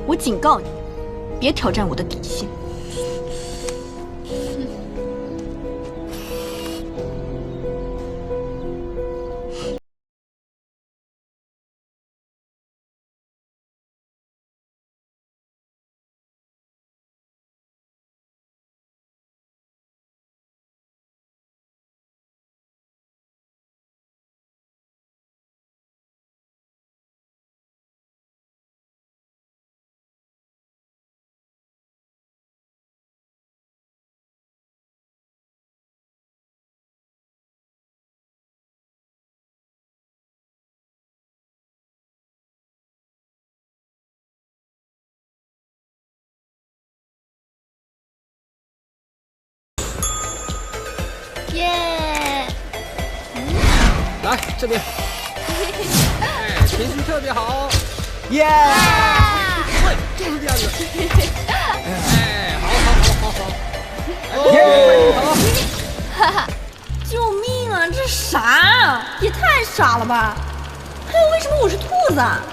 我警告你，别挑战我的底线。耶！来这边，哎，情绪特别好，耶！对，就是这样子。哎，好，耶！哈哈，救命啊！这啥啊？也太傻了吧！还有，为什么我是兔子啊？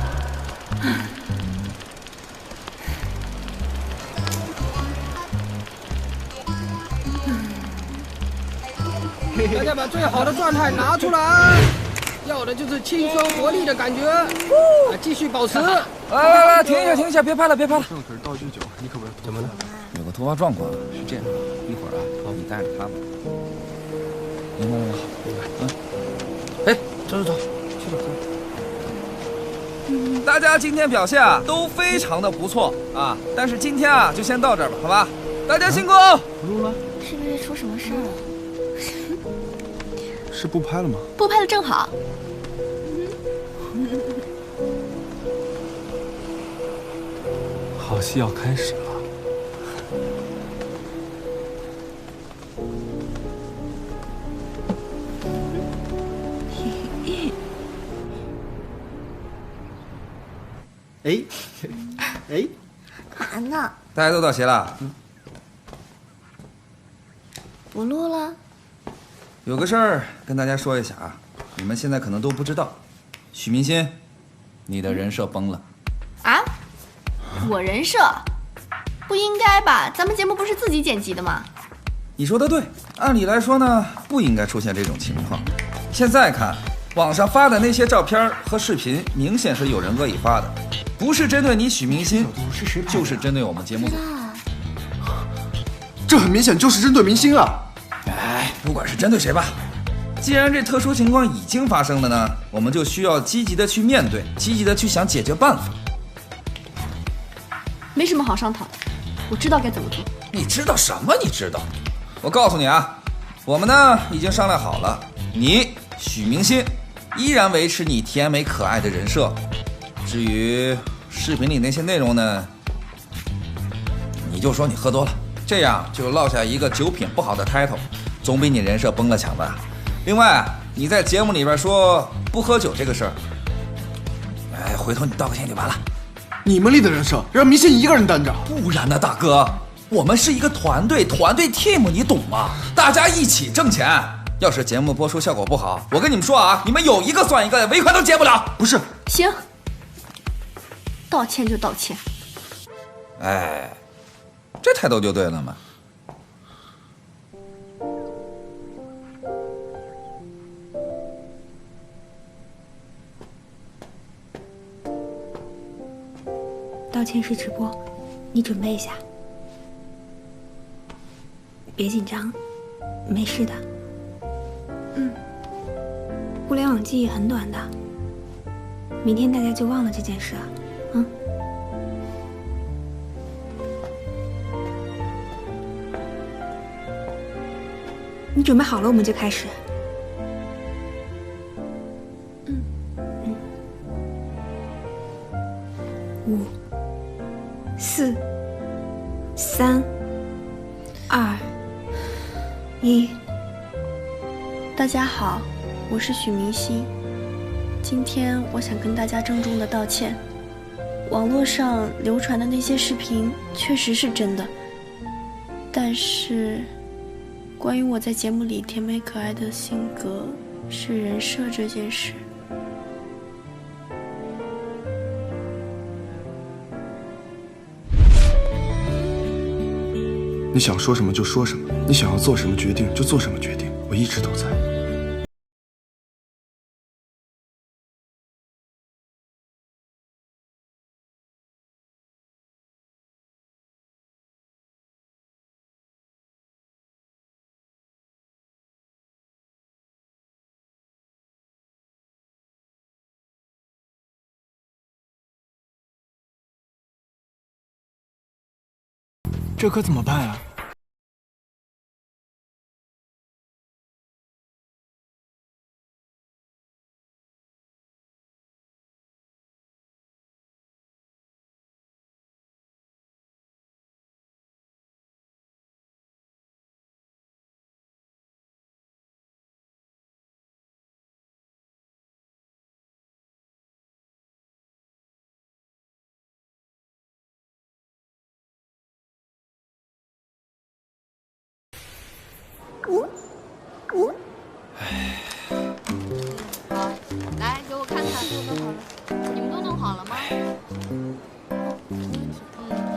大家把最好的状态拿出来，要的就是青春活力的感觉，继续保持。来，停一下，别拍了。这可是道具酒，你可不是怎么了？有个突发状况，是这样，一会儿啊，你带着他吧。明白了吗？明白。哎，走，去吧。大家今天表现啊都非常的不错啊，但是今天啊就先到这儿吧，好吧？大家辛苦。录了？是不是出什么事了？是不拍了吗？不拍了正好。好戏要开始了。哎，嘛呢？大家都到齐了。不录了。有个事儿跟大家说一下啊，你们现在可能都不知道，许明星，你的人设崩了。啊？我人设？不应该吧？咱们节目不是自己剪辑的吗？你说的对，按理来说呢，不应该出现这种情况。现在看，网上发的那些照片和视频，明显是有人恶意发的，不是针对你许明星，就是针对我们节目组。这很明显就是针对明星啊！哎，不管是针对谁吧，既然这特殊情况已经发生了呢，我们就需要积极的去面对，积极的去想解决办法。没什么好商讨的，我知道该怎么做。你知道什么？你知道？我告诉你啊，我们呢已经商量好了，你许明星依然维持你甜美可爱的人设，至于视频里那些内容呢，你就说你喝多了。这样就落下一个酒品不好的 title， 总比你人设崩了强吧。另外，你在节目里边说不喝酒这个事儿，哎，回头你道个歉就完了。你们立的人设让明星一个人担着，不然呢，大哥，我们是一个团队 team， 你懂吗？大家一起挣钱。要是节目播出效果不好，我跟你们说啊，你们有一个算一个，尾款都结不了。不是，行，道歉就道歉。哎，这态度就对了嘛。道歉是直播，你准备一下，别紧张，没事的。互联网记忆很短的，明天大家就忘了这件事了，你准备好了，我们就开始。5、4、3、2、1。大家好，我是许明星。今天我想跟大家郑重的道歉。网络上流传的那些视频确实是真的，但是关于我在节目里甜美可爱的性格是人设这件事，你想说什么就说什么，你想要做什么决定就做什么决定，我一直都在。这可怎么办啊？好，来给我看看，都弄好了，你们都弄好了吗？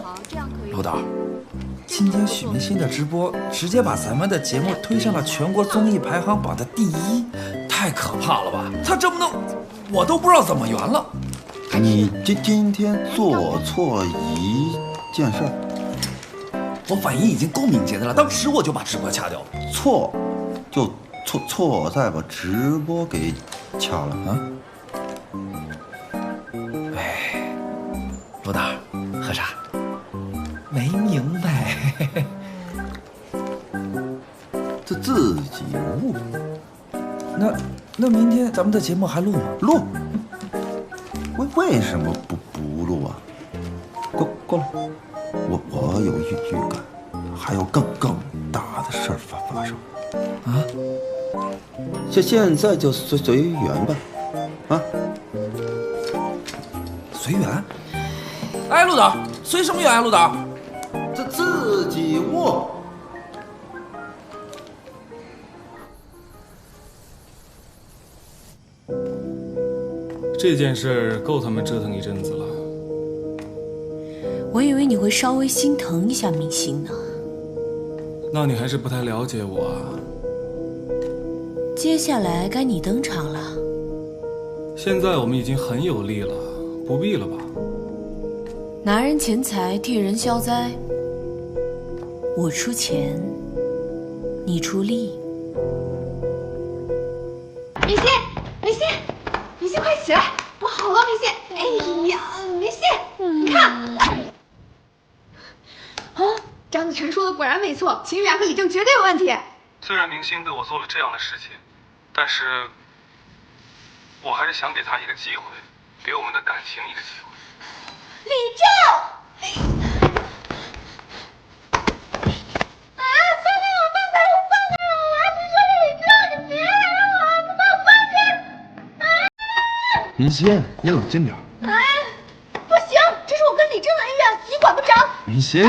好，这样可以。陆导，今天许明星的直播直接把咱们的节目推上了全国综艺排行榜的第1，太可怕了吧？他这么弄，我都不知道怎么圆了。你今天做错一件事儿。我反应已经够敏捷的了，当时我就把直播掐掉了。错，就错在把直播给掐了啊！哎，陆导，喝茶？没明白。这自己悟。那明天咱们的节目还录吗？录。为什么不录啊？过来。我有预感，还有更大的事儿发生啊！现在就随缘吧，啊！随缘？哎，陆导，随什么缘啊？陆导，这自己悟。这件事够他们折腾一阵子了。我以为你会稍微心疼一下明星呢。那你还是不太了解我啊。接下来该你登场了。现在我们已经很有力了，不必了吧？拿人钱财替人消灾，我出钱，你出力。明星，快起来！不好了，明星！哎呀，明星，你看。张子晨说的果然没错，秦雨雅和李正绝对有问题。虽然明星对我做了这样的事情，但是我还是想给他一个机会，给我们的感情一个机会。李正，明心，你冷静点。哎，不行，这是我跟李正的恩怨，你管不着。明心，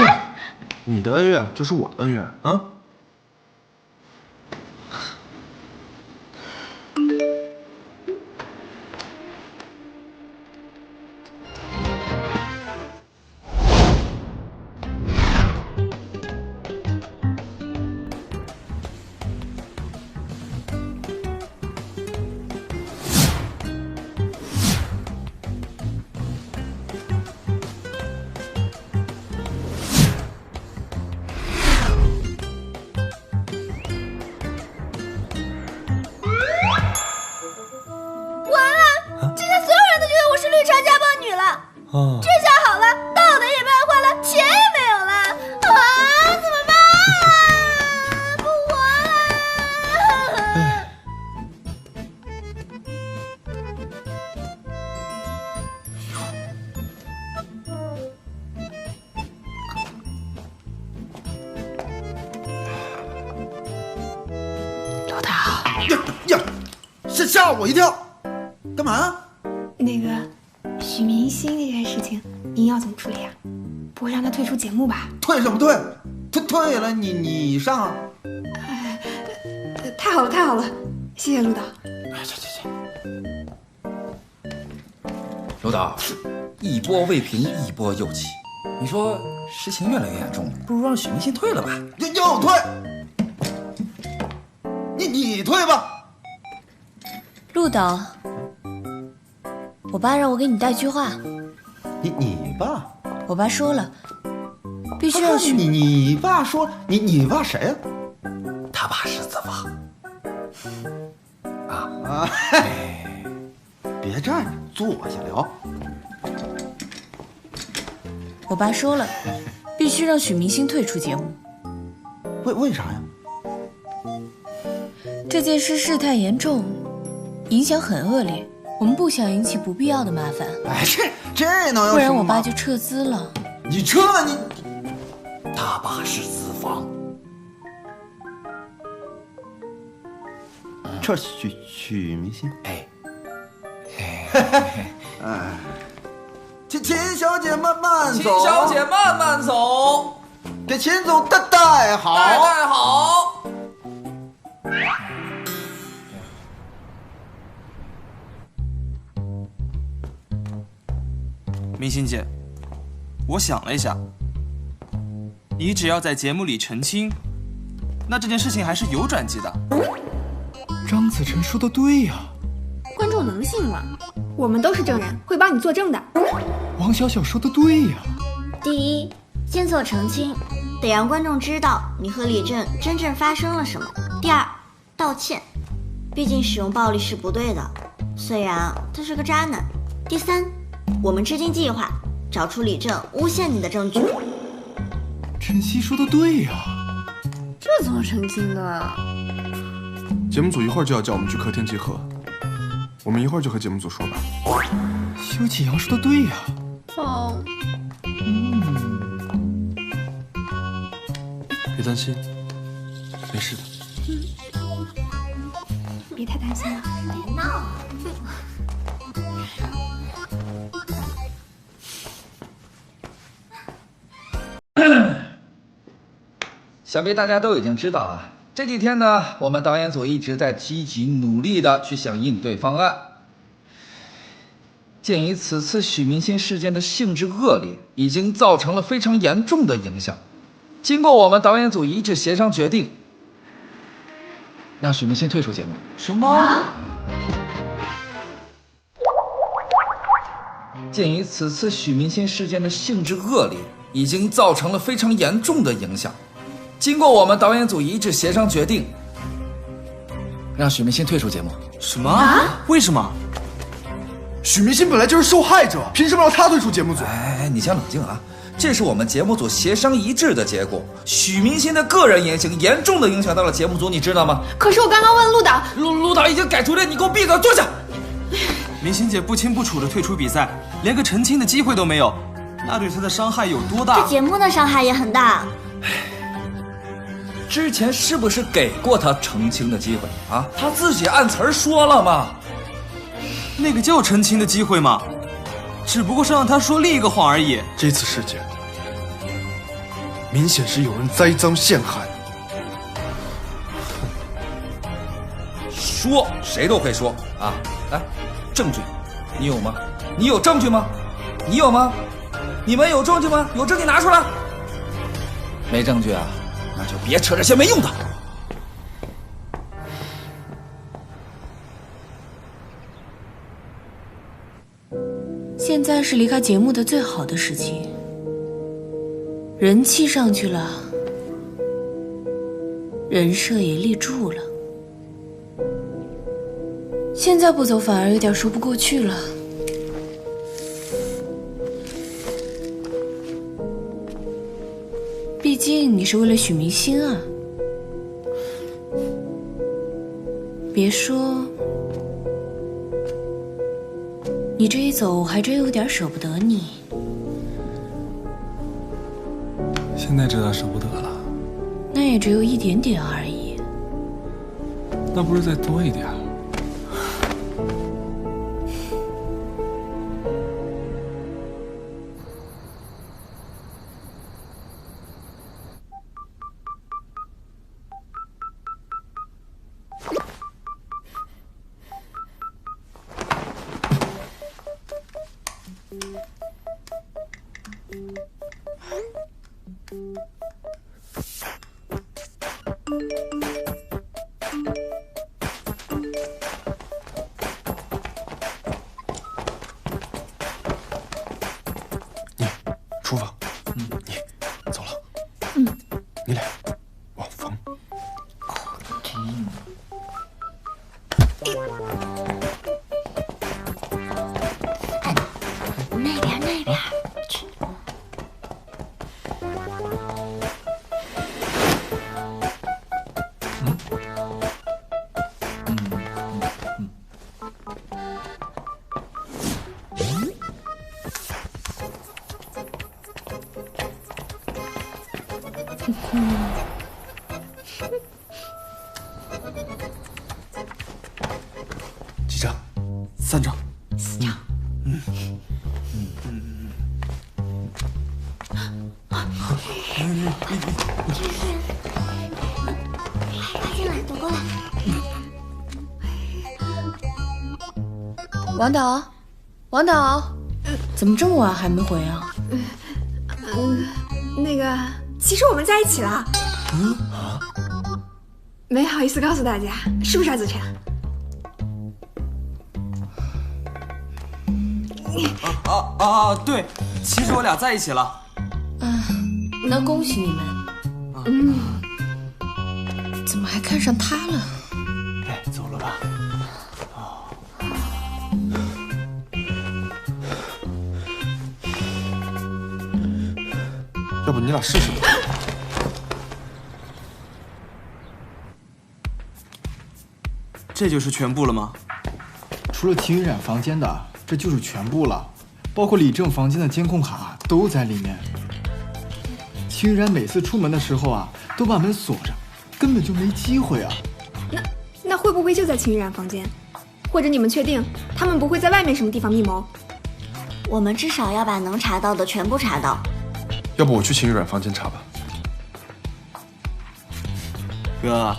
你的恩怨就是我的恩怨啊。这下好了，道德也败坏了，钱也没有了，啊，怎么办啊？不活了！陆导，呀，吓我一跳，干嘛？那个许明星这件事情，您要怎么处理啊？不会让他退出节目吧？退什么退？退了你上。太好了，太好了，谢谢陆导。陆导，一波未平，一波又起。你说事情越来越严重了，不如让许明星退了吧？又退？你退吧。陆导，我爸让我给你带句话。你爸？我爸说了，必须让许你爸说你爸谁呀？他爸是子房。别站着，坐下聊。我爸说了，必须让许明星退出节目。为啥呀？这件事事态严重，影响很恶劣，我们不想引起不必要的麻烦。哎，这能有什么？不然我爸就撤资了。你撤你？他爸是子房。撤许明星？秦小姐慢慢走。秦小姐慢慢走。给秦总带好。带好。明星姐，我想了一下，你只要在节目里澄清，那这件事情还是有转机的。张子晨说的对呀，观众能信吗？我们都是证人，会帮你作证的。王小小说的对呀。第一，先做澄清，得让观众知道你和李正真正发生了什么。第二，道歉，毕竟使用暴力是不对的，虽然他是个渣男。第三，我们制定计划，找出李正诬陷你的证据。晨曦说的对呀，这怎么澄清的？节目组一会儿就要叫我们去客厅集合，我们一会儿就和节目组说吧。修启阳说的对呀。哦。别担心，没事的。别太担心了，别闹。想必大家都已经知道啊，这几天呢，我们导演组一直在积极努力的去想应对方案。鉴于此次许明星事件的性质恶劣，已经造成了非常严重的影响，经过我们导演组一致协商决定，让许明星退出节目。什么？鉴于此次许明星事件的性质恶劣，已经造成了非常严重的影响，经过我们导演组一致协商决定，让许明星退出节目。什么？为什么？许明星本来就是受害者，凭什么让他退出节目组？哎，你先冷静啊！这是我们节目组协商一致的结果。许明星的个人言行严重的影响到了节目组，你知道吗？可是我刚刚问陆导，陆导已经改图了，你给我闭嘴，坐下。明星姐不清不楚的退出比赛，连个澄清的机会都没有，那对她的伤害有多大？对节目的伤害也很大。之前是不是给过他澄清的机会啊？他自己按词儿说了吗？那个叫澄清的机会吗？只不过是让他说另一个谎而已。这次事件明显是有人栽赃陷害。说谁都会说啊！来，证据，你有吗？你有证据吗？你有吗？你们有证据吗？有证据拿出来。没证据啊，那就别扯这些没用的。现在是离开节目的最好的时期，人气上去了，人设也立住了。现在不走反而有点说不过去了。毕竟你是为了许明星啊。别说，你这一走还真有点舍不得你。现在知道舍不得了，那也只有一点点而已。那不是再多一点？厨房，你走了，你俩往房。那边去。几张？3张。4张。进来，躲过来。王导，王导，怎么这么晚还没回啊？那个，其实我们在一起了。没好意思告诉大家，是不是啊，子晨？对，其实我俩在一起了。那恭喜你们。怎么还看上他了？哎，走了吧。要不你俩试试吧。这就是全部了吗？除了秦雨冉房间的，这就是全部了，包括李正房间的监控卡都在里面。秦雨冉每次出门的时候啊，都把门锁着，根本就没机会啊。那会不会就在秦雨冉房间？或者你们确定他们不会在外面什么地方密谋？我们至少要把能查到的全部查到。要不我去秦雨冉房间查吧。哥，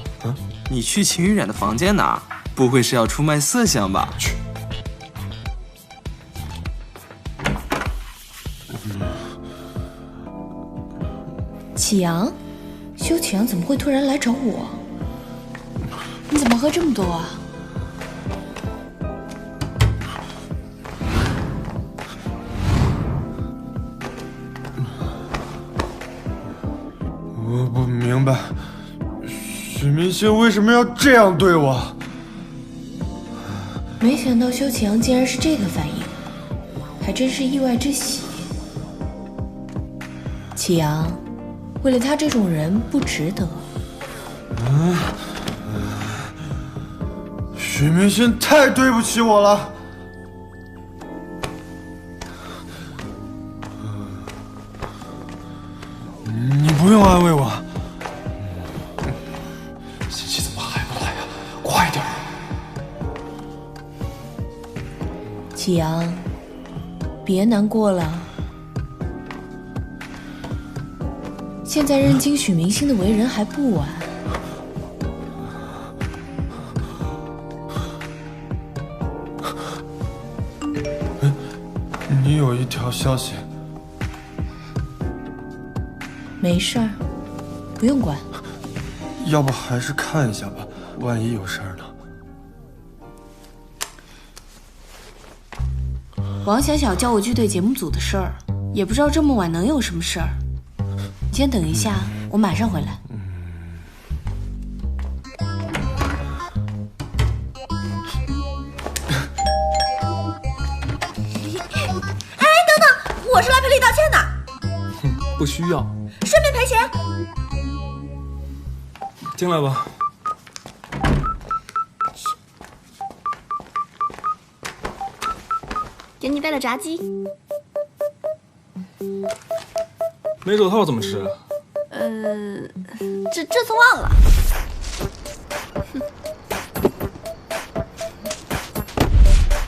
你去秦雨冉的房间哪？不会是要出卖色相吧？去。启阳，修启阳怎么会突然来找我？你怎么喝这么多啊？我不明白，许明星为什么要这样对我？没想到修启阳竟然是这个反应，还真是意外之喜。启阳，为了他这种人不值得。许明星太对不起我了。你不用安慰我。信息怎么还不来呀？快点！启阳，别难过了。现在认清许明星的为人还不晚。你有一条消息。没事儿，不用管。要不还是看一下吧，万一有事儿呢？王小小叫我去对节目组的事儿，也不知道这么晚能有什么事儿。你先等一下，我马上回来。哎，等等，我是来赔礼道歉的。不需要。顺便赔钱。进来吧。给你带了炸鸡。没手套怎么吃？这次忘了。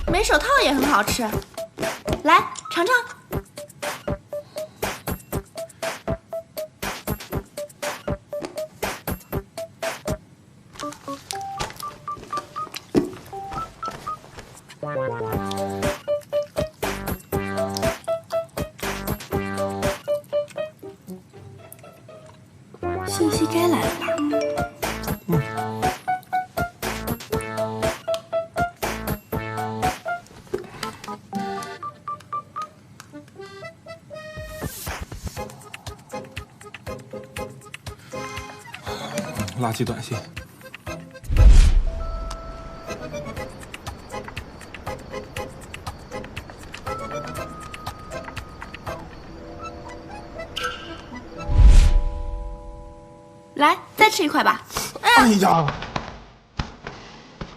没手套也很好吃，来尝尝。信息该来了吧？垃圾短信。来，再吃一块吧。哎呀，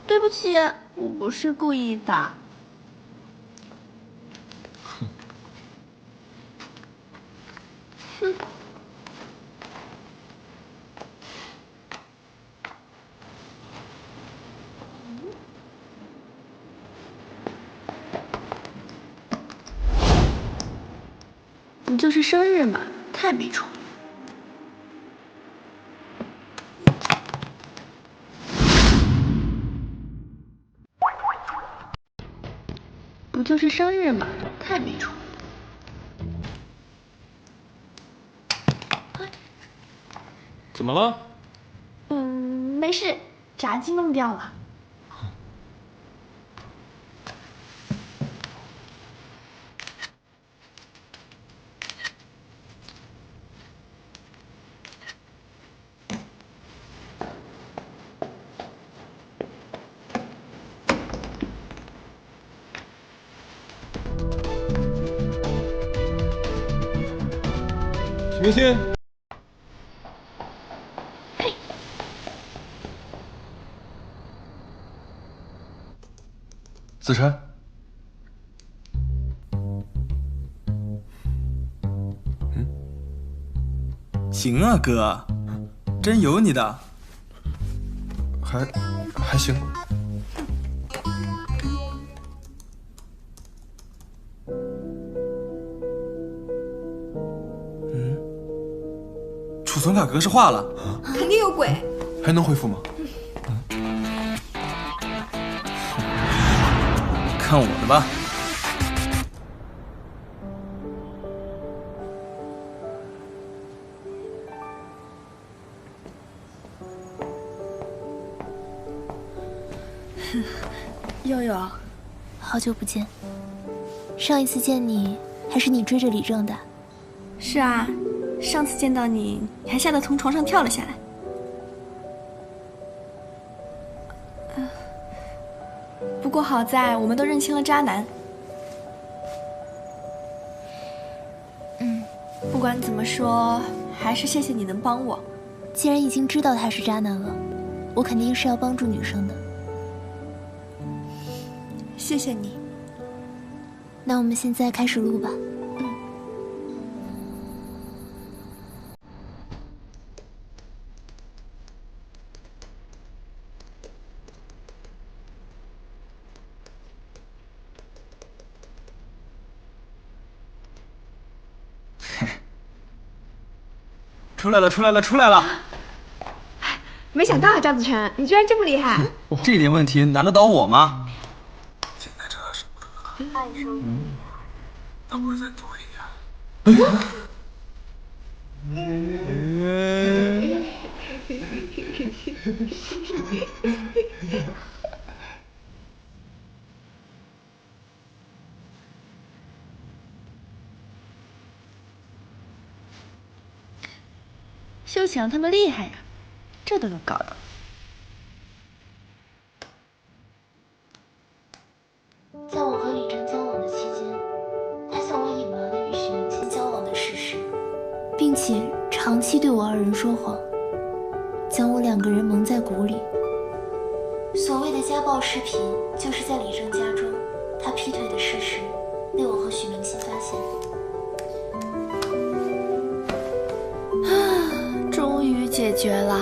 对不起，我不是故意的。哼。不就是生日嘛，太没宠。不就是生日嘛，太没宠。怎么了？没事，炸鸡弄掉了。许明星，子晨，行啊，哥，真有你的。还行。储存卡格式化了，肯定有鬼。还能恢复吗？看我的吧。佑佑，好久不见。上一次见你还是你追着李正的。是啊，上次见到你，你还吓得从床上跳了下来。不过好在我们都认清了渣男。不管怎么说，还是谢谢你能帮我。既然已经知道他是渣男了，我肯定是要帮助女生的。谢谢你。那我们现在开始录吧。出来了，出来了，出来了！没想到啊，张子晨，你居然这么厉害！这点问题难得倒我吗？现在这是那我再多一点。修强他们厉害呀，这都能搞到。在我和李正交往的期间，他向我隐瞒了与许明星交往的事实，并且长期对我二人说谎，将我2个人蒙在鼓里。所谓的家暴视频，就是在李正家中他劈腿的事实被我和许明星发现。终于解决了。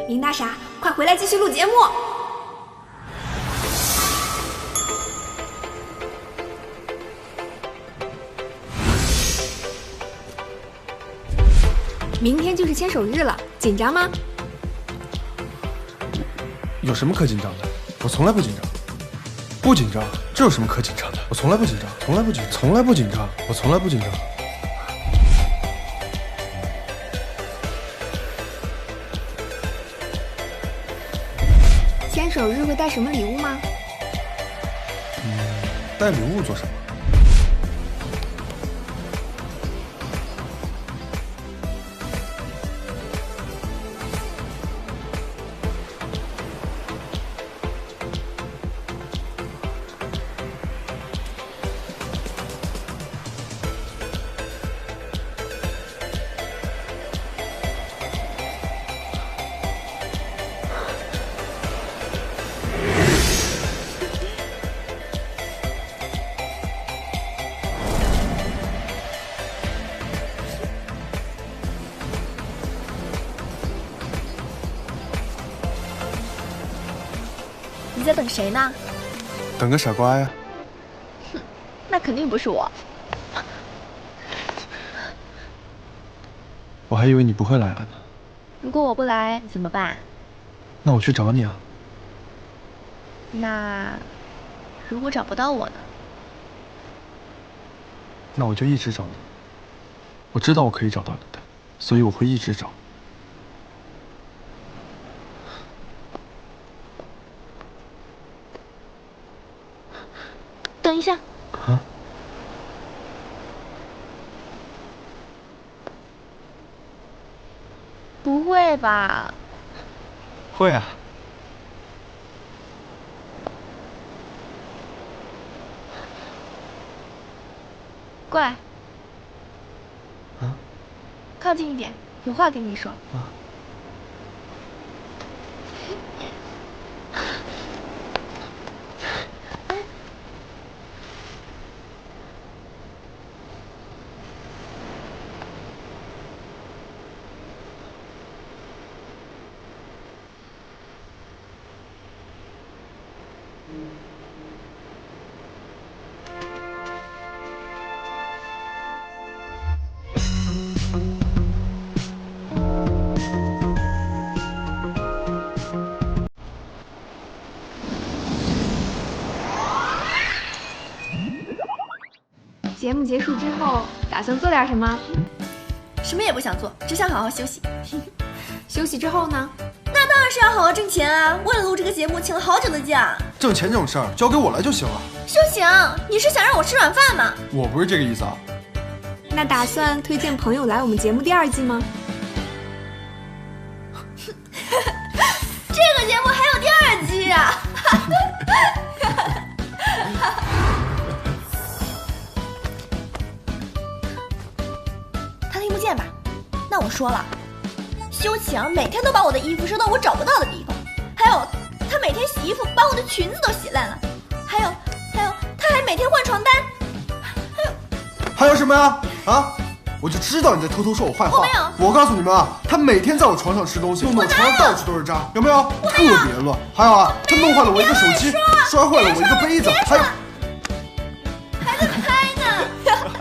林大傻，快回来继续录节目。明天就是牵手日了，紧张吗？有什么可紧张的？我从来不紧张。不紧张，这有什么可紧张的？我从来不紧张，从来不紧张，从来不紧张，我从来不紧张。牵手日会带什么礼物吗？带礼物做什么？你在等谁呢？等个傻瓜呀。哼，那肯定不是我。我还以为你不会来了呢。如果我不来怎么办？那我去找你啊。那如果找不到我呢？那我就一直找你。我知道我可以找到你的，所以我会一直找。等一下。啊？不会吧？会啊。过来。啊？靠近一点，有话跟你说。啊。节目结束之后，打算做点什么？什么也不想做，只想好好休息。休息之后呢？那当然是要好好挣钱啊！为了录这个节目，请了好久的假。挣钱这种事儿交给我来就行了。修行，你是想让我吃软饭吗？我不是这个意思啊。那打算推荐朋友来我们节目第2季吗？这个节目还有第2季啊！他听不见吧？那我说了，修强每天都把我的衣服收到我找不到的地方，还有他每天洗衣服把我的裙子都洗烂了，还有，他还每天换床单，还有什么呀？啊！我就知道你在偷偷说我坏话。我没有。我告诉你们啊，他每天在我床上吃东西，弄得床上到处都是渣，有没有？特别乱。还有啊，他弄坏了我一个手机，摔坏了我一个杯子，还有。还在拍呢。